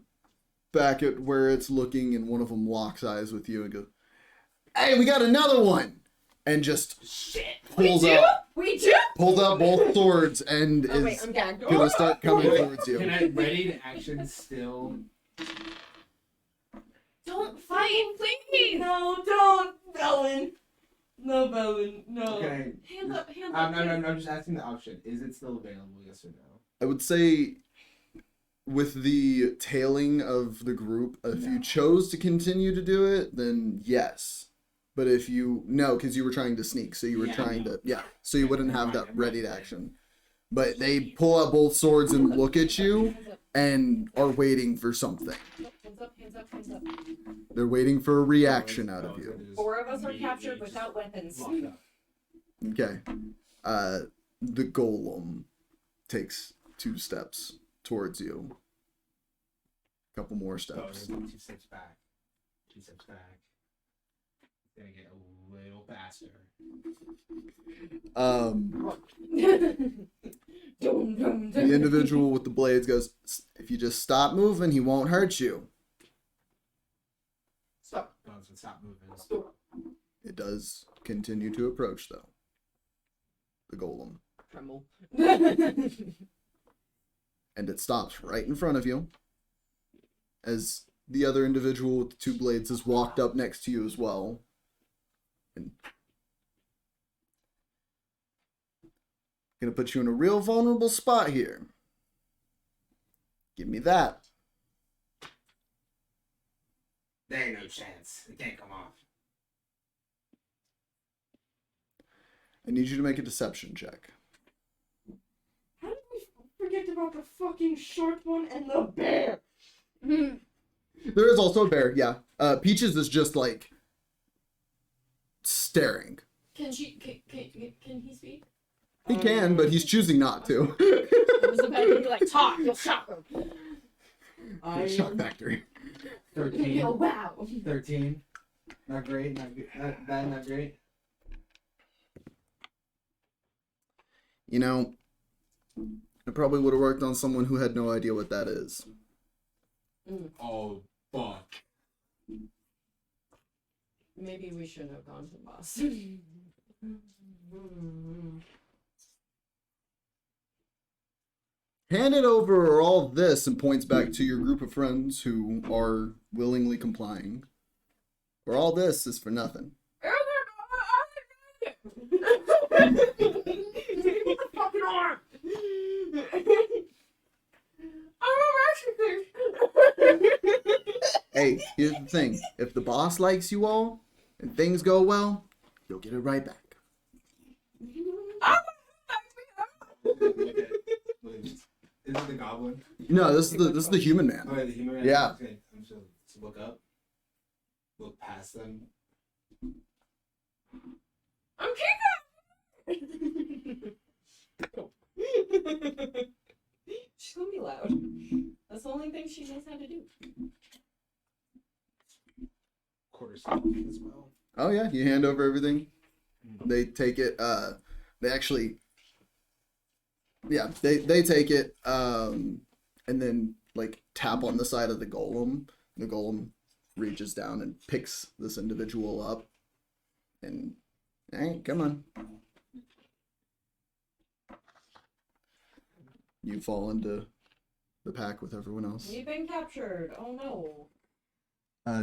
S1: back at where it's looking, and one of them locks eyes with you and goes, "Hey, we got another one!" And just pulls out both swords and
S3: oh wait,
S1: is
S3: I'm gagged.
S1: gonna start coming towards you.
S4: Can I ready to action still?
S3: Don't fight, please!
S5: No, don't, Belwin. No, Belwin, no.
S4: Okay.
S3: Hands up, hands up.
S4: I'm just asking the option. Is it still available? Yes or no?
S1: I would say with the tailing of the group, if you chose to continue to do it, then yes. But if you, no, because you were trying to sneak, so you were trying to, so you wouldn't have that ready to action. But they pull out both swords and look at you and are waiting for something.
S3: Hands up, hands up, hands up.
S1: They're waiting for a reaction out of you.
S3: 4 of us are captured without weapons.
S1: Okay. The golem takes 2 steps towards you. A couple more steps.
S4: 2 steps back. 2 steps back. Gonna get a little faster.
S1: The individual with the blades goes, "If you just stop moving, he won't hurt you."
S3: Stop.
S4: Stop moving.
S3: Stop.
S1: It does continue to approach, though. The golem.
S3: Tremble.
S1: And it stops right in front of you. As the other individual with the 2 blades has walked up next to you as well. And gonna put you in a real vulnerable spot here. Give me that.
S4: There ain't no chance. It can't come off.
S1: I need you to make a deception check.
S5: How did we forget about the fucking short one and the bear?
S1: There is also a bear, yeah. Peaches is just like staring.
S3: Can he speak?
S1: He can, but he's choosing not to.
S3: I was about to be like, talk, you'll shock him.
S1: Shock factory.
S4: 13.
S3: Oh, wow.
S4: 13. Not great. Not good. Not great.
S1: You know, I probably would have worked on someone who had no idea what that is.
S4: Oh, fuck.
S3: Maybe we shouldn't have gone to the boss.
S1: Handed over all this and points back to your group of friends who are willingly complying. Or all this is for nothing.
S5: Fucking arm!
S1: Hey, here's the thing. If the boss likes you all and things go well, you'll get it right back.
S7: Look at, is it the goblin?
S1: No, this is the human man.
S7: Oh, yeah, the human man?
S1: Yeah.
S7: Okay, I'm just gonna look up. Look past them.
S5: I'm
S3: She's gonna be loud. That's the only thing she knows how to do.
S7: Quarter staff as well.
S1: Oh yeah, you hand over everything. They take it. They actually. Yeah, they take it. And then like tap on the side of the golem. The golem reaches down and picks this individual up. And hey, come on. You fall into the pack with everyone else.
S3: We've been captured. Oh no.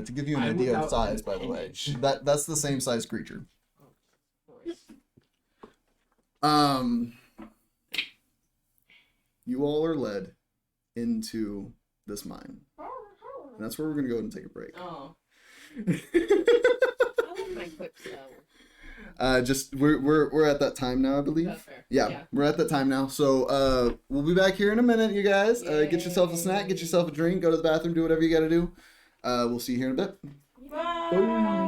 S1: To give you an
S7: I'm
S1: idea of
S7: without
S1: size, by the way, that's the same size creature. You all are led into this mine. And that's where we're gonna go and take a break.
S3: Oh. I like my quips though.
S1: Just we're at that time now, I believe.
S3: That's fair.
S1: Yeah, we're at that time now. So we'll be back here in a minute, you guys. Get yourself a snack, get yourself a drink, go to the bathroom, do whatever you gotta do. We'll see you here in a bit. Bye.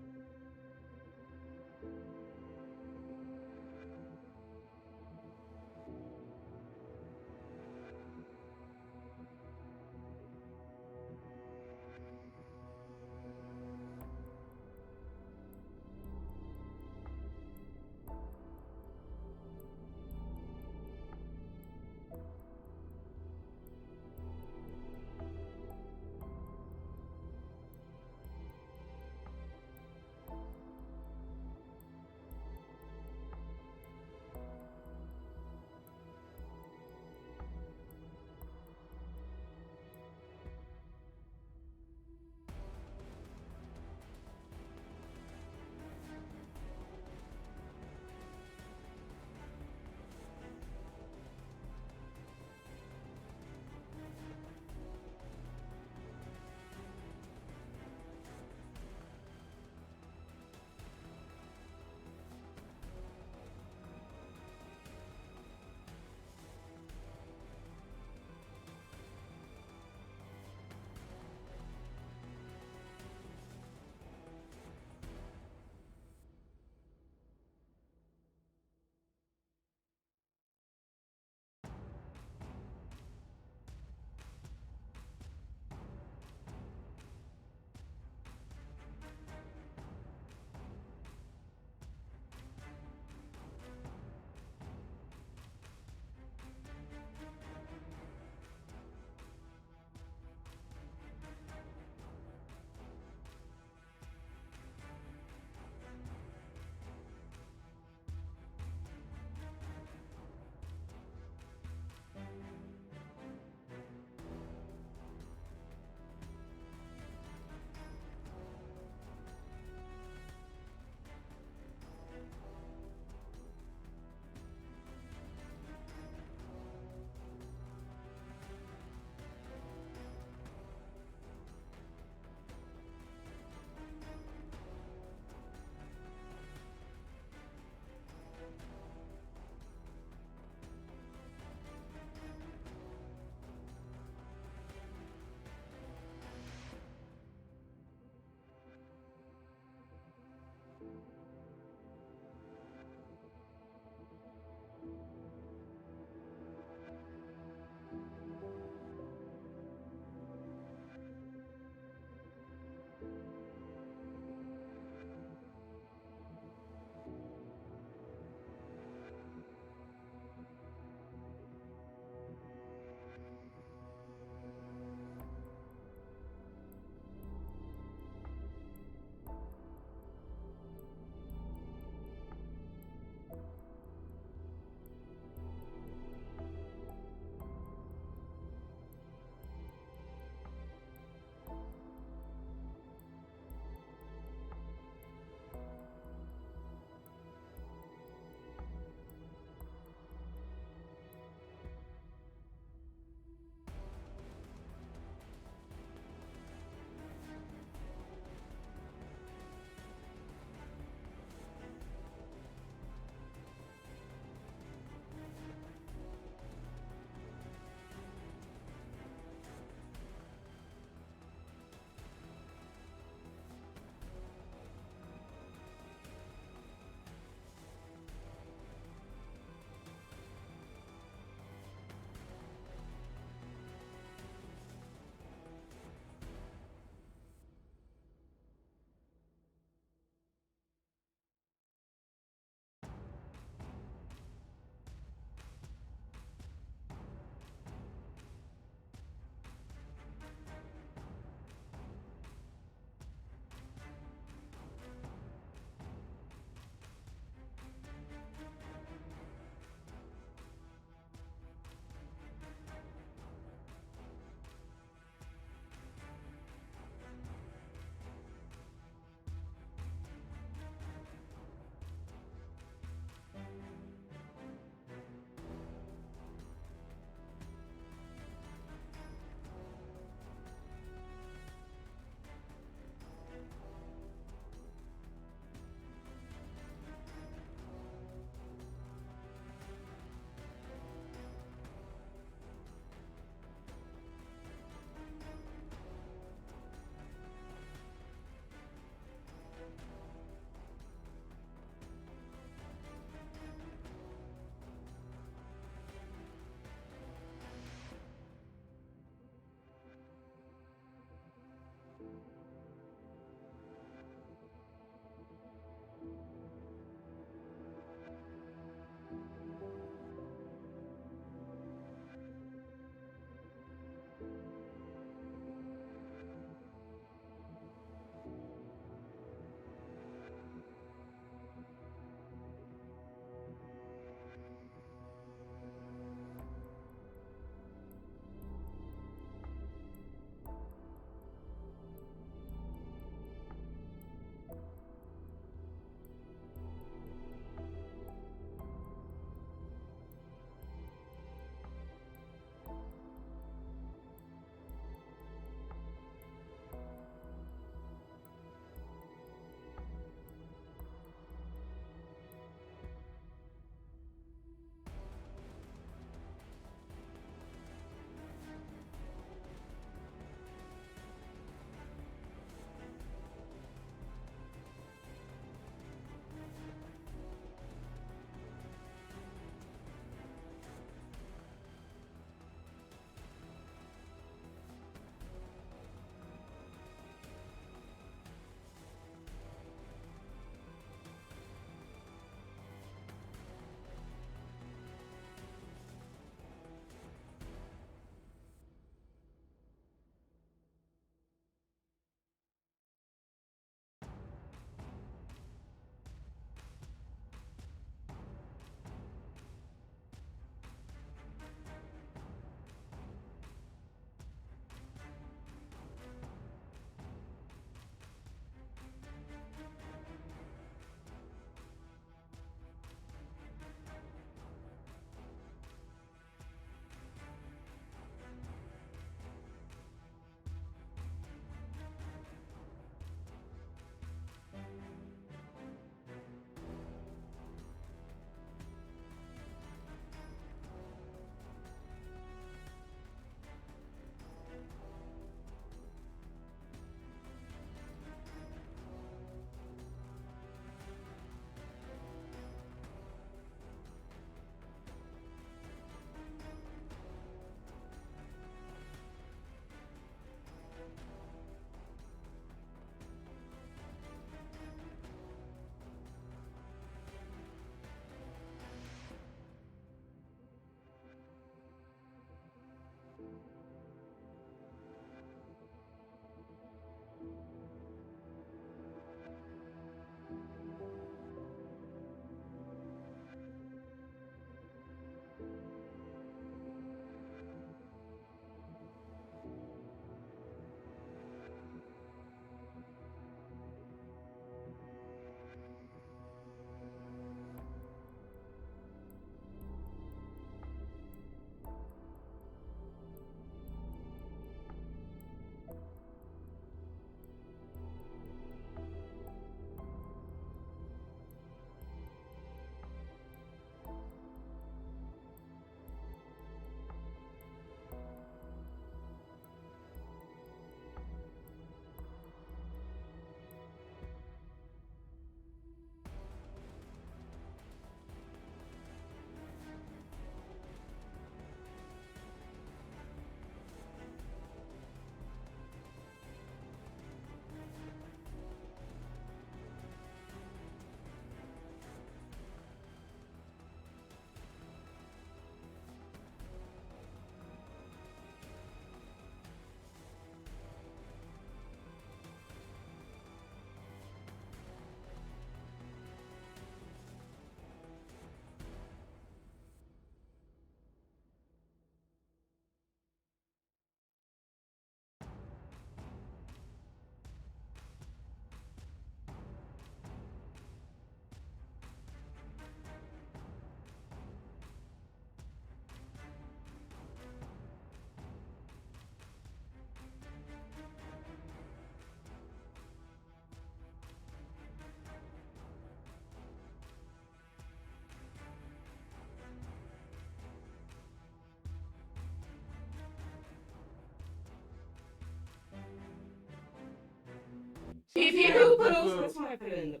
S3: If you poo poo.
S5: That's why I put it in the.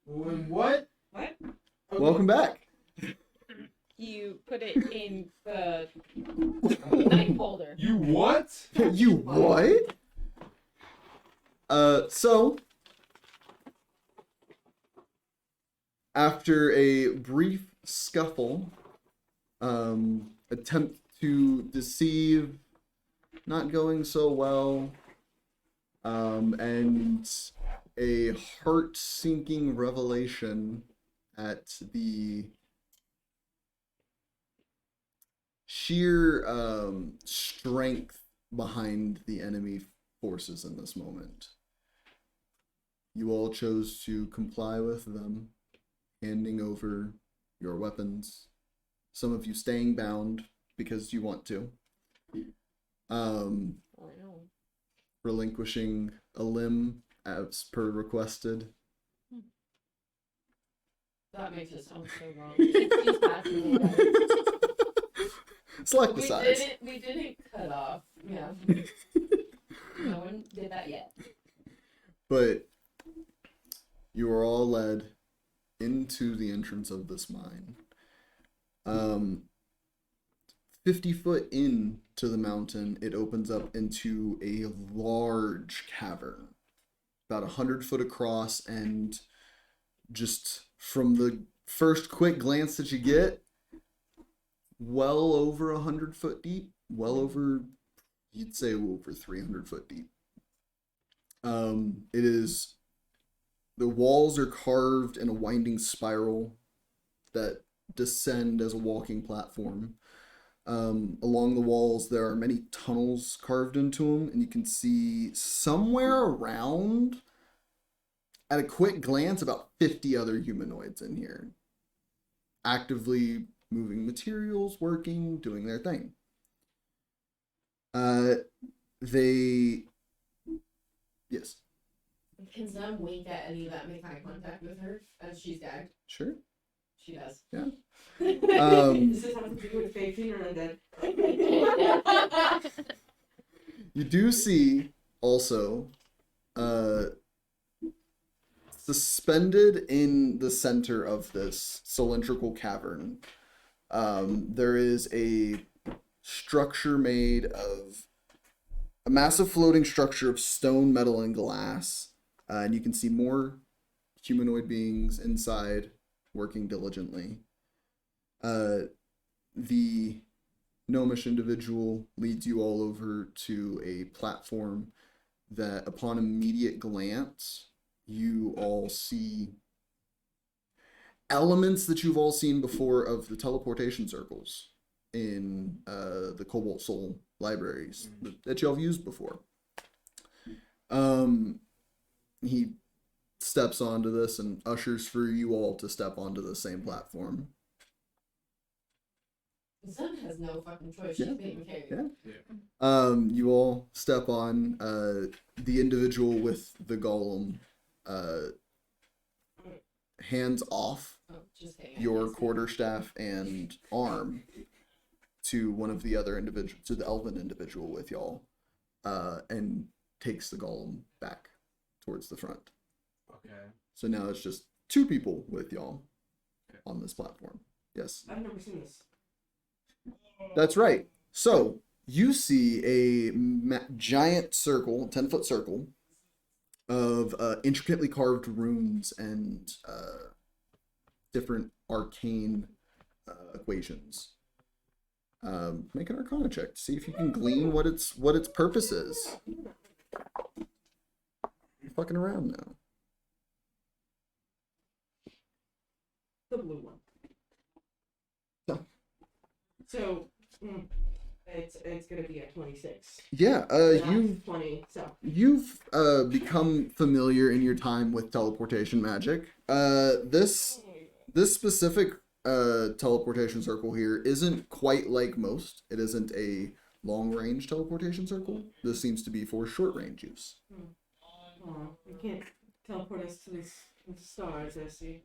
S4: What?
S5: What?
S1: Welcome back.
S3: You put it in the knife holder.
S2: You what?
S1: You what? So after a brief scuffle, attempt to deceive, not going so well, and a heart-sinking revelation at the sheer strength behind the enemy forces in this moment. You all chose to comply with them, handing over your weapons. Some of you staying bound because you want to. Relinquishing a limb as per requested.
S3: That makes it sound so wrong. She's passing away.
S1: Select the size.
S3: We didn't cut off. Yeah. No one did that yet.
S1: But you are all led into the entrance of this mine. 50 foot into the mountain, it opens up into a large cavern, about 100 foot across, and just from the first quick glance that you get, well over 100 foot deep, well over, you'd say over 300 foot deep. It is, the walls are carved in a winding spiral that descend as a walking platform. Along the walls, there are many tunnels carved into them, and you can see somewhere around, at a quick glance, about 50 other humanoids in here, actively moving materials, working, doing their thing. Yes.
S3: Can Zem wink at any that make eye contact with her as she's gagged?
S1: Sure.
S3: She does.
S1: Yeah.
S5: Does this have to do with Faithing or undead?
S1: You do see also, suspended in the center of this cylindrical cavern, there is a structure made of a massive floating structure of stone, metal, and glass. And you can see more humanoid beings inside working diligently. The gnomish individual leads you all over to a platform that, upon immediate glance, you all see elements that you've all seen before of the teleportation circles in the Cobalt Soul libraries that y'all have used before. He steps onto this and ushers for you all to step onto the same platform.
S3: Zem has no fucking choice. She's being carried.
S1: Yeah. You all step on. The individual with the golem hands off your quarterstaff and arm to one of the other individuals, to the elven individual with y'all, and takes the golem back towards the front.
S7: Okay.
S1: So now it's just two people with y'all on this platform. Yes.
S5: I've never seen this.
S1: That's right. So you see a giant circle, 10-foot circle of intricately carved runes and different arcane equations. Make an Arcana check to see if you can glean what its purpose is. You're fucking around now.
S5: The blue one.
S1: No.
S5: So, it's gonna be a 26.
S1: Yeah,
S5: You've 20. So
S1: you've become familiar in your time with teleportation magic. This specific teleportation circle here isn't quite like most. It isn't a long range teleportation circle. This seems to be for short range use.
S5: you can't teleport us to these stars, I see.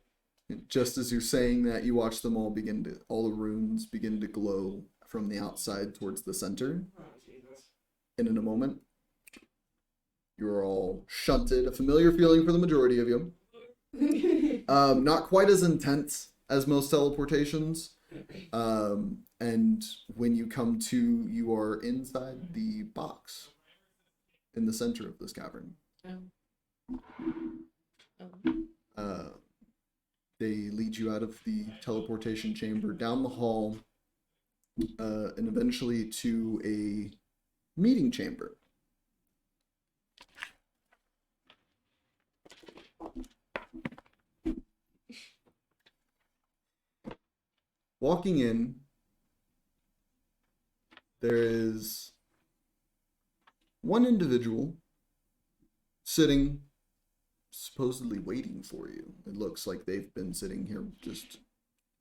S1: Just as you're saying that, you watch them all the runes begin to glow from the outside towards the center.
S5: Oh, Jesus.
S1: And in a moment, You're all shunted, a familiar feeling for the majority of you. Not quite as intense as most teleportations. And when you come to, you are inside the box in the center of this cavern. They lead you out of the teleportation chamber, down the hall, and eventually to a meeting chamber. Walking in, there is one individual sitting, supposedly waiting for you. It looks like they've been sitting here just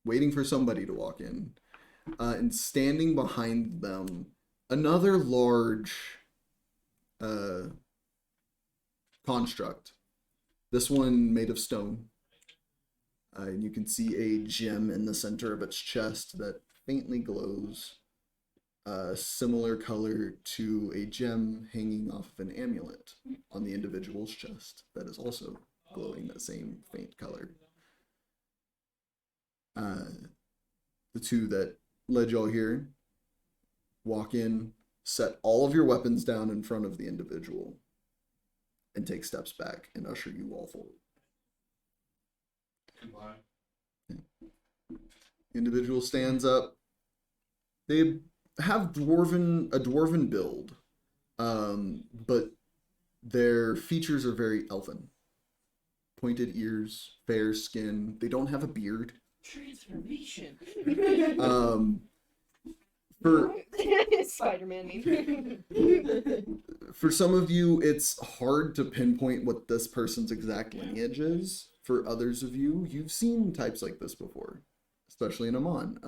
S1: waiting for somebody to walk in. And standing behind them, another large construct. This one made of stone. And you can see a gem in the center of its chest that faintly glows. Similar color to a gem hanging off of an amulet on the individual's chest that is also glowing that same faint color. The two that led y'all here walk in, set all of your weapons down in front of the individual, and take steps back and usher you all forward. The individual stands up. They have a dwarven build, but their features are very elven. Pointed ears, fair skin. They don't have a beard.
S3: Transformation.
S1: For
S3: Spider-Man.
S1: for some of you, it's hard to pinpoint what this person's exact lineage is. For others of you, you've seen types like this before, especially in Amon,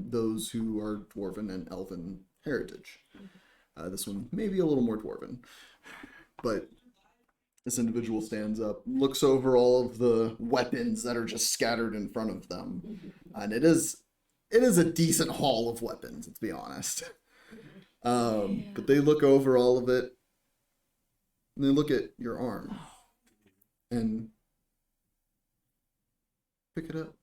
S1: those who are dwarven and elven heritage. This one may be a little more dwarven, but this individual stands up, looks over all of the weapons that are just scattered in front of them, and it is a decent haul of weapons, let's be honest. But they look over all of it, and they look at your arm, and pick it up.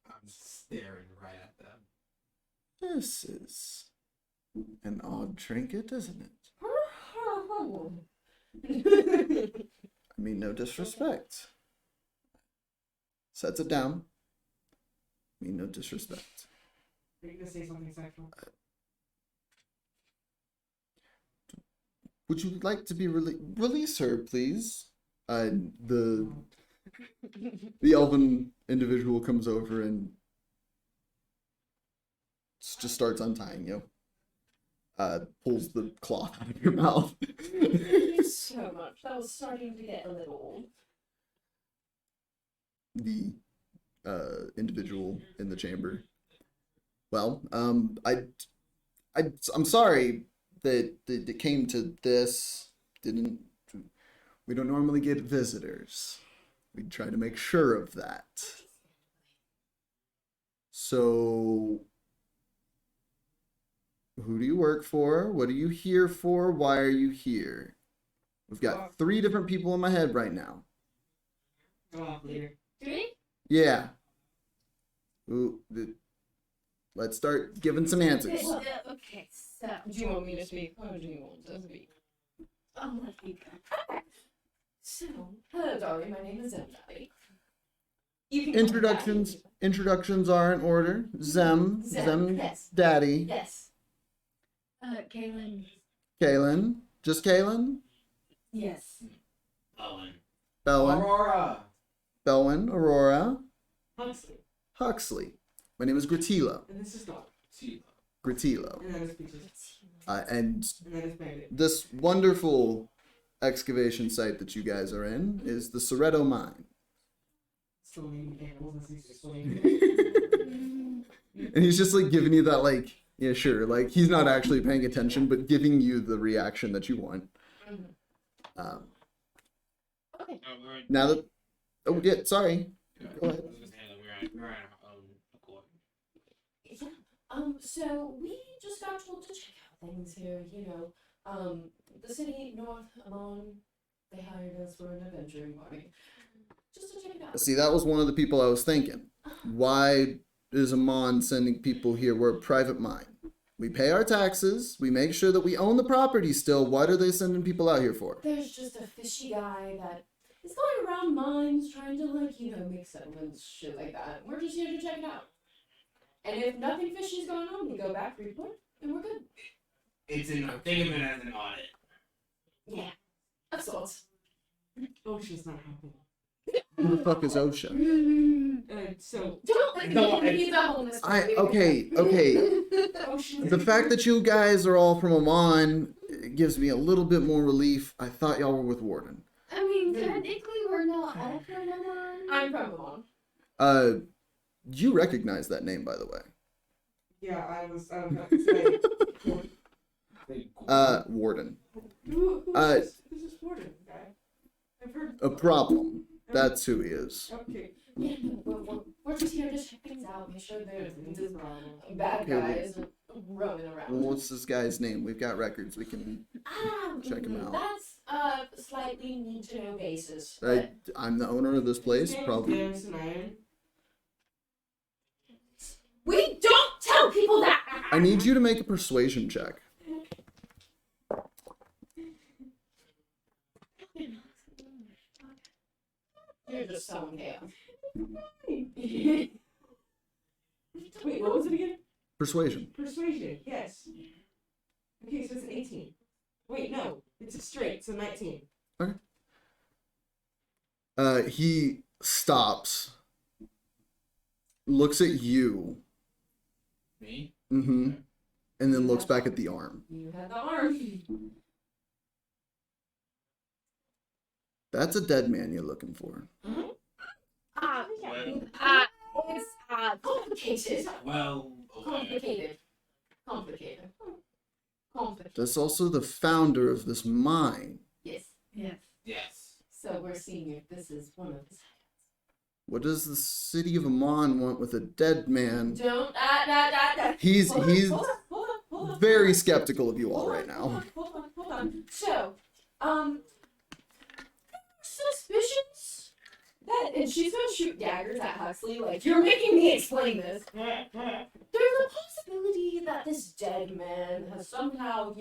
S4: I'm staring right at them.
S1: This is an odd trinket, isn't it? I mean, no disrespect. Sets it down. I mean, no disrespect.
S5: Are you gonna say something sexual?
S1: Would you like to be release her, please? The elven individual comes over and just starts untying you. Pulls the cloth out of your mouth.
S3: Thank you so much. That was starting to get a little old.
S1: The individual in the chamber. Well, I'm sorry that it came to this. We don't normally get visitors. We try to make sure of that. So, who do you work for? What are you here for? Why are you here? We've got 3 different people in my head right now.
S5: Go off, leader.
S3: Three?
S1: Yeah. Let's start giving some answers.
S3: Okay, so. Do you want me to speak? Or do you want to speak? Oh, let me go. So, hello, darling. My name is Zem. You can
S1: Introductions are in order. Zem,
S3: yes.
S1: Daddy.
S3: Yes.
S6: Kaylinn.
S1: Kaylinn. Just Kaylinn?
S3: Yes.
S1: Belwin.
S4: Aurora.
S1: Belwin. Aurora.
S5: Huxley.
S1: Huxley. My name is Gratilo.
S5: And this is Dog.
S1: Gratilo.
S5: And that is Peaches.
S1: And
S5: And that is Bandit.
S1: this wonderful excavation site that you guys are in is the Soretto Mine.
S5: Swimming animals and swimming.
S1: And he's just like giving you that like, yeah, sure. Like he's not actually paying attention, but giving you the reaction that you want.
S3: Okay.
S1: Now that, oh yeah, sorry. Go ahead.
S2: We're on our own accord.
S3: Yeah. So we just got told to check out things here. You know, The city north alone, they hired us for an adventuring party. Just to check it out.
S1: See, that was one of the people I was thinking. Why is Amon sending people here? We're a private mine. We pay our taxes. We make sure that we own the property still. What are they sending people out here for?
S3: There's just a fishy guy that is going around mines trying to, like, make settlements, shit like that. We're just here to check it out. And if nothing fishy's going on, we go back, report, and we're good.
S7: Think of it as an audit.
S3: Yeah. Of sorts.
S5: Ocean's not happening.
S1: Who the fuck is OSHA?
S5: So
S3: Don't let
S7: No,
S3: him be the homeless
S1: Okay.
S5: Ocean.
S1: The fact that you guys are all from Amon gives me a little bit more relief. I thought y'all were with Warden.
S6: I mean, technically, we're not all from Amon.
S3: I'm from Amon.
S1: You recognize that name, by the way.
S5: Yeah, I was about to say.
S1: Warden.
S5: Who's this Warden guy? I've heard.
S1: A problem. That's who he is.
S5: Okay.
S3: Yeah, we're just here to check things out, make sure there's this bad
S1: Okay,
S3: guy isn't roaming around.
S1: What's this guy's name? We've got records. We can. check him out.
S3: That's slightly need to know basis. But
S1: I'm the owner of this place. Probably.
S5: Damson Iron.
S3: we don't tell people that.
S1: I need you to make a persuasion check.
S3: You're just so chaos.
S5: Wait, what was it again?
S1: Persuasion.
S5: Persuasion. Yes. Okay, so it's an 18. Wait, no, it's a straight, so 19.
S1: He stops, looks at you,
S7: Me?
S1: and then looks back at the arm.
S3: You had the arm.
S1: That's a dead man you're looking for.
S3: It's complicated.
S7: Well, okay.
S3: Complicated.
S1: That's also the founder of this mine.
S3: Yes.
S6: Yes.
S7: Yes.
S3: So we're seeing if this is one of his.
S1: What does the city of Amon want with a dead man?
S3: Don't.
S1: He's
S3: Hold on.
S1: very skeptical of you all right now.
S3: Hold on. So, suspicions that, and she's gonna shoot daggers at Huxley. Like, you're making me explain this. There's a possibility that this dead man has somehow,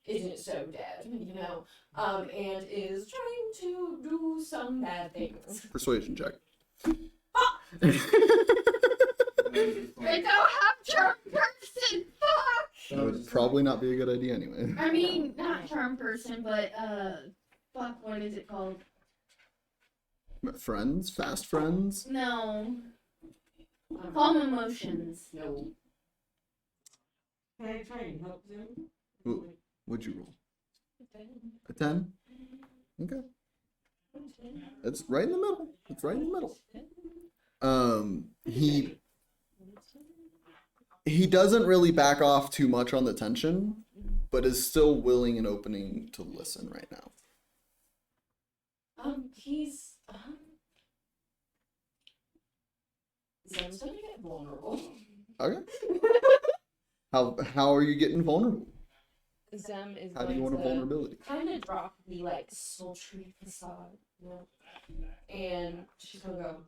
S3: isn't so dead, and is trying to do some bad things.
S1: Persuasion check.
S6: I don't have charm person. Fuck.
S1: That would probably not be a good idea anyway.
S6: I mean, not charm person, but fuck. What is it called?
S1: Friends? Fast friends?
S6: No. Calm emotions.
S3: No.
S5: Can I try and help them?
S1: What'd you roll? A 10? Okay. It's right in the middle. It's right in the middle. He doesn't really back off too much on the tension, but is still willing and opening to listen right now.
S3: He's Zem's gonna get vulnerable.
S1: Okay. How are you getting vulnerable?
S3: Zem is
S1: How do you
S3: going
S1: want a
S3: to
S1: vulnerability?
S3: kind of drop the sultry facade, and she's gonna go.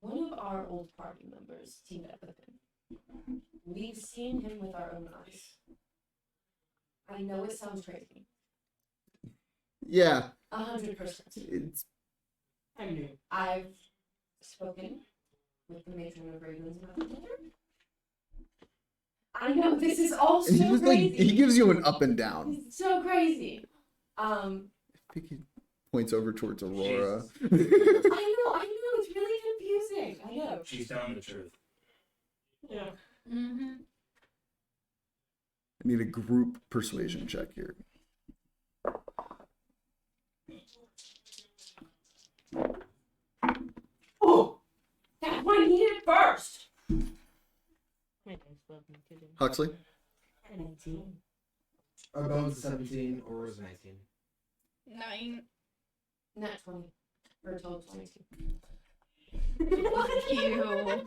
S3: One of our old party members teamed up with him. We've seen him with our own eyes. I know it sounds crazy.
S1: Yeah.
S3: 100%.
S1: It's
S5: I knew.
S3: I've spoken with the matron of Ravens about the matter. I know this is all
S1: and
S3: so crazy.
S1: he gives you an up and down.
S3: It's so crazy.
S1: I think he points over towards Aurora.
S3: I know, it's really confusing. I know.
S7: She's telling the truth.
S5: Yeah.
S6: Mm-hmm.
S1: I need a group persuasion check here.
S3: Oh, that's what I needed first.
S1: Huxley?
S5: 19.
S4: Our bones 17, or was 19?
S6: 9.
S3: Not 20. Or a total 22.
S6: You.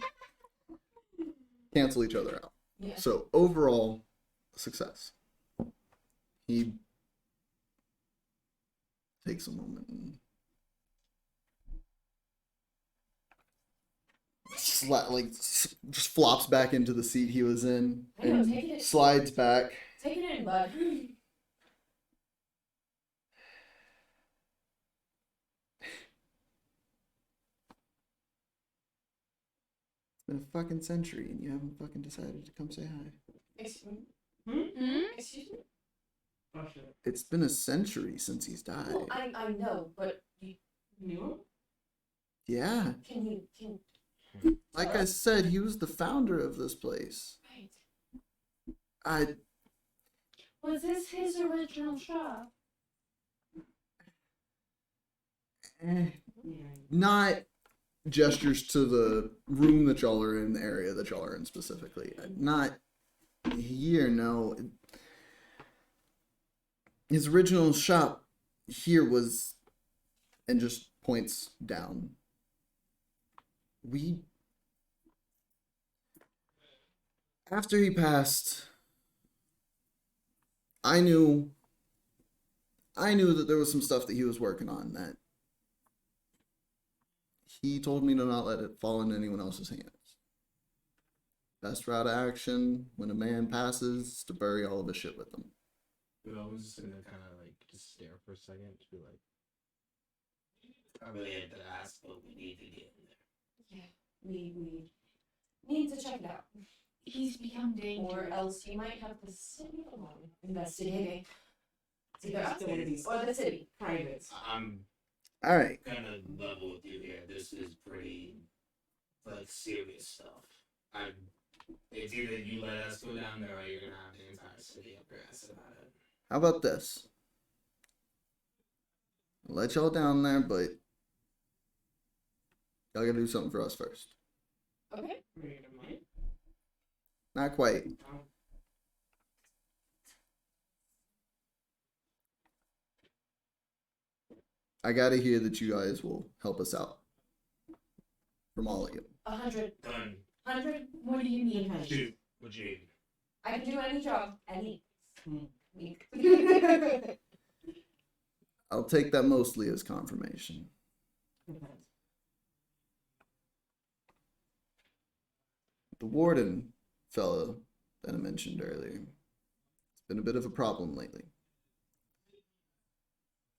S1: Cancel each other out.
S3: Yeah.
S1: So overall, success. He takes a moment and just flops back into the seat he was in
S3: I know,
S1: and
S3: take it.
S1: slides back.
S3: Take it in, bud.
S1: It's been a fucking century and you haven't fucking decided to come say hi.
S3: Excuse
S6: Hmm?
S3: me?
S5: Oh shit.
S1: It's been a century since he's died.
S3: Well, I know, but you
S5: Knew him?
S1: Yeah.
S3: can
S1: Like I said, he was the founder of this place.
S3: right.
S6: Was this his original shop?
S5: Yeah.
S1: Not gestures to the room that y'all are in, the area that y'all are in specifically. Not here, no. His original shop here was, and just points down. After he passed, I knew that there was some stuff that he was working on that he told me to not let it fall into anyone else's hands. Best route of action when a man passes is to bury all of his shit with him.
S4: I was just gonna kind of like just stare for a second to be like, I really had to ask, but we need to get in there.
S3: Yeah. We need to check it out.
S6: He's become dangerous.
S3: Or else you might have the city alone investigating. It's either us
S5: Still one of these
S3: or the city.
S5: privates.
S4: I'm
S1: All right.
S4: kind of level with you here. This is pretty like serious stuff. It's either you let us go down there or you're gonna have the entire city up your ass about it.
S1: How about this? I'll let y'all down there, but y'all gotta do something for us first.
S3: Okay.
S5: Wait a minute.
S1: Not quite. I gotta hear that you guys will help us out. From all of you.
S3: 100.
S4: Done.
S3: 100.
S6: What do you need?
S4: Shoot. What you need?
S3: I can do any job. Any.
S5: Hmm.
S3: week.
S1: I'll take that mostly as confirmation. The warden fellow that I mentioned earlier. It's been a bit of a problem lately.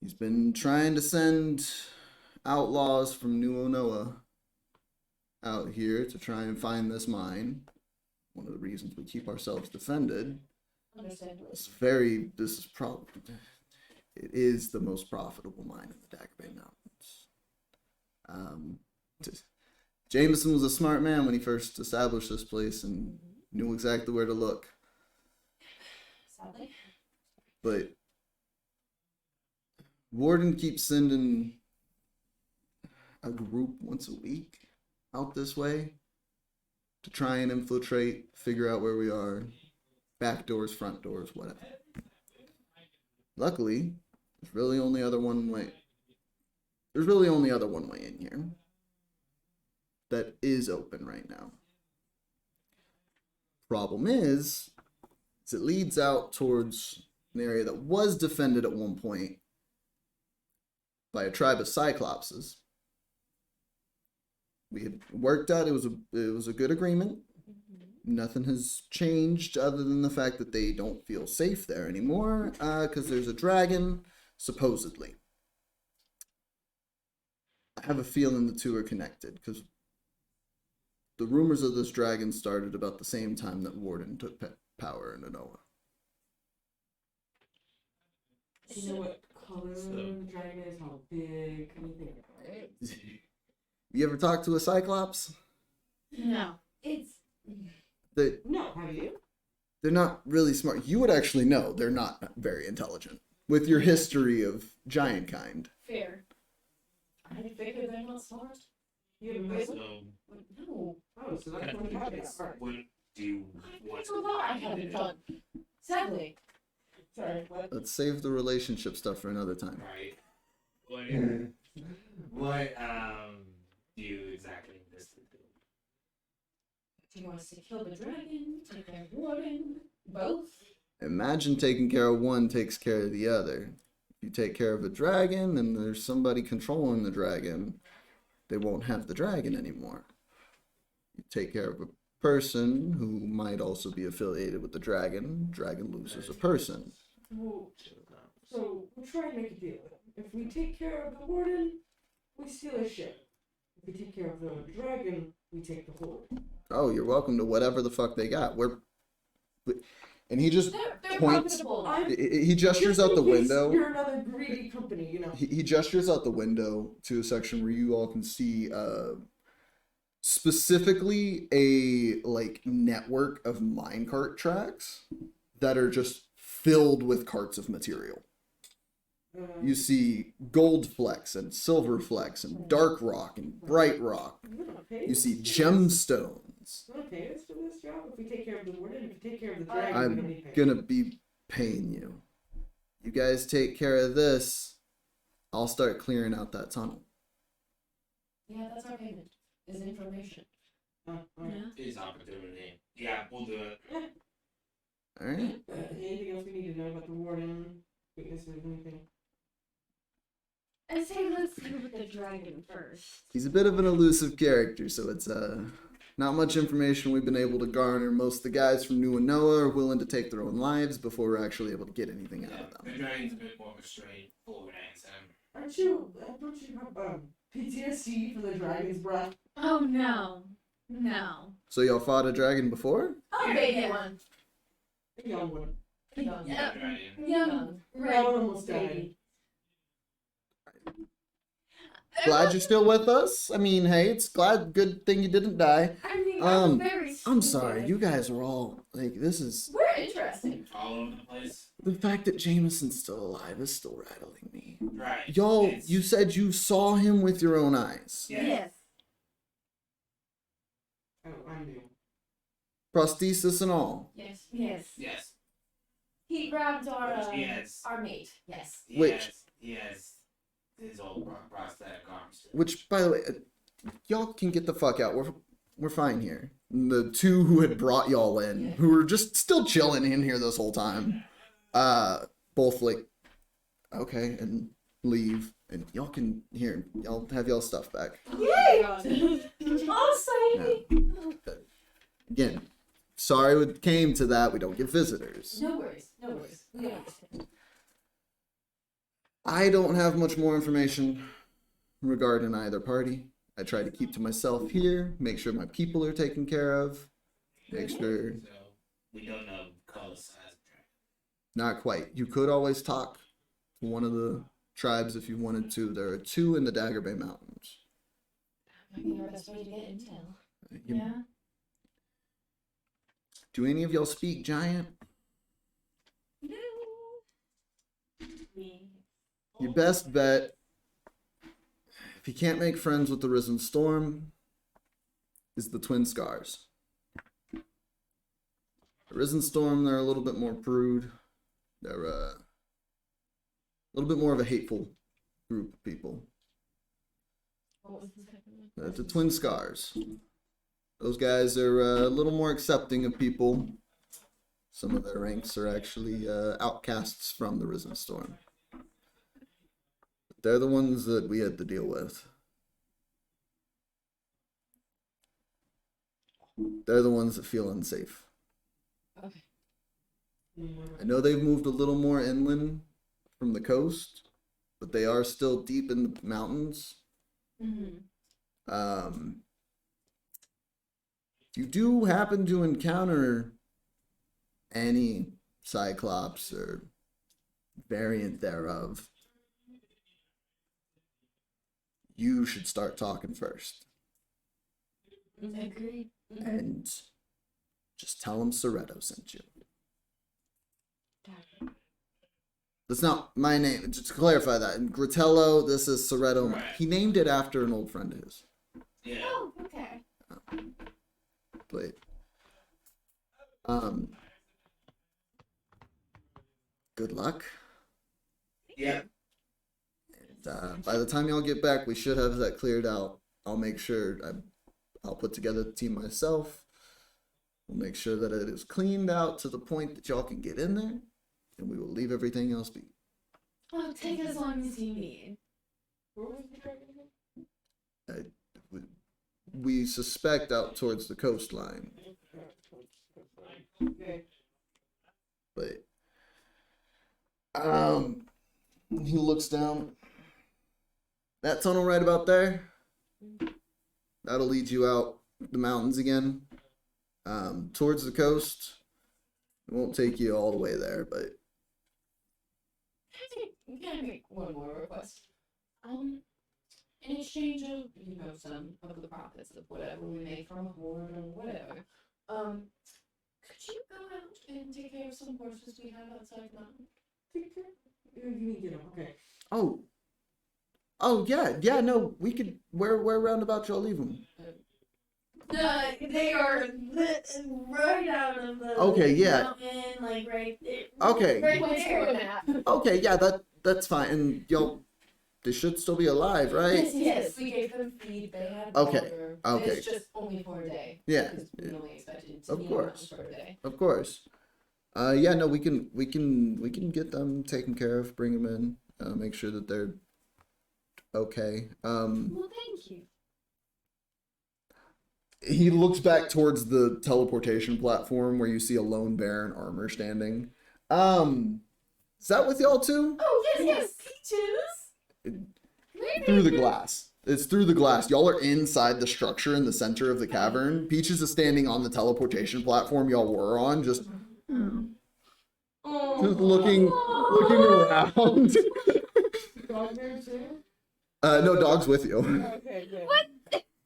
S1: He's been trying to send outlaws from New Onoa out here to try and find this mine. One of the reasons we keep ourselves defended.
S3: Understandable.
S1: It is the most profitable mine in the Dagger Bay Mountains. Jameson was a smart man when he first established this place and knew exactly where to look.
S3: Sadly.
S1: But Warden keeps sending a group once a week out this way to try and infiltrate, figure out where we are, back doors, front doors, whatever. Luckily, there's really only other one way in here that is open right now. Problem is it leads out towards an area that was defended at one point by a tribe of Cyclopses. We had worked out, it was a good agreement. Nothing has changed other than the fact that they don't feel safe there anymore, because there's a dragon, supposedly. I have a feeling the two are connected, because the rumors of this dragon started about the same time that Warden took power in Onoa.
S5: Do you know what color the dragon is? How big? Anything about it?
S1: You ever talked to a Cyclops?
S6: No.
S3: It's.
S5: No, have you?
S1: They're not really smart. You would actually know they're not very intelligent with your history of giant kind.
S3: Fair. I figure they're not smart.
S5: You haven't met
S4: So,
S3: No.
S5: Oh, so that's what happened. Alright.
S4: what do you want
S3: That's a lot I haven't done. Sadly.
S5: Sorry, what?
S1: Let's save the relationship stuff for another time.
S4: Right. What do you exactly need this to do?
S3: Do you want us to kill the dragon? Take care of the warden? Both?
S1: Imagine taking care of one takes care of the other. If you take care of a dragon and there's somebody controlling the dragon, they won't have the dragon anymore. You take care of a person who might also be affiliated with the dragon loses a person.
S5: Well, so we'll try and make a deal with him. If we take care of the warden, we steal his ship. If we take care of the dragon, we take the horde.
S1: Oh, you're welcome to whatever the fuck they got. And he just
S3: They're
S1: points.
S3: profitable.
S1: He gestures out the window.
S5: You're another greedy company, you know.
S1: He gestures out the window to a section where you all can see specifically a like network of minecart tracks that are just filled with carts of material. You see gold flecks and silver flecks and dark rock and bright rock. You see gemstones.
S5: You want to pay us for this job? If we take care of the warden, if we take care of the dragon, we don't
S1: I'm
S5: need pay.
S1: gonna be paying you. You guys take care of this. I'll start clearing out that tunnel.
S3: Yeah, that's our payment. Is information.
S5: Alright.
S8: Is opportunity. Yeah, we'll do it.
S1: All right.
S5: Anything else we need to know about the warden? Weaknesses, anything?
S6: I say let's deal with the dragon first.
S1: He's a bit of an elusive character, so it's not much information we've been able to garner. Most of the guys from New Noah are willing to take their own lives before we're actually able to get anything out of
S8: The
S1: them.
S8: dragon's a bit more of a straightforward answer.
S5: Don't you have PTSD from the dragon's breath?
S6: Oh no. No.
S1: So y'all fought a dragon before?
S3: Oh, baby one.
S5: A young one.
S3: Young.
S8: Yeah, dragon.
S3: Young.
S5: That one almost died.
S1: Glad you're still with us. I mean, hey, it's good thing you didn't die.
S6: I mean, I'm very
S1: I'm sorry, you guys are all like this is
S3: We're interesting.
S8: All over the place.
S1: the fact that Jameson's still alive is still rattling me.
S8: Right.
S1: Y'all,
S8: It's-
S1: you said you saw him with your own eyes.
S8: Yeah.
S6: Yes.
S5: Oh, I knew.
S1: Prosthesis and all.
S3: Yes.
S6: Yes.
S8: Yes.
S3: He grabbed
S8: Yes.
S3: our mate. Yes.
S1: Which-
S8: Yes. His old prosthetic arms.
S1: Which, by the way, y'all can get the fuck out. We're fine here. The two who had brought y'all in, who were just still chilling in here this whole time, both like, okay, and leave, and y'all can y'all have y'all stuff back.
S3: Yay! Awesome.
S1: Again, sorry it came to that. We don't get visitors.
S3: No worries. No worries. We understand.
S1: I don't have much more information regarding either party. I try to keep to myself here, make sure my people are taken care of, make sure.
S8: So we don't know color, size, of dragon.
S1: Not quite. You could always talk to one of the tribes if you wanted to. There are two in the Dagger Bay Mountains.
S3: Might be our best way to get intel.
S1: You- Do any of y'all speak giant? Your best bet, if you can't make friends with the Risen Storm, is the Twin Scars. The Risen Storm, they're a little bit more prude. They're a little bit more of a hateful group of people.
S3: What was the second one?
S1: The Twin Scars. Those guys are a little more accepting of people. Some of their ranks are actually outcasts from the Risen Storm. They're the ones that we had to deal with. They're the ones that feel unsafe.
S3: Okay.
S1: I know they've moved a little more inland from the coast, but they are still deep in the mountains.
S3: Mm-hmm.
S1: If you do happen to encounter any Cyclops or variant thereof, you should start talking first.
S3: Agreed.
S1: And just tell them Soretto sent you. That's not my name. Just to clarify that. And Gratello, this is Soretto.
S8: Right.
S1: He named it after an old friend of his.
S8: Yeah.
S3: Oh, okay.
S1: But good luck.
S8: Yeah.
S1: And by the time y'all get back, we should have that cleared out. I'll make sure I'll put together the team myself. We'll make sure that it is cleaned out to the point that y'all can get in there, and we will leave everything else be.
S3: Oh, take as long as you need.
S5: Where was the dragon again?
S1: We suspect out towards the coastline,
S5: Okay.
S1: but he looks down. That tunnel right about there, that'll lead you out the mountains again, towards the coast. It won't take you all the way there, but
S3: Can I make one more request? In exchange of, some of the profits of whatever we make from a horde or whatever, could you go out and take care of some horses we have outside the mountain?
S5: Take care. You mean, okay.
S1: oh yeah, no, we could. Where roundabout y'all leave them?
S3: They are right out of the
S1: Okay, yeah.
S3: mountain, like right there.
S1: Okay.
S3: Right there.
S1: Okay, yeah, that's fine. And y'all, they should still be alive, right?
S3: Yes, we gave them feed. They had
S1: Okay,
S3: water.
S1: okay.
S3: It's just only for a day.
S1: Yeah,
S3: Because we only expected to
S1: Of
S3: be on the
S1: course.
S3: mountain for a day.
S1: of course. Yeah, no, we can get them taken care of. Bring them in. Make sure that they're okay.
S6: Well, thank you.
S1: He looks back towards the teleportation platform where you see a lone bear in armor standing. Is that with y'all too?
S3: Oh, yes, peaches!
S1: Through the glass. It's through the glass. Y'all are inside the structure in the center of the cavern. Peaches is standing on the teleportation platform y'all were on, just looking around.
S5: Dog there too?
S1: No, dog's with you.
S5: Okay, good.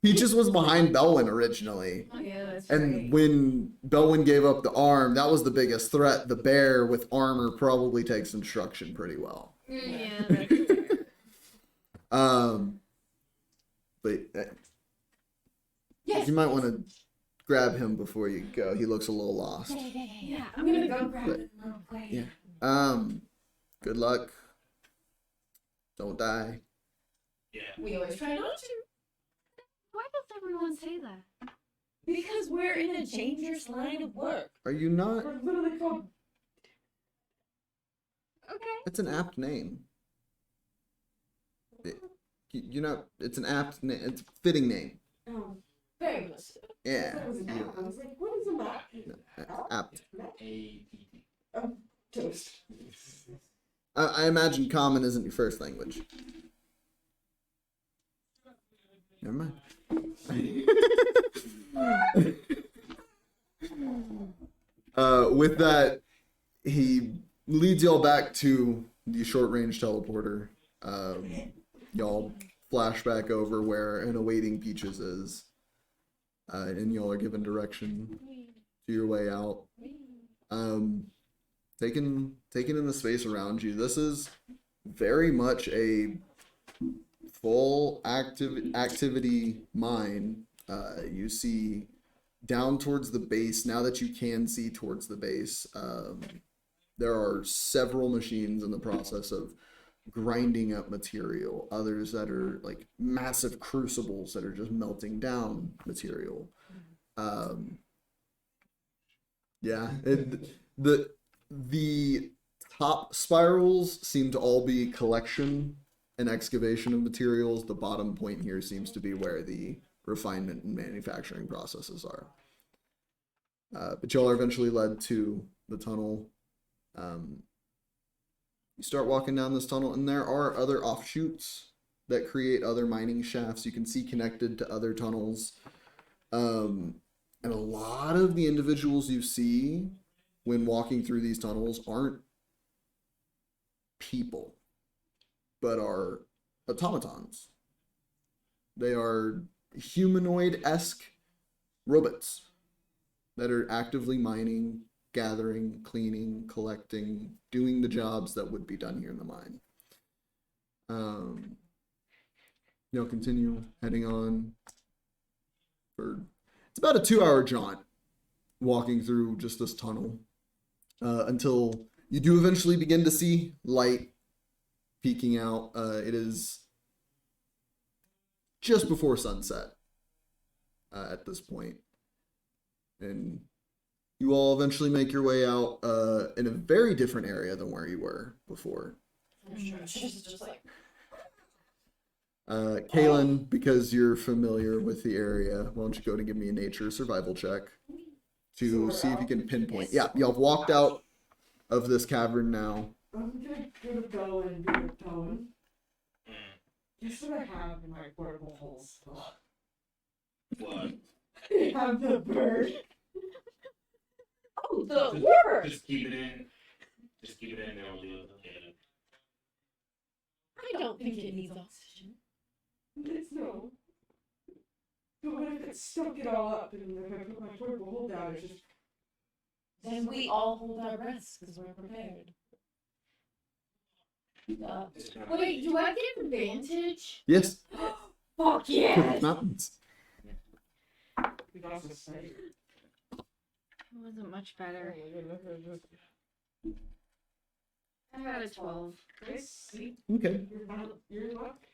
S1: Peaches was behind Belwin originally.
S3: Oh, yeah, that's
S1: And when Belwin gave up the arm, that was the biggest threat. The bear with armor probably takes instruction pretty well.
S6: Yeah, that's fair.
S1: But
S3: Yes.
S1: you might want to grab him before you go. He looks a little lost.
S3: Yeah, I'm gonna go grab it real quick.
S1: Yeah. Good luck. Don't die.
S3: We always try not to.
S6: Why does everyone say that?
S3: Because we're in a dangerous line of work.
S1: Are you not?
S5: We're literally called.
S6: Okay.
S1: It's an apt name. You're not. It's an apt name. It's a fitting name.
S5: Oh,
S3: Very much so.
S1: Yeah.
S5: that was an app. I was like, what is a map?
S1: Apt.
S7: APT.
S5: Toast.
S1: I imagine common isn't your first language. Never mind. With that, he leads y'all back to the short range teleporter. Y'all flash back over where an awaiting Peaches is. And y'all are given direction to your way out. Taking in the space around you. This is very much a full activity mine. You see down towards the base, now that you can see towards the base, there are several machines in the process of grinding up material, others that are like massive crucibles that are just melting down material. The top spirals seem to all be collection and excavation of materials. The bottom point here seems to be where the refinement and manufacturing processes are. But y'all are eventually led to the tunnel. You start walking down this tunnel, and there are other offshoots that create other mining shafts you can see connected to other tunnels. And a lot of the individuals you see when walking through these tunnels aren't people, but are automatons. They are humanoid-esque robots that are actively mining, gathering, cleaning, collecting, doing the jobs that would be done here in the mine. Continue heading on it's about a 2-hour jaunt walking through just this tunnel until you do eventually begin to see light peeking out. It is just before sunset at this point. And You all eventually make your way out in a very different area than where you were before.
S3: I'm sure she's just like,
S1: Kaylinn, because you're familiar with the area, why don't you go and give me a nature survival check to see if you can pinpoint. Yeah, y'all have walked out of this cavern now.
S5: I'm gonna go to Belwin and be like, Belwin, guess what I have in my portable holes?
S8: What?
S5: I have the bird.
S3: oh, the word.
S8: Just keep it in. Just keep it in there. We'll deal with it.
S3: I don't think it needs oxygen.
S5: It's no. But what if it stuck it all up and if I put my portable hole down, it's just.
S3: Then we all hold our breaths because we're prepared. Wait, do I get advantage?
S1: Yes.
S3: Fuck yeah!
S1: Mountains.
S5: We got to say.
S6: It wasn't much better. I got a 12.
S5: See,
S1: Okay.
S5: you're luck.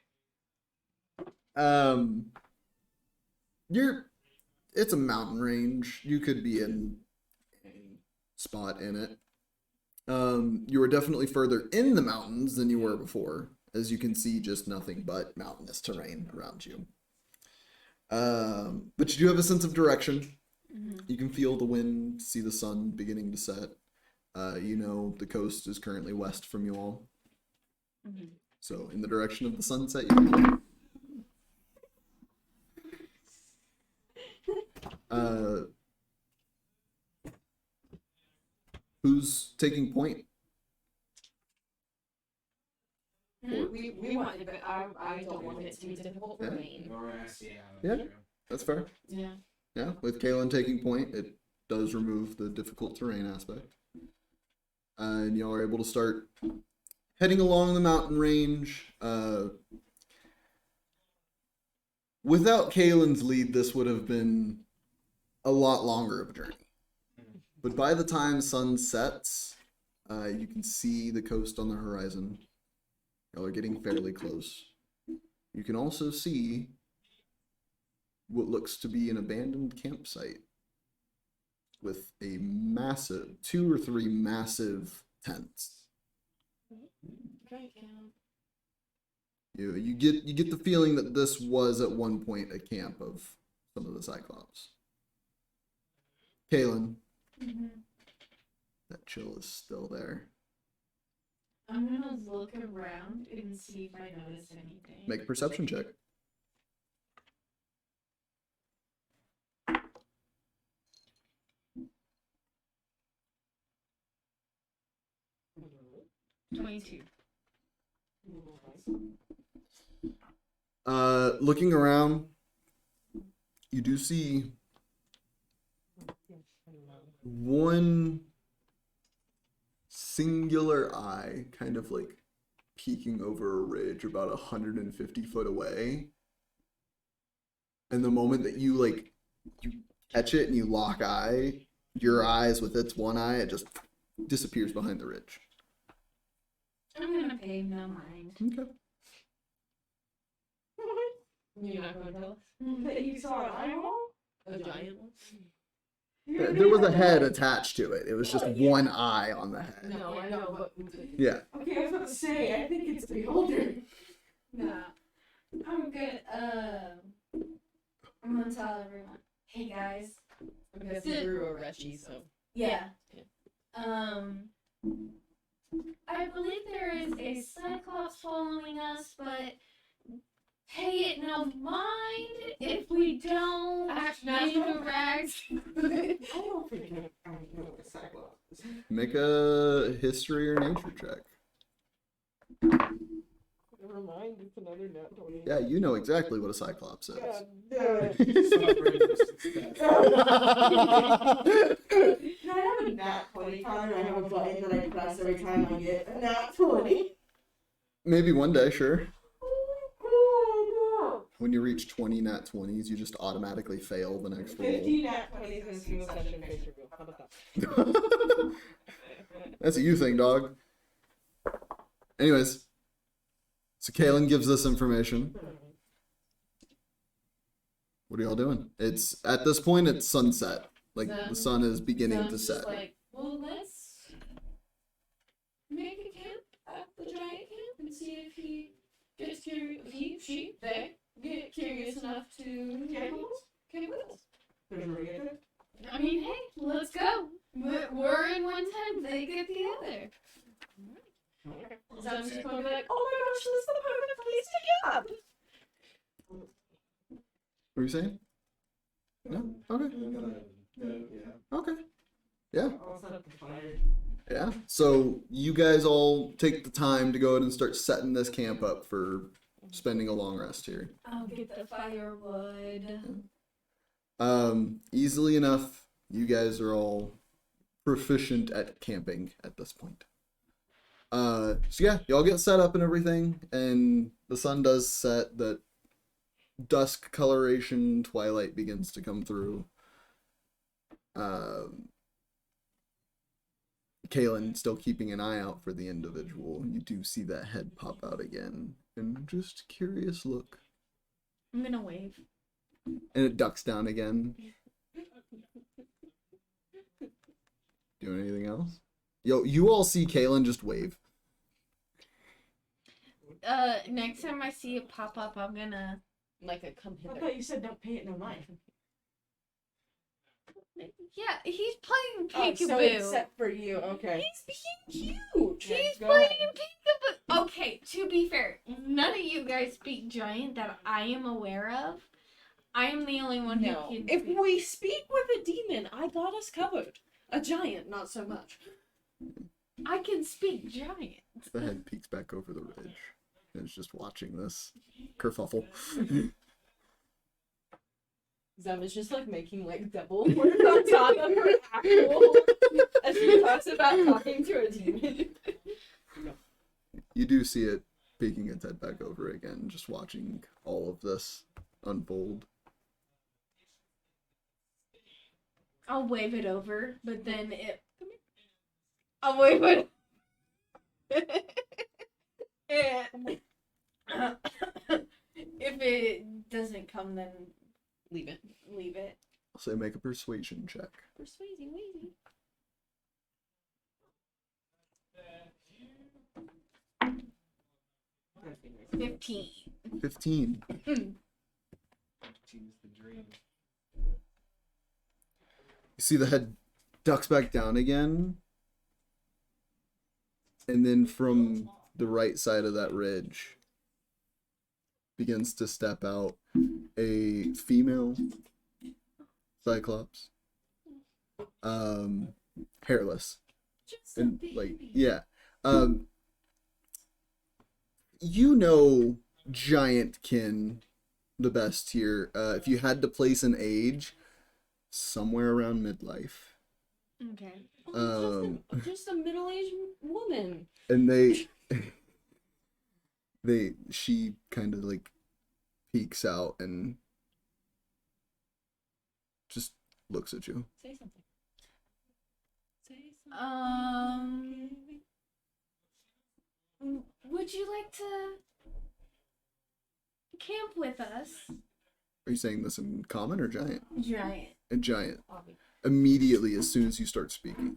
S1: It's a mountain range. You could be in any spot in it. You were definitely further in the mountains than you were before, as you can see just nothing but mountainous terrain around you. But you do have a sense of direction.
S6: Mm-hmm.
S1: You can feel the wind, see the sun beginning to set. You know the coast is currently west from you all.
S6: Mm-hmm.
S1: So in the direction of the sunset, you can who's taking point?
S3: We want it, but I don't want it to be difficult for me.
S1: Yeah. That's fair.
S3: Yeah.
S1: Yeah, with Kaylinn taking point, it does remove the difficult terrain aspect. And y'all are able to start heading along the mountain range. Without Kaylinn's lead, this would have been a lot longer of a journey. But by the time sun sets, you can see the coast on the horizon. Y'all are getting fairly close. You can also see what looks to be an abandoned campsite with a massive, 2 or 3 massive tents. You get the feeling that this was at one point a camp of some of the Cyclops. Kaylinn, that chill is still there.
S6: I'm gonna look around and see if I notice anything.
S1: Make a perception check.
S6: $22.
S1: Looking around, you do see one singular eye kind of like peeking over a ridge about 150 foot away. And the moment that you catch it and you lock eye, your eyes with its one eye, it just disappears behind the ridge.
S6: I'm gonna pay no mind.
S1: Okay.
S3: You're not going to tell us?
S5: That you saw an eyeball?
S3: A giant one?
S1: There was a head attached to it. It was just one eye on the head.
S3: No, I know, but
S1: Yeah.
S5: Okay, I was about to say, I think it's Beholder.
S6: Nah. I'm good. I'm gonna tell everyone. Hey guys.
S3: I'm guessing through a Reshi, so.
S6: Yeah. I believe there is a Cyclops following us, but pay it no mind if we don't interact.
S5: I don't think I know what a Cyclops is.
S1: Make a history or nature check.
S5: Never mind, it's another nut 20.
S1: Yeah, you know exactly what a Cyclops is.
S5: God damn it. No, I have a nat 20 counter. I have a button that I press every time I get a nat 20.
S1: Maybe one day, sure.
S5: Oh,
S1: When you reach 20 nat 20s, you just automatically fail the next roll.
S5: 15 nat 20s in a single session face reveal. How about that?
S1: That's a you thing, dog. Anyways, so Kaylinn gives this information. What are y'all doing? It's at this point it's sunset. Like the
S3: Zem-
S1: sun is beginning to
S3: Zem's
S1: set.
S3: just like, well, let's make a camp at the giant camp and see if he gets curious. They get curious enough to camp with us.
S5: There's a ragtag.
S6: I mean, hey, let's go. We're in one tent, they get the other.
S3: Zem's just gonna be like, oh my gosh, this is the perfect place to camp.
S1: What were you saying? No? Okay. Okay. Yeah.
S5: I'll set up the fire.
S1: Yeah. So you guys all take the time to go ahead and start setting this camp up for spending a long rest here.
S6: I'll get the firewood.
S1: Easily enough, you guys are all proficient at camping at this point. So yeah, y'all get set up and everything, and the sun does set, that dusk coloration, twilight begins to come through. Kaylinn still keeping an eye out for the individual. You do see that head pop out again, and just curious look.
S6: I'm gonna wave.
S1: And it ducks down again. Doing anything else? Yo, you all see Kaylinn just wave.
S6: Next time I see it pop up, I'm gonna.
S3: Like a come
S5: I
S3: hither.
S5: thought you said don't pay it no mind.
S6: Yeah, he's playing
S5: Oh,
S6: peekaboo.
S5: so it's set for you. Okay.
S6: He's being cute.
S5: Yeah,
S6: He's
S5: go
S6: playing
S5: ahead.
S6: peekaboo. Okay, to be fair, none of you guys speak giant that I am aware of. I am the only one
S3: No.
S6: who can.
S3: If
S6: speak.
S3: we speak with a demon, I got us covered. A giant, not so much.
S6: I can speak giant.
S1: The head peeks back over the ridge. And it's just watching this kerfuffle.
S3: Zem is just like making like double words on top of her actual as she talks about talking to a demon.
S1: You do see it peeking its head back over again, just watching all of this unfold.
S6: I'll wave it over, but then it. I'll wave it. And if it doesn't come, then
S3: Leave it.
S6: leave it.
S1: I'll say make a persuasion check.
S3: Persuasing lazy.
S5: That'd be nice.
S6: 15.
S1: 15.
S4: Choose the dream.
S1: You see the head ducks back down again. And then from the right side of that ridge begins to step out a female cyclops. Hairless.
S3: Just a
S1: And
S3: baby.
S1: like, yeah. You know Giantkin the best here. If you had to place an age, somewhere around midlife.
S6: Okay.
S3: Oh, just a middle-aged woman.
S1: And she kind of like peeks out and just looks at you.
S3: Say something. Say something.
S6: Would you like to camp with us?
S1: Are you saying this in common or giant?
S6: Giant.
S1: A giant.
S3: Obvi.
S1: Immediately as soon as you start speaking.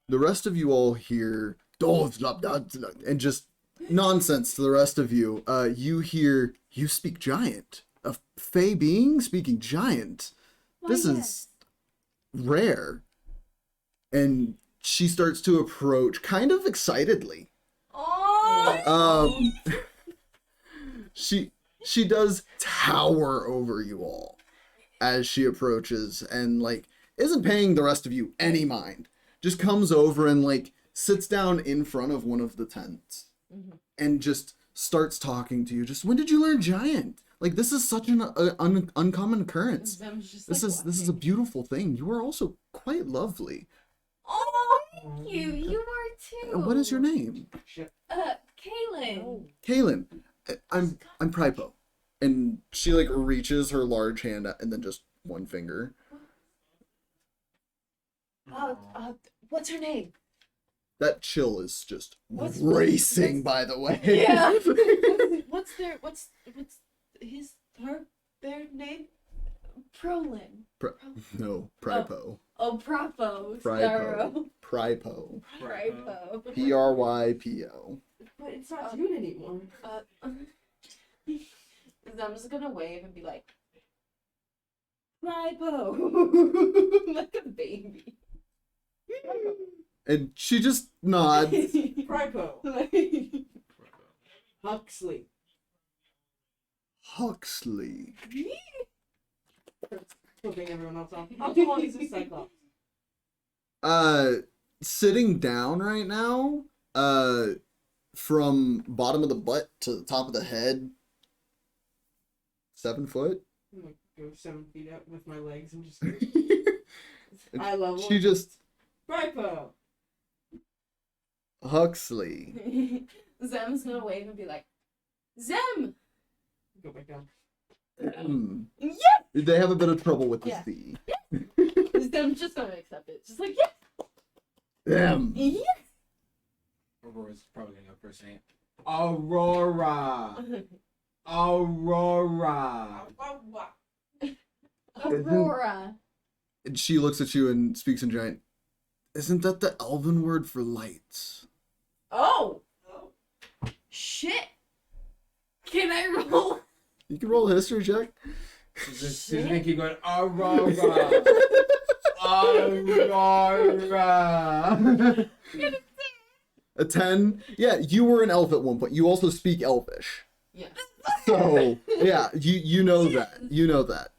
S1: The rest of you all hear and just nonsense to the rest of you. You hear, you speak giant. A fey being speaking giant. This is rare. And she starts to approach kind of excitedly.
S6: Oh!
S1: She does tower over you all as she approaches and like isn't paying the rest of you any mind. Just comes over and like sits down in front of one of the tents and just starts talking to you. Just when did you learn giant? Like this is such an uncommon occurrence.
S3: Zem's just
S1: This is a beautiful thing. You are also quite lovely.
S6: Oh, thank you. You are too.
S1: What is your name?
S6: Kaylinn.
S1: Kaylinn. I'm Pripo. And she like reaches her large hand out and then just one finger.
S3: What's her name?
S1: That chill is just
S3: What's-
S1: racing, by the way.
S3: Yeah. what's their name? Prolin.
S1: No, Prypo.
S3: Oh, Propo.
S1: Prypo. Prypo.
S3: Prypo.
S1: Prypo.
S5: But it's not June anymore.
S3: I'm just gonna wave and be like, Prypo. Like a baby.
S1: And she just nods.
S5: Prypo. Huxley.
S1: Huxley.
S5: Flipping everyone else off. How tall is this Cyclops?
S1: Sitting down right now, from bottom of the butt to the top of the head, 7 foot.
S5: I'm gonna go 7 feet up with my legs and just eye level.
S1: She just
S5: Prypo.
S1: Huxley.
S3: Zem's gonna wave and be like, Zem!
S5: Go back down.
S3: Yeah!
S1: They have a bit of trouble with the
S3: Yeah.
S1: C.
S3: Zem's just gonna accept it. Just like, yes!
S1: Them.
S3: Yes!
S7: Aurora's probably gonna go first name. Aurora. Aurora.
S3: Aurora.
S1: And she looks at you and speaks in giant. Isn't that the elven word for light?
S3: Oh! Shit! Can I roll?
S1: You can roll a history check.
S7: She's gonna keep going. Aurora. Aurora.
S1: A 10. Yeah, you were an elf at one point. You also speak elfish.
S3: Yeah.
S1: So, yeah, you know that. You know that.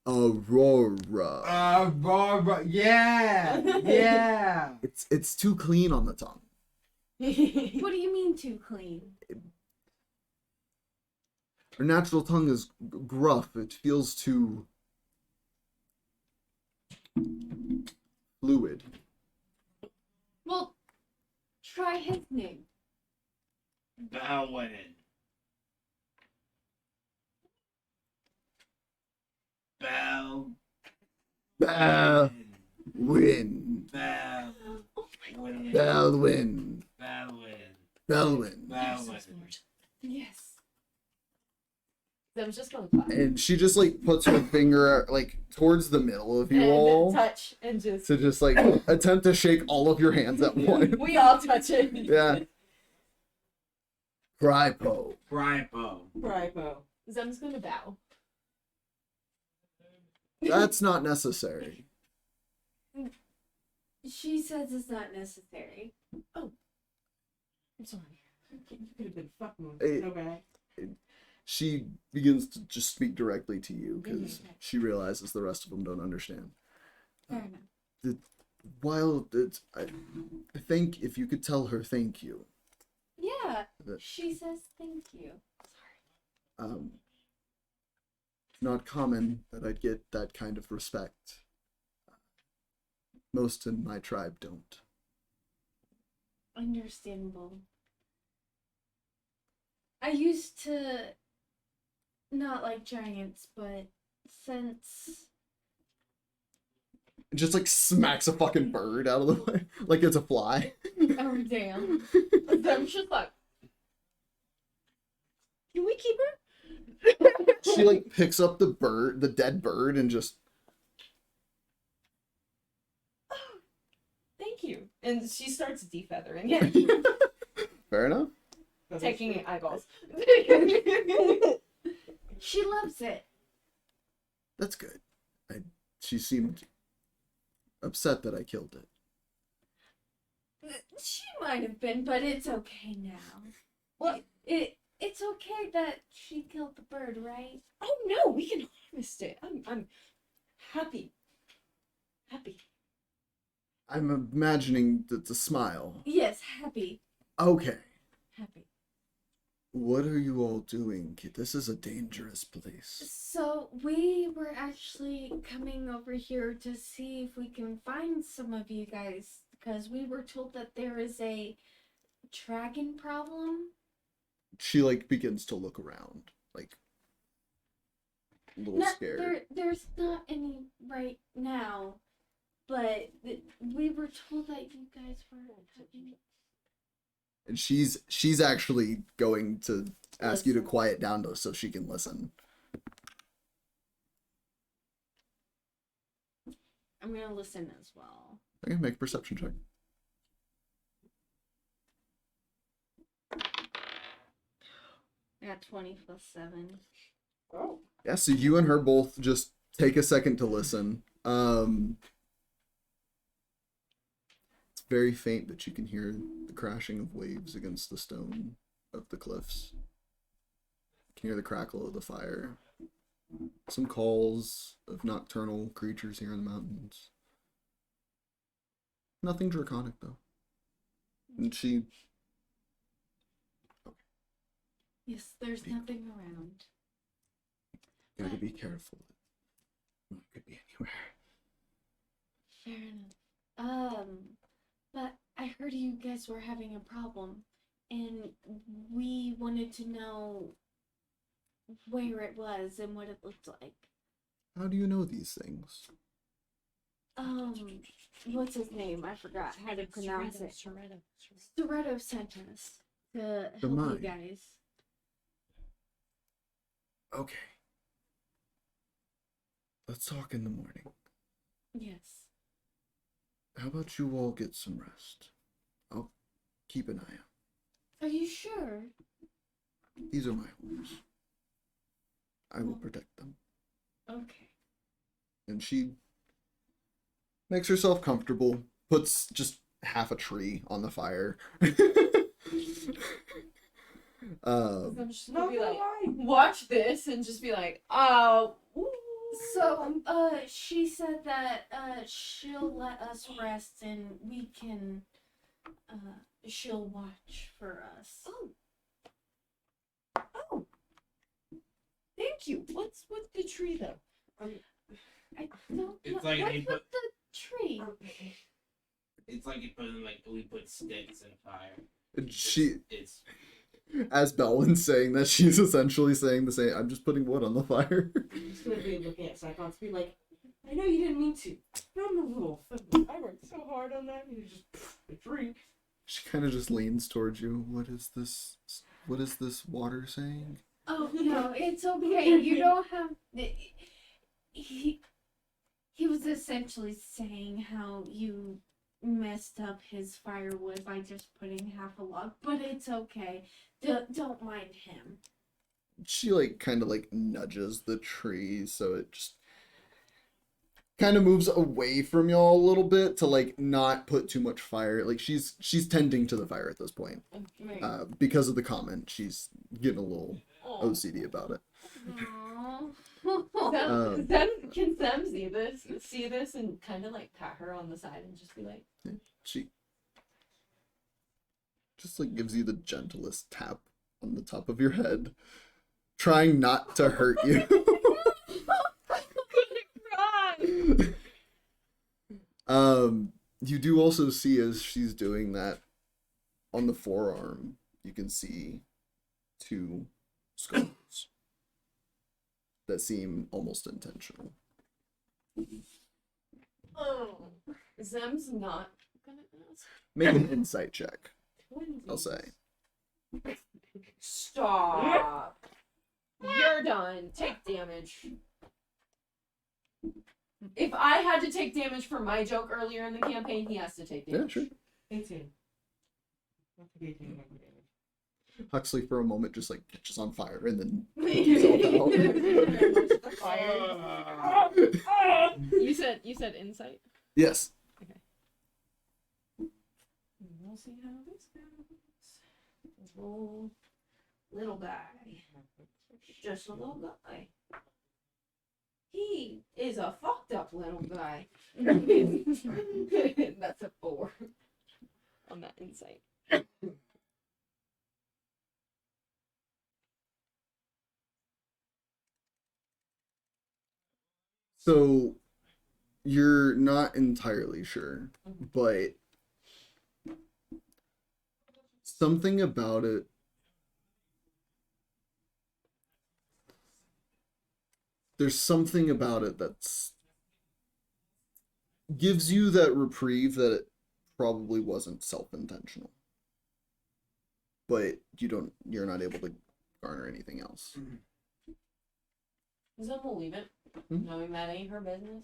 S1: Aurora.
S7: Aurora. Yeah. Yeah.
S1: It's too clean on the tongue.
S6: What do you mean too clean?
S1: Her natural tongue is gruff. It feels too fluid.
S6: Well, try his name.
S8: Belwin. Belwin.
S1: Win.
S8: Belwin.
S1: Belwin.
S8: Belwin.
S1: Belwin.
S8: Belwin.
S3: Yes. Zem's just gonna clap.
S1: And she just like puts her finger like towards the middle of you
S3: And
S1: all
S3: touch and just.
S1: to just like attempt to shake all of your hands at once.
S3: We all touch it.
S1: Yeah. Prypo.
S8: Prypo.
S5: Prypo.
S3: Zem's gonna bow.
S1: That's not necessary.
S6: She says it's not necessary.
S3: I'm sorry.
S5: You could have been fucking with
S1: Hey.
S5: no bad.
S1: She begins to just speak directly to you because she realizes the rest of them don't understand.
S6: Fair enough.
S1: While it's, I think if you could tell her thank you.
S6: Yeah,
S1: That-
S6: she says thank you.
S1: It's not common that I'd get that kind of respect. Most in my tribe don't.
S6: Understandable. I used to not like giants, but since
S1: It just like smacks a fucking bird out of the way like it's a fly.
S3: Oh damn. Zem's just like. Can we keep her?
S1: She like picks up the dead bird, and just
S3: Thank you. And she starts defeathering it,
S1: fair enough.
S3: taking eyeballs.
S6: she loves it.
S1: That's good. She seemed upset that I killed it.
S6: She might have been, but it's okay now.
S3: What?
S6: It's okay that she killed the bird, right?
S3: Oh no, we can harvest it. I'm happy. Happy.
S1: I'm imagining that's a smile.
S6: Yes, happy.
S1: Okay.
S6: Happy.
S1: What are you all doing? This is a dangerous place.
S6: So we were actually coming over here to see if we can find some of you guys, because we were told that there is a dragon problem.
S1: She like begins to look around, like a little
S6: No,
S1: scared.
S6: there's not any right now, but we were told that you guys were having
S1: And she's actually going to ask you to
S3: Listen.
S1: quiet down so she can listen.
S6: I'm gonna listen as well.
S1: Okay, make a perception check.
S6: I got 20 plus 7.
S5: Oh.
S1: Yeah, so you and her both just take a second to listen. It's very faint, but you can hear the crashing of waves against the stone of the cliffs. You can hear the crackle of the fire. Some calls of nocturnal creatures here in the mountains. Nothing draconic, though. And she...
S6: Yes, there's nothing around.
S1: Gotta be careful. It could be anywhere.
S6: Fair enough. But I heard you guys were having a problem, and we wanted to know where it was and what it looked like.
S1: How do you know these things?
S6: What's his name? I forgot how to pronounce it. Soretto sent us to help you
S1: Tomay.
S6: guys.
S1: Okay. Let's talk in the morning.
S6: Yes.
S1: How about you all get some rest? I'll keep an eye out.
S6: Are you sure?
S1: These are my homes. I will protect them.
S6: Okay.
S1: And she makes herself comfortable, puts just half a tree on the fire.
S3: I'm just gonna
S5: Not
S3: be
S5: gonna
S3: like,
S5: lie.
S3: watch this and just be like, ooh.
S6: So, she said that, she'll let us rest and we can, she'll watch for us.
S3: Oh, thank you. What's with the tree though?
S6: I don't know.
S8: It's like
S6: What's
S8: they
S6: with
S8: put-
S6: the tree?
S8: It's like you put in, like we put sticks in fire.
S1: And she,
S8: It's
S1: as Belwin's saying that, she's essentially saying the same. I'm just putting wood on the fire.
S5: I'm just gonna be looking at Cyclops, be like, I know you didn't mean to. I'm a little. I worked so hard on that. And you just a tree.
S1: She kind of just leans towards you. What is this? What is this water saying?
S6: Oh, no, it's okay. You don't have... He was essentially saying how you messed up his firewood by just putting half a log, but it's okay. Don't mind him.
S1: She like kind of like nudges the tree so it just kind of moves away from y'all a little bit to like not put too much fire. Like she's tending to the fire at this point. Because of the comment, she's getting a little OCD about it.
S3: Can Sam see this and kind of like pat her on the side and just be like,
S1: She just like gives you the gentlest tap on the top of your head, trying not to hurt you. You do also see as she's doing that on the forearm, you can see 2 scars that seem almost intentional.
S3: oh, Zem's not gonna ask.
S1: Make an insight check, I'll say.
S3: Stop. You're done. Take damage. If I had to take damage for my joke earlier in the campaign, he has to take
S1: Yeah,
S3: damage.
S1: sure.
S5: 18. I'll take 18 damage.
S1: Huxley for a moment just like catches on fire and then
S3: You said insight?
S1: yes.
S3: We'll see how this goes. Little guy. Just a little guy. He is a fucked up little guy. That's a 4 on that insight.
S1: So you're not entirely sure, but something about it there's something about it that's gives you that reprieve that it probably wasn't self-intentional. but you're not able to garner anything else.
S3: So we'll leave it,
S1: Hmm?
S3: knowing that ain't her business.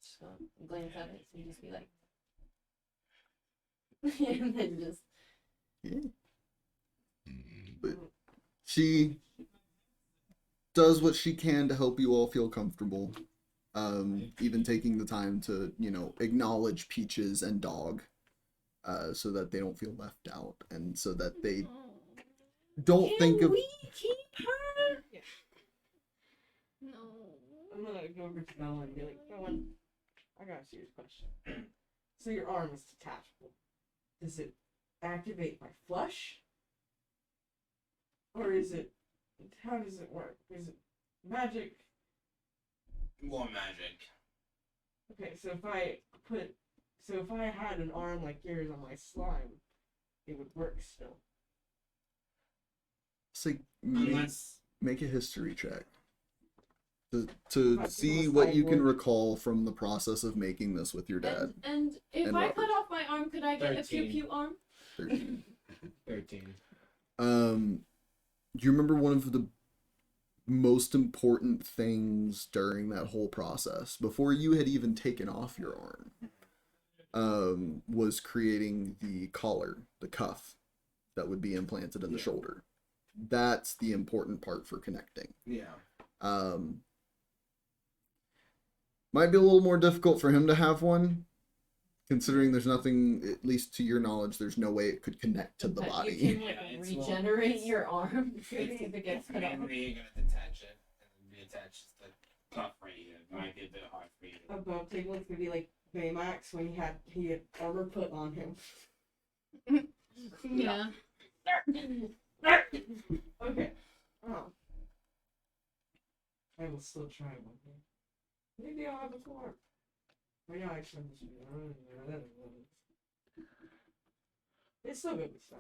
S3: Just gonna glance at it and just be like, and then just.
S1: Yeah. But she does what she can to help you all feel comfortable. Even taking the time to, acknowledge Peaches and Dog, so that they don't feel left out, and so that they don't think of.
S3: We keep her?
S6: No.
S5: I'm gonna go over to Belwin and be like, Belwin, I got a serious question. So your arm is detachable. Does it activate by flush? Or is it, how does it work? Is it magic?
S8: More magic.
S5: Okay, so if I had an arm like yours on my slime, it would work still.
S1: So
S8: Unless
S1: make a history check to
S5: But
S1: see
S5: unless
S1: what
S5: I
S1: you can
S5: would-
S1: recall from the process of making this with your dad.
S3: And if
S1: And
S3: I
S1: Robert.
S3: cut off my arm, could I get a
S4: 13.
S3: pew arm?
S1: 13.
S4: 13.
S1: Do you remember one of the most important things during that whole process, before you had even taken off your arm, was creating the collar, the cuff that would be implanted in the shoulder? That's the important part for connecting.
S7: Yeah.
S1: Might be a little more difficult for him to have one, considering there's nothing, at least to your knowledge, there's no way it could connect to the
S3: But
S1: body.
S3: You can
S8: Yeah, it's
S3: regenerate your arm if it gets cut off.
S8: mainly you're gonna detach it and reattach the cuff right here. It might be a bit hard for you.
S5: Above table, it's gonna be like Baymax when he had armor put on him.
S6: Yeah.
S5: Okay. Oh. I will still try one day. Maybe I'll have a floor. Oh yeah, I can this. It's still good stuff.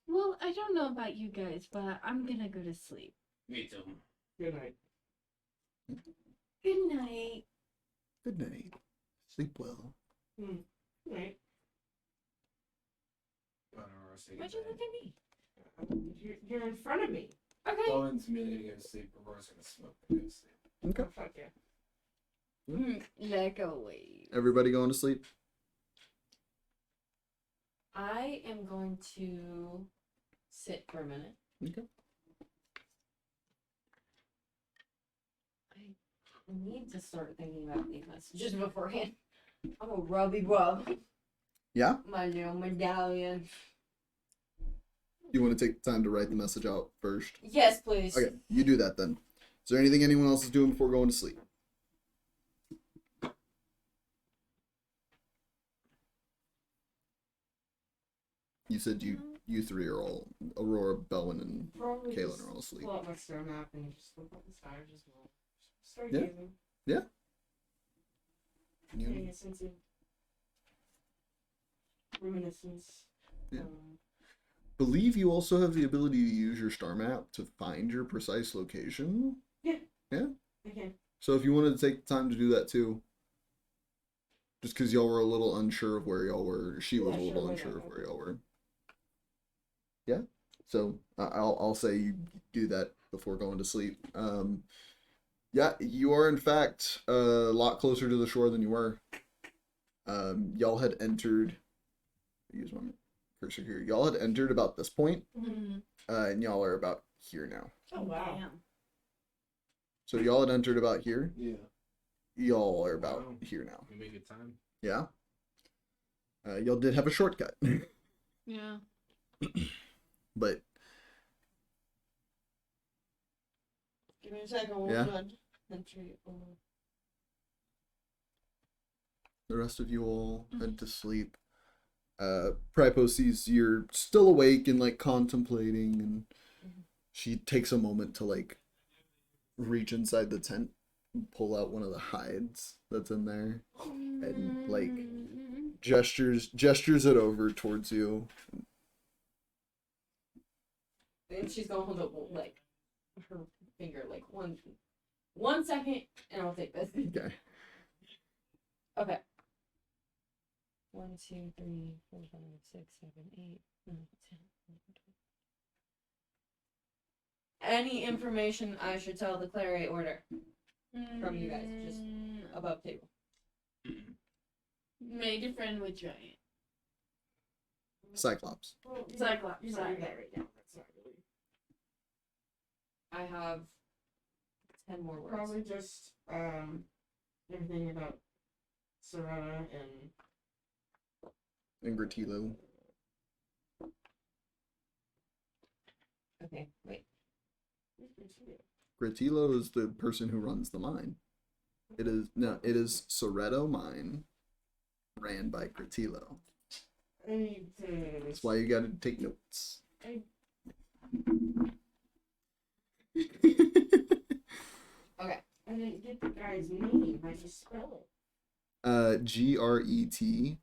S6: Well, I don't know about you guys, but I'm gonna go to sleep.
S8: Me too.
S5: Good night.
S3: Good night.
S1: Good night. Sleep well.
S5: Good night.
S4: Aurora, say
S3: Why'd you
S4: goodnight.
S3: look at me?
S5: You're in front of me.
S3: Okay.
S4: Bowen's immediately gonna go to sleep. Aurora's gonna smoke and go to sleep.
S1: Okay.
S5: Oh, fuck yeah.
S6: Like always.
S1: Everybody going to sleep?
S3: I am going to sit for a minute.
S1: Okay.
S3: I need to start thinking about these messages beforehand. I'm a rubby rub.
S1: Yeah?
S3: My little medallion.
S1: You want to take the time to write the message out first?
S3: Yes, please.
S1: Okay, you do that then. Is there anything anyone else is doing before going to sleep? You said you three are all, Aurora, Belwin, and
S5: Probably
S1: Kaylinn
S5: just
S1: are all asleep.
S5: pull out my star map and just look at the stars as well. Start
S1: Yeah.
S5: gazing. Getting a sense of reminiscence.
S1: Yeah. Believe you also have the ability to use your star map to find your precise location.
S5: Okay.
S1: So if you wanted to take the time to do that too, just because y'all were a little unsure of where y'all were, she was
S5: Yeah,
S1: a little
S5: sure, why
S1: unsure
S5: not?
S1: of where y'all were. Yeah. So I'll say you do that before going to sleep. Yeah, you are in fact a lot closer to the shore than you were. Y'all had entered. Use my cursor here. Y'all had entered about this point, and y'all are about here now.
S5: Oh wow.
S6: Damn.
S1: So y'all had entered about here.
S4: Yeah.
S1: Y'all are about
S4: Wow.
S1: here now.
S4: We make good time.
S1: Yeah. Y'all did have a shortcut,
S6: Yeah.
S1: but
S3: Give me a second. We'll
S1: Yeah.
S3: run. Entry.
S1: the rest of you all head to sleep. Pripo sees you're still awake and like contemplating, and she takes a moment to like reach inside the tent and pull out one of the hides that's in there, and like gestures it over towards you.
S3: And she's gonna hold up like her finger like 1 second, and I'll take this.
S1: Okay.
S3: Okay. 1, 2, 3, 4, 5, 6, 7, 8, 9, 10, 11, 12. Any information I should tell the Clary Order from you guys, just above table.
S6: Made a friend with giant.
S1: Cyclops.
S5: Well,
S3: Cyclops,
S5: You know,
S3: sorry.
S5: you got it right down. That's not really.
S3: I have 10 more words.
S5: Probably just everything about Serena and
S1: Gratilo.
S3: Okay, wait.
S1: Gratilo is the person who runs the mine. It is Soretto Mine, ran by Gratilo.
S5: I need to.
S1: That's why you gotta take notes.
S3: Okay.
S5: I didn't get the guy's name. How do you spell it?
S1: Gret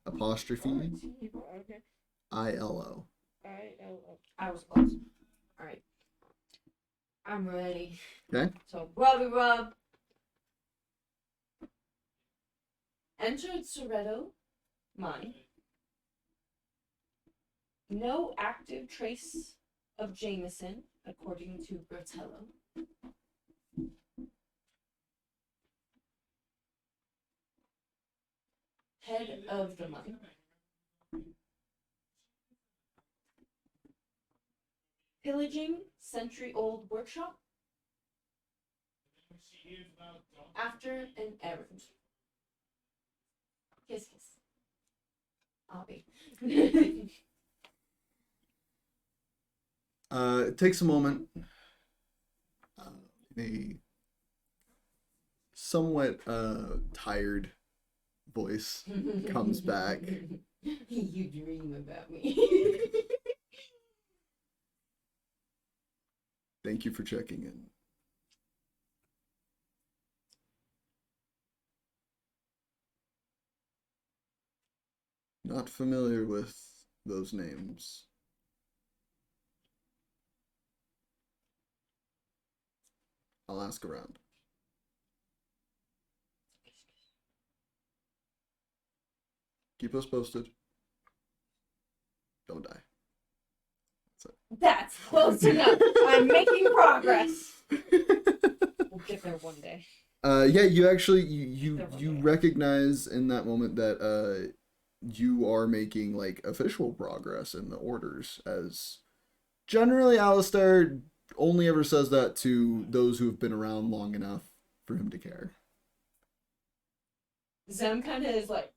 S1: apostrophe
S5: Okay.
S1: ILO.
S5: ILO.
S3: I was close. Alright. I'm ready.
S1: Okay.
S3: So, rub. Entered Soretto Mine. No active trace of Jameson, according to Bertello. Head of the mine. Pillaging century-old workshop. After an errand. Kiss, kiss. I'll be.
S1: It takes a moment. A somewhat tired voice comes back.
S3: You dream about me.
S1: Thank you for checking in. Not familiar with those names. I'll ask around. Keep us posted. Don't die.
S3: That's close enough. I'm making progress. We'll get there one day.
S1: Yeah, you actually you
S3: There we
S1: you
S3: go.
S1: recognize in that moment that you are making like official progress in the orders, as generally Alistair only ever says that to those who have been around long enough for him to care.
S3: Zem kind of is like.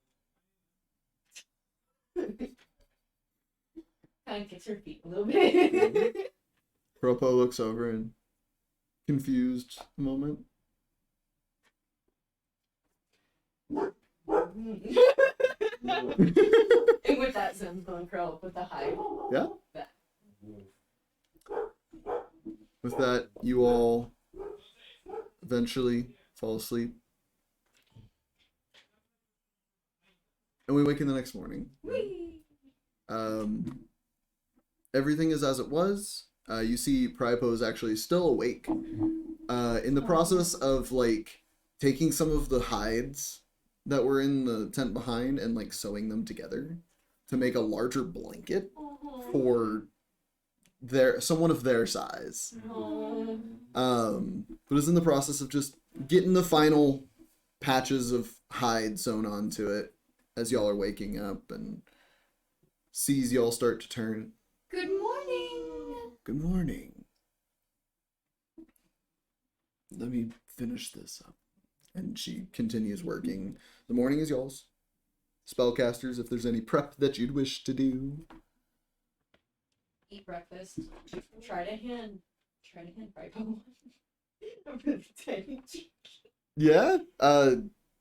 S3: Kind of kicks her feet a little bit.
S1: Propo looks over and confused a moment.
S3: And with that, Zem's going to curl up with the hide.
S1: Yeah.
S3: That.
S1: With that, you all eventually fall asleep. And we wake in the next morning.
S3: Whee!
S1: Everything is as it was. You see Priapo is actually still awake. In the process of like taking some of the hides that were in the tent behind and like sewing them together to make a larger blanket for someone of their size. But is in the process of just getting the final patches of hide sewn onto it as y'all are waking up, and sees y'all start to turn.
S6: Good morning.
S1: Good morning. Let me finish this up. And she continues working. The morning is yours. Spellcasters, if there's any prep that you'd wish to do.
S3: Eat breakfast. Try to hand right. I'm really tiny.
S1: Yeah?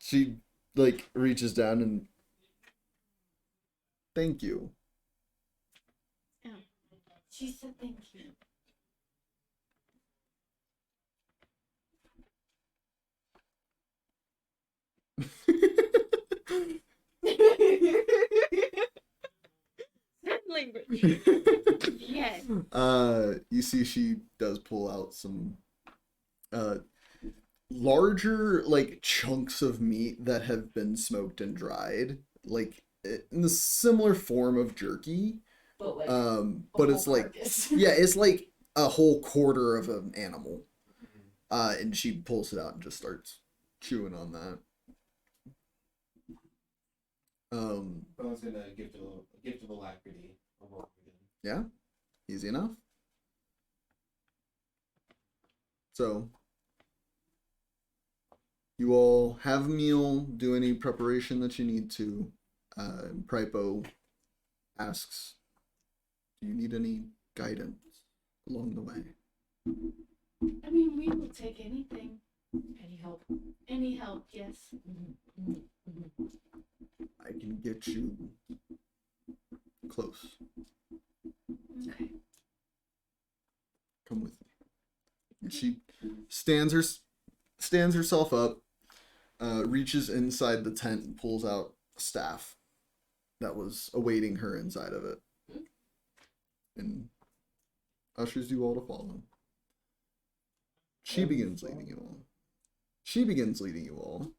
S1: She, like, reaches down and... Thank you.
S3: She said thank you. Language.
S6: Yes.
S1: You see she does pull out some larger like chunks of meat that have been smoked and dried, like in the similar form of jerky.
S3: But like,
S1: But it's like, yeah, it's like a whole quarter of an animal. And she pulls it out and just starts chewing on that.
S7: Bone's gonna gift of alacrity. Aurora again.
S1: Yeah, easy enough. So, you all have a meal, do any preparation that you need to. Pripo asks, do you need any guidance along the way?
S6: I mean, we will take anything.
S3: any help?
S6: Any help, yes.
S1: I can get you close.
S6: Okay.
S1: Come with me. And she stands herself up, reaches inside the tent and pulls out a staff that was awaiting her inside of it, and ushers you all to follow. She begins leading you all.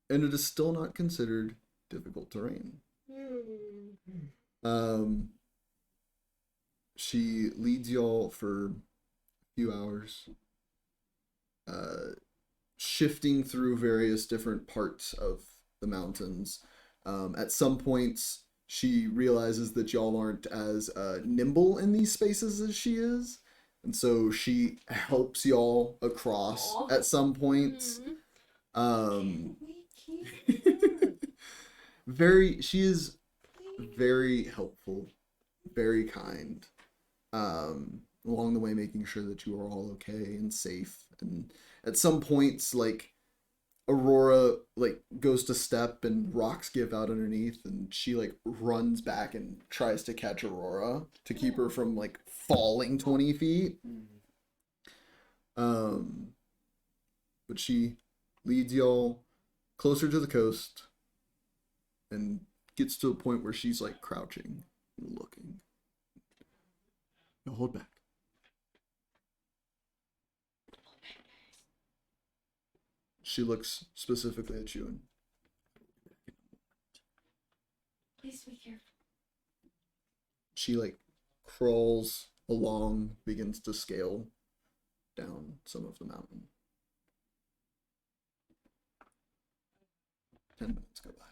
S1: And it is still not considered difficult terrain. She leads y'all for a few hours, shifting through various different parts of the mountains. At some points, she realizes that y'all aren't as nimble in these spaces as she is, and so she helps y'all across at some points. She is very helpful, very kind. Along the way, making sure that you are all okay and safe. And at some points, like, Aurora like goes to step and rocks give out underneath, and she like runs back and tries to catch Aurora to keep her from like falling 20 feet. But she leads y'all closer to the coast and gets to a point where she's like crouching and looking. No, hold back. She looks specifically at you and
S6: Please be careful.
S1: she like crawls along, begins to scale down some of the mountain. 10 minutes go by.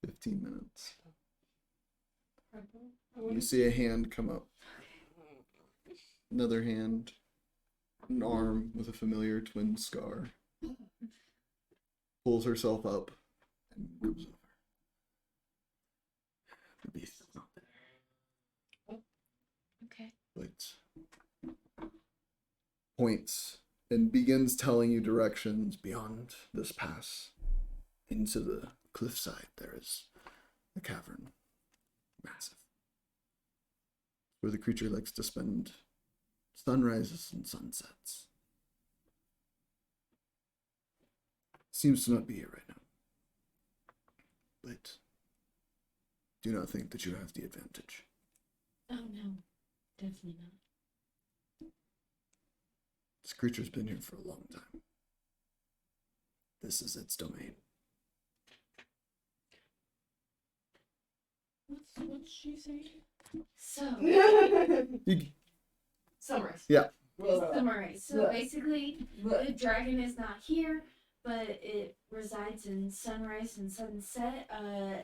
S1: 15 minutes. You see a hand come up. Another hand. An arm with a familiar twin scar. Pulls herself up and goes over. The beast is not there.
S6: Okay.
S1: But points and begins telling you directions beyond this pass. Into the cliffside there is a cavern. Massive. Where the creature likes to spend sunrises and sunsets. Seems to not be here right now. But do not think that you have the advantage.
S3: Oh no, definitely not.
S1: This creature's been here for a long time. This is its domain.
S3: What's she saying?
S6: So,
S3: Summarize.
S1: Yeah.
S6: summarize. So basically, the dragon is not here, but it resides in sunrise and sunset,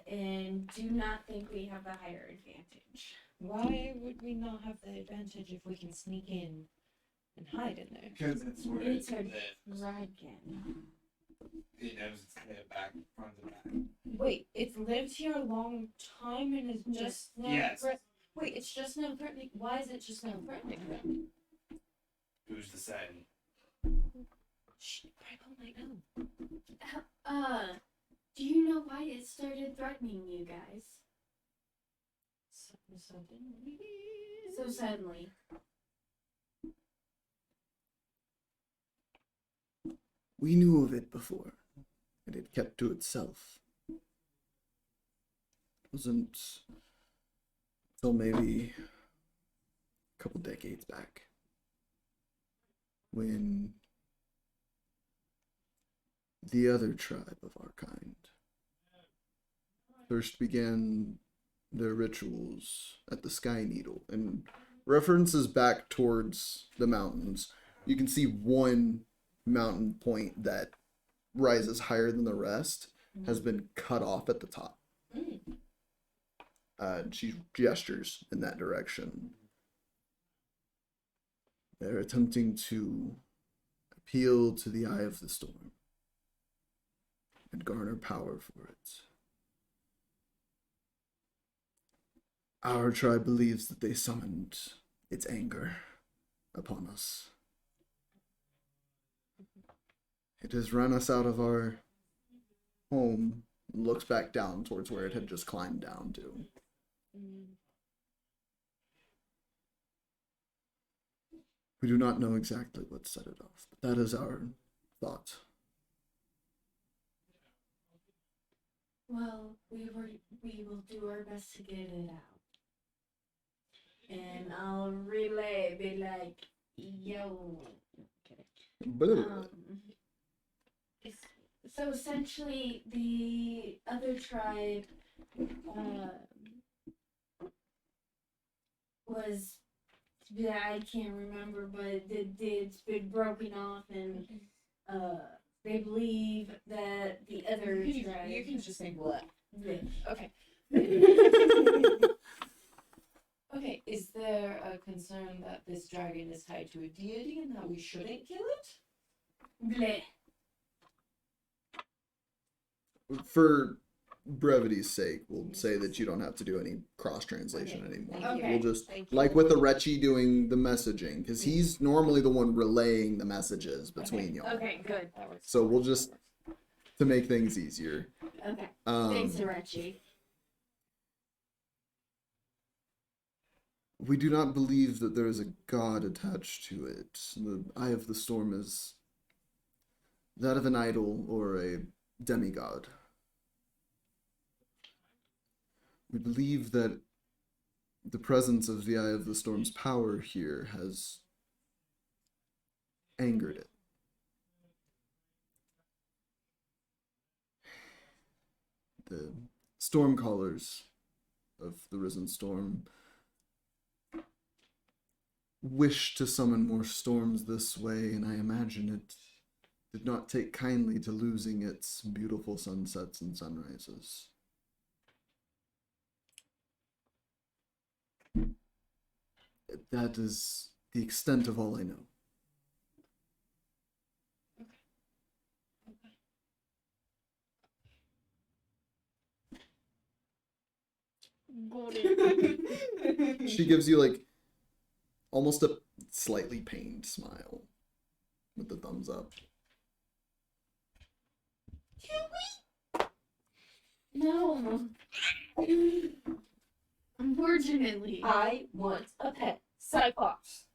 S6: and do not think we have the higher advantage.
S3: Why would we not have the advantage if we can sneak in and hide in there?
S8: Because it's where
S6: It's
S8: it
S6: a
S8: lives.
S6: dragon.
S8: It knows it's back, front and back.
S3: Wait, it's lived here a long time and is just now
S8: Yes.
S3: Wait, it's just now threatening. Why is it just now threatening them?
S8: Who's to say?
S3: Shh, Piper might know.
S6: Do you know why it started threatening you guys so suddenly?
S1: We knew of it before, and it kept to itself. It wasn't until maybe a couple decades back when the other tribe of our kind first began their rituals at the Sky Needle, and references back towards the mountains. You can see one mountain point that rises higher than the rest has been cut off at the top. She gestures in that direction. They're attempting to appeal to the eye of the storm and garner power for it. Our tribe believes that they summoned its anger upon us. It has run us out of our home, and looks back down towards where it had just climbed down to. We do not know exactly what set it off, but that is our thought.
S6: Well, we will do our best to get it out. And I'll relay, be like, yo. So essentially, the other tribe was, yeah, I can't remember, but it's been broken off, and they believe that the other tribe.
S3: You can just say what.
S6: Yeah.
S3: Okay. Okay, is there a concern that this dragon is tied to a deity and that we shouldn't kill it?
S6: Bleh.
S1: For brevity's sake, we'll say that you don't have to do any cross-translation anymore.
S3: Thank you.
S6: Okay.
S1: We'll just,
S3: Thank you.
S1: like with the Rechi doing the messaging, because he's normally the one relaying the messages between y'all.
S6: Okay, good.
S3: That works.
S1: So we'll just, to make things easier.
S6: Okay. Thanks,
S1: Um,
S6: Arachi.
S1: we do not believe that there is a god attached to it. The Eye of the Storm is that of an idol or a demigod. We believe that the presence of the Eye of the Storm's power here has angered it. The Stormcallers of the Risen Storm wish to summon more storms this way, and I imagine it did not take kindly to losing its beautiful sunsets and sunrises. That is the extent of all I know.
S6: Got it.
S1: She gives you like almost a slightly pained smile with the thumbs up.
S6: No. Unfortunately.
S3: I want a pet cyclops.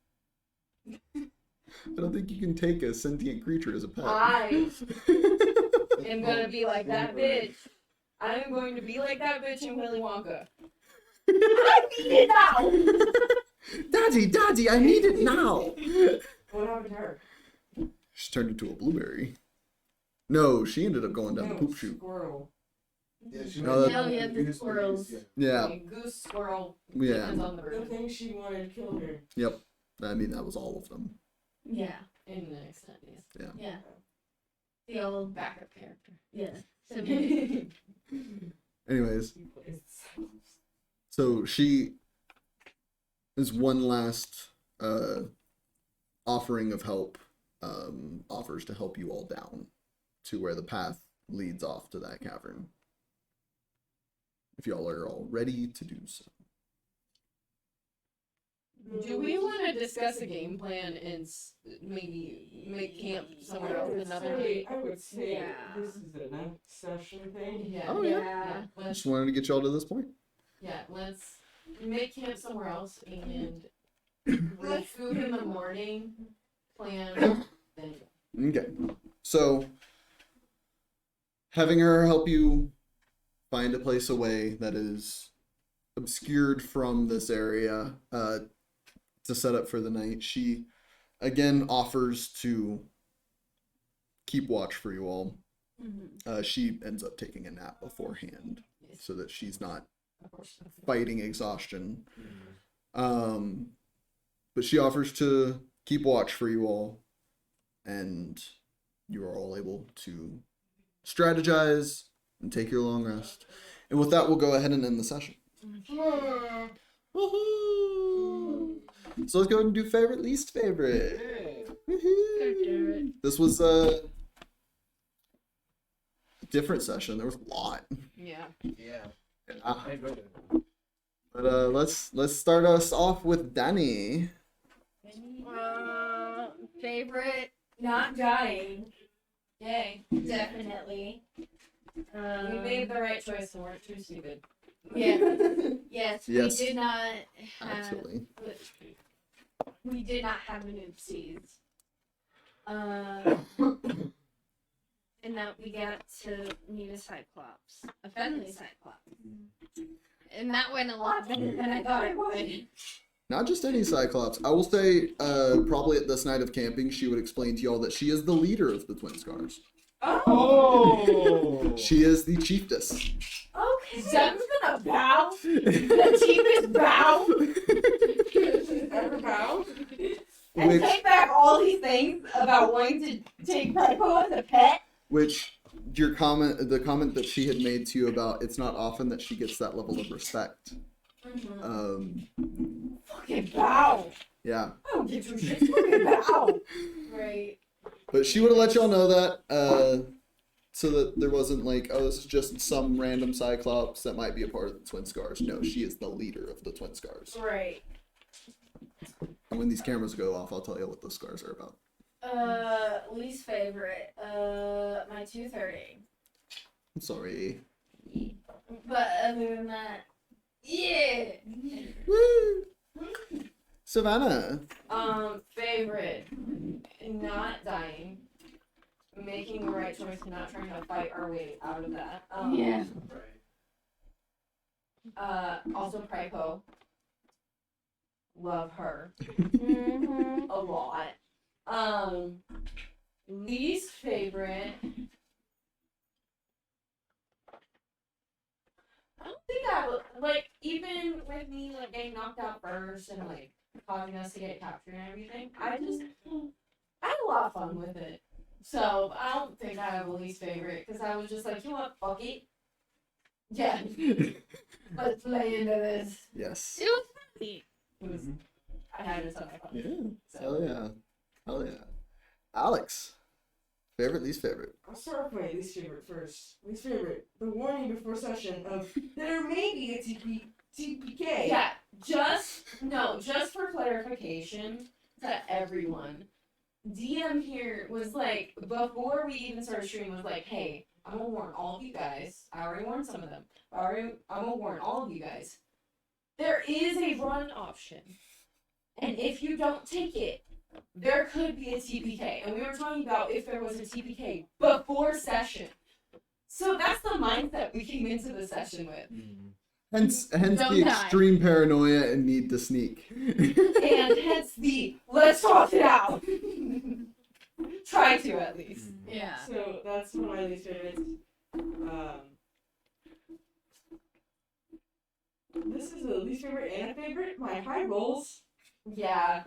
S1: I don't think you can take a sentient creature as a pet.
S3: I am gonna be like that bitch. I am going to be like that bitch in Willy Wonka. I need it now.
S1: Daddy, I need it now.
S5: What happened to her?
S1: She turned into a blueberry. No, she ended up going down the poop chute.
S5: Squirrel.
S7: Yeah, she
S1: No,
S7: went-
S1: that-
S6: Hell yeah, the squirrels.
S1: Yeah,
S3: Goose, squirrel.
S1: yeah.
S3: Depends on the
S5: The
S3: bird.
S5: thing she wanted to kill her.
S1: Yep. I mean, that was all of them.
S6: Yeah.
S3: In the extent, yes.
S6: Yeah. The old
S3: Backup character.
S6: yeah. So
S1: Anyways, so she is one last offering of help, offers to help you all down to where the path leads off to that cavern. If y'all are all ready to do so.
S3: Do we want to discuss a game plan and maybe make camp somewhere else another day?
S5: I would say
S6: Yeah.
S5: this is a next session thing.
S3: Yeah.
S1: Oh, yeah.
S3: Yeah.
S1: I
S3: Let's,
S1: just wanted to get y'all to this point.
S3: yeah, let's make camp somewhere else and with food in the morning, plan, then go.
S1: Okay. So, having her help you find a place away that is obscured from this area to set up for the night, she again offers to keep watch for you all. She ends up taking a nap beforehand.
S3: Yes.
S1: so that she's not
S5: Of course.
S1: fighting exhaustion. But she offers to keep watch for you all, and you are all able to strategize and take your long rest. And with that, we'll go ahead and end the session. Woohoo! So let's go ahead and do favorite, least favorite. Woohoo! This was a different session. There was a lot.
S3: Yeah.
S7: Yeah.
S1: Ah.
S7: I enjoyed it.
S1: But let's start us off with Danny.
S6: Favorite?
S3: Not dying. Yay.
S6: Definitely.
S3: We made the right choice and weren't too stupid.
S6: Yeah. Yes,
S1: Yes.
S6: we did not have.
S1: Absolutely.
S6: We did not have an oopsies. And that we got to meet a Cyclops, a friendly Cyclops, and that went a lot better than I thought it would.
S1: Not just any Cyclops. I will say, probably at this night of camping, she would explain to y'all that she is the leader of the Twin Scars.
S7: Oh!
S1: She is the chiefess.
S3: Okay. Zem's gonna bow. The cheapest bow.
S5: Ever bow?
S3: And
S1: Which-
S3: take back all these things about wanting to take Prepo as a pet.
S1: Which the comment that she had made to you about it's not often that she gets that level of respect.
S3: Fucking bow.
S1: Yeah.
S3: I don't give two shits. Fucking bow.
S6: Right.
S1: But she would have let y'all know that, so that there wasn't like, oh, this is just some random Cyclops that might be a part of the Twin Scars. No, she is the leader of the Twin Scars.
S3: Right.
S1: And when these cameras go off, I'll tell you what those scars are about.
S3: Least favorite. My 230.
S1: I'm sorry.
S3: But other than that, yeah.
S1: Woo! Savannah.
S3: Favorite. Not dying. Making the right choice and not trying to fight our way out of that.
S6: Yeah.
S3: Also Prepo. Love her.
S6: Mm-hmm.
S3: A lot. Least favorite. I don't think I would, like, even with me, like, getting knocked out first and, like, causing us to get captured and everything, I had a lot of fun with it. So, I don't think I have a least favorite, because I was just like, you know what, fuck it. Yeah. Let's play into this.
S1: Yes.
S6: It was funny.
S3: It was, I had a ton of fun.
S1: Yeah. Hell yeah. Hell yeah. Alex. Favorite, least favorite.
S5: I'll start with my least favorite first. Least favorite. The warning before session of there may be a TPK.
S3: Yeah, just for clarification to everyone, DM here was like, before we even started streaming, was like, hey, I'm gonna warn all of you guys. I already warned some of them. I'm gonna warn all of you guys. There is a run option. And if you don't take it, there could be a TPK. And we were talking about if there was a TPK before session. So that's the mindset we came into the session with.
S1: Hence
S6: Don't
S1: the
S6: die.
S1: extreme paranoia and need to sneak.
S3: And hence the let's talk it out. Try to at least.
S6: Yeah.
S5: So that's one of my least favorites. This is a least favorite and a favorite. My high rolls.
S3: Yeah.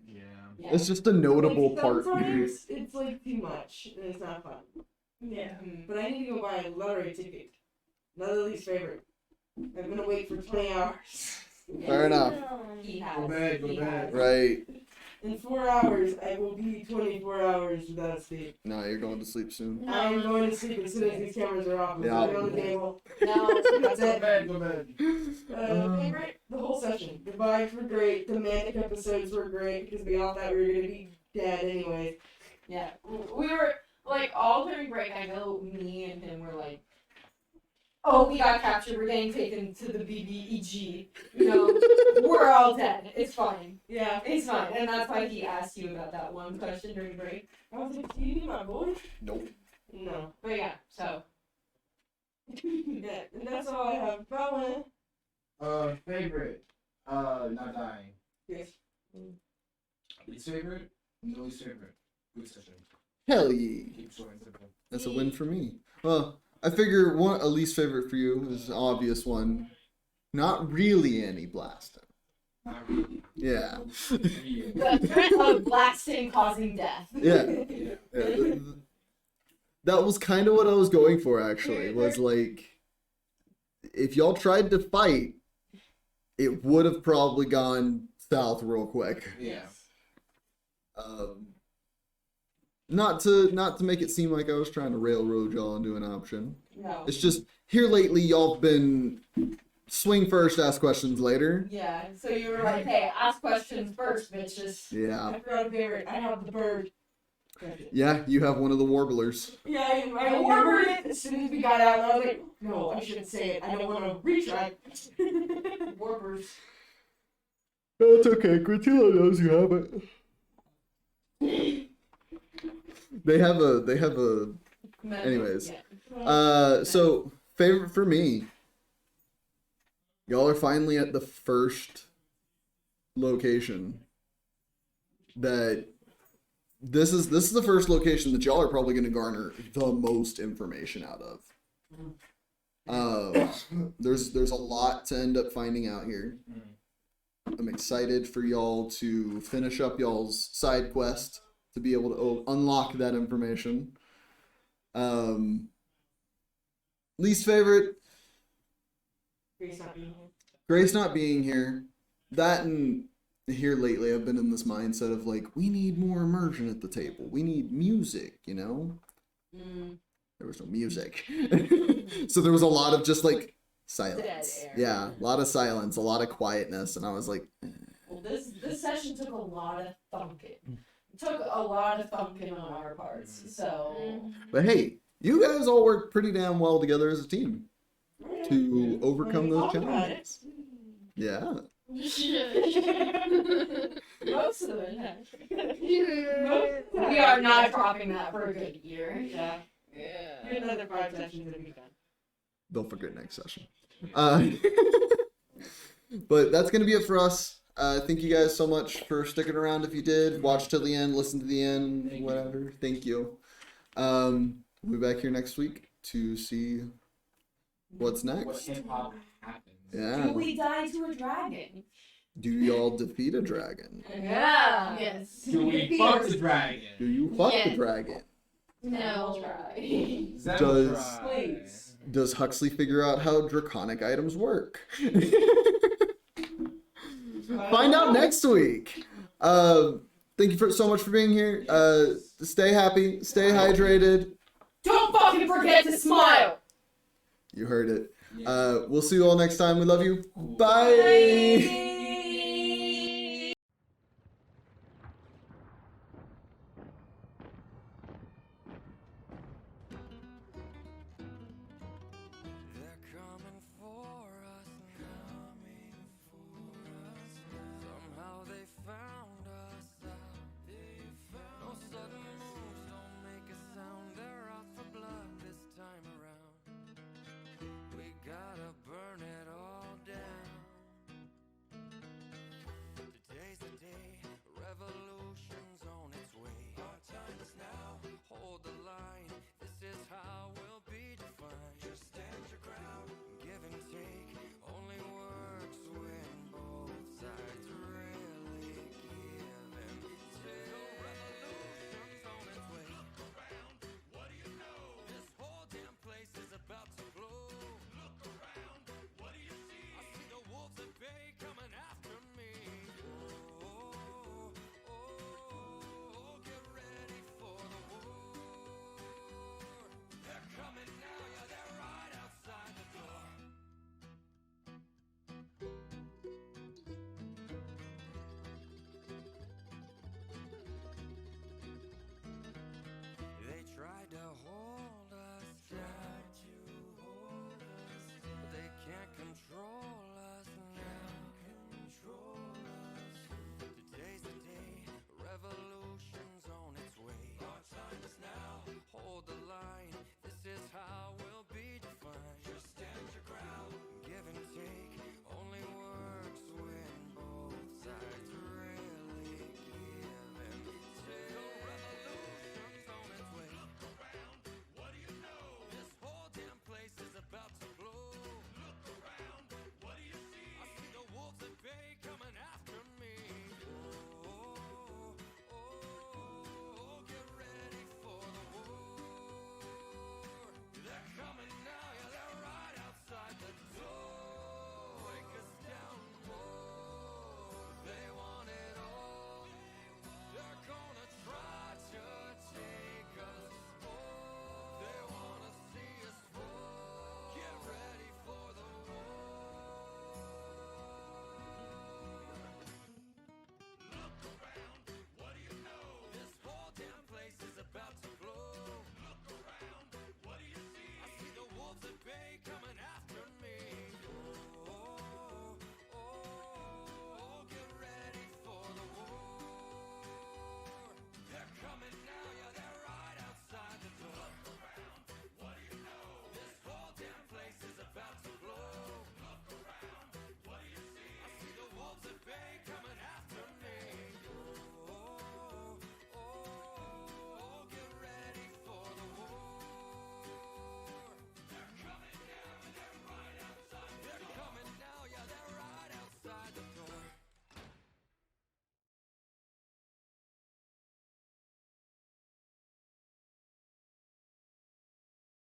S7: Yeah.
S3: Yeah.
S1: It's just a notable
S5: Like,
S1: part.
S5: sometimes it's like too much and it's not fun.
S3: Yeah.
S5: But I need to go buy a lottery ticket. Another least favorite. I'm gonna wait for 20 hours.
S1: Fair enough.
S3: He has.
S7: Go back, go
S3: he
S7: back.
S3: has.
S1: Right.
S5: In 4 hours, I will be 24 hours without sleep.
S1: No, you're going to sleep soon.
S5: I'm going to sleep as soon as these cameras are off.
S1: Yeah.
S5: Put it on the table.
S3: No,
S5: That's
S7: Go
S5: it.
S7: back, go back.
S5: Favorite? The whole session. The vibes were great. The manic episodes were great because we all thought we were gonna be dead anyway.
S3: yeah. We were like all during break. I know me and him were like, "Oh, we got captured. We're getting taken to the BBEG. You know, we're all dead. It's fine.
S5: Yeah.
S3: It's fine." And that's why he asked you about that one question during break.
S5: I was like, do you need my boy?
S1: Nope.
S5: No.
S3: But yeah, so
S5: Yeah, and that's all I have. Belwin.
S7: Favorite. Not dying.
S5: Yes.
S7: Least favorite? No least favorite. Good session.
S1: Hell yeah.
S7: Keep short and simple.
S1: That's a win for me. Well, I figure a least favorite for you is an obvious one. Not really any blasting.
S7: Not really.
S1: Yeah.
S3: The threat of blasting causing death.
S1: Yeah. Yeah. That was kind of what I was going for, actually. Was like, if y'all tried to fight, it would have probably gone south real quick.
S7: Yeah.
S1: Not to make it seem like I was trying to railroad y'all into an option.
S5: No.
S1: It's just here lately y'all have been swing first, ask questions later.
S5: Yeah, so you were like, hey, ask questions first, bitches.
S1: Yeah.
S5: I forgot a favorite. I have the bird.
S1: Yeah, you have one of the warblers.
S5: Yeah, I remembered it as soon as we got out, and I was like, no, I shouldn't say it. I don't want to retry. Warblers.
S1: That's okay. Gratilla knows you have it. They have a. Anyways, so favorite for me. Y'all are finally at the first location that. This is the first location that y'all are probably going to garner the most information out of. There's a lot to end up finding out here. I'm excited for y'all to finish up y'all's side quest to be able to unlock that information. Least favorite, Grace not being here. That and here lately I've been in this mindset of like, we need more immersion at the table. We need music, you know? There was no music. So there was a lot of just like silence.
S3: Dead air.
S1: Yeah, a lot of silence, a lot of quietness, and I was like,
S3: Well, this session took a lot of thumping. It took a lot of thumping on our parts. So
S1: but hey, you guys all worked pretty damn well together as a team to overcome those challenges. Yeah.
S3: most of it. We are not dropping that for a good year.
S5: Yeah. Another 5 sessions and be done.
S1: They'll forget next session. But that's gonna be it for us. Thank you guys so much for sticking around. If you did, watch till the end, listen to the end, whatever. Thank you. We'll be back here next week to see what's
S7: What
S1: next.
S7: hip hop happens?
S1: Yeah.
S3: Do we die to a dragon?
S1: Do y'all defeat a dragon?
S3: Yeah.
S6: Yes.
S7: Do we fuck the dragon?
S1: Do you fuck the
S6: Yes.
S1: dragon?
S6: No.
S3: Try.
S1: Does-
S5: Please.
S1: Does Huxley figure out how draconic items work? Find out next week. Thank you so much for being here. Stay happy, stay hydrated.
S3: Don't fucking forget to smile.
S1: You heard it. We'll see you all next time. We love you. Bye.
S3: Bye.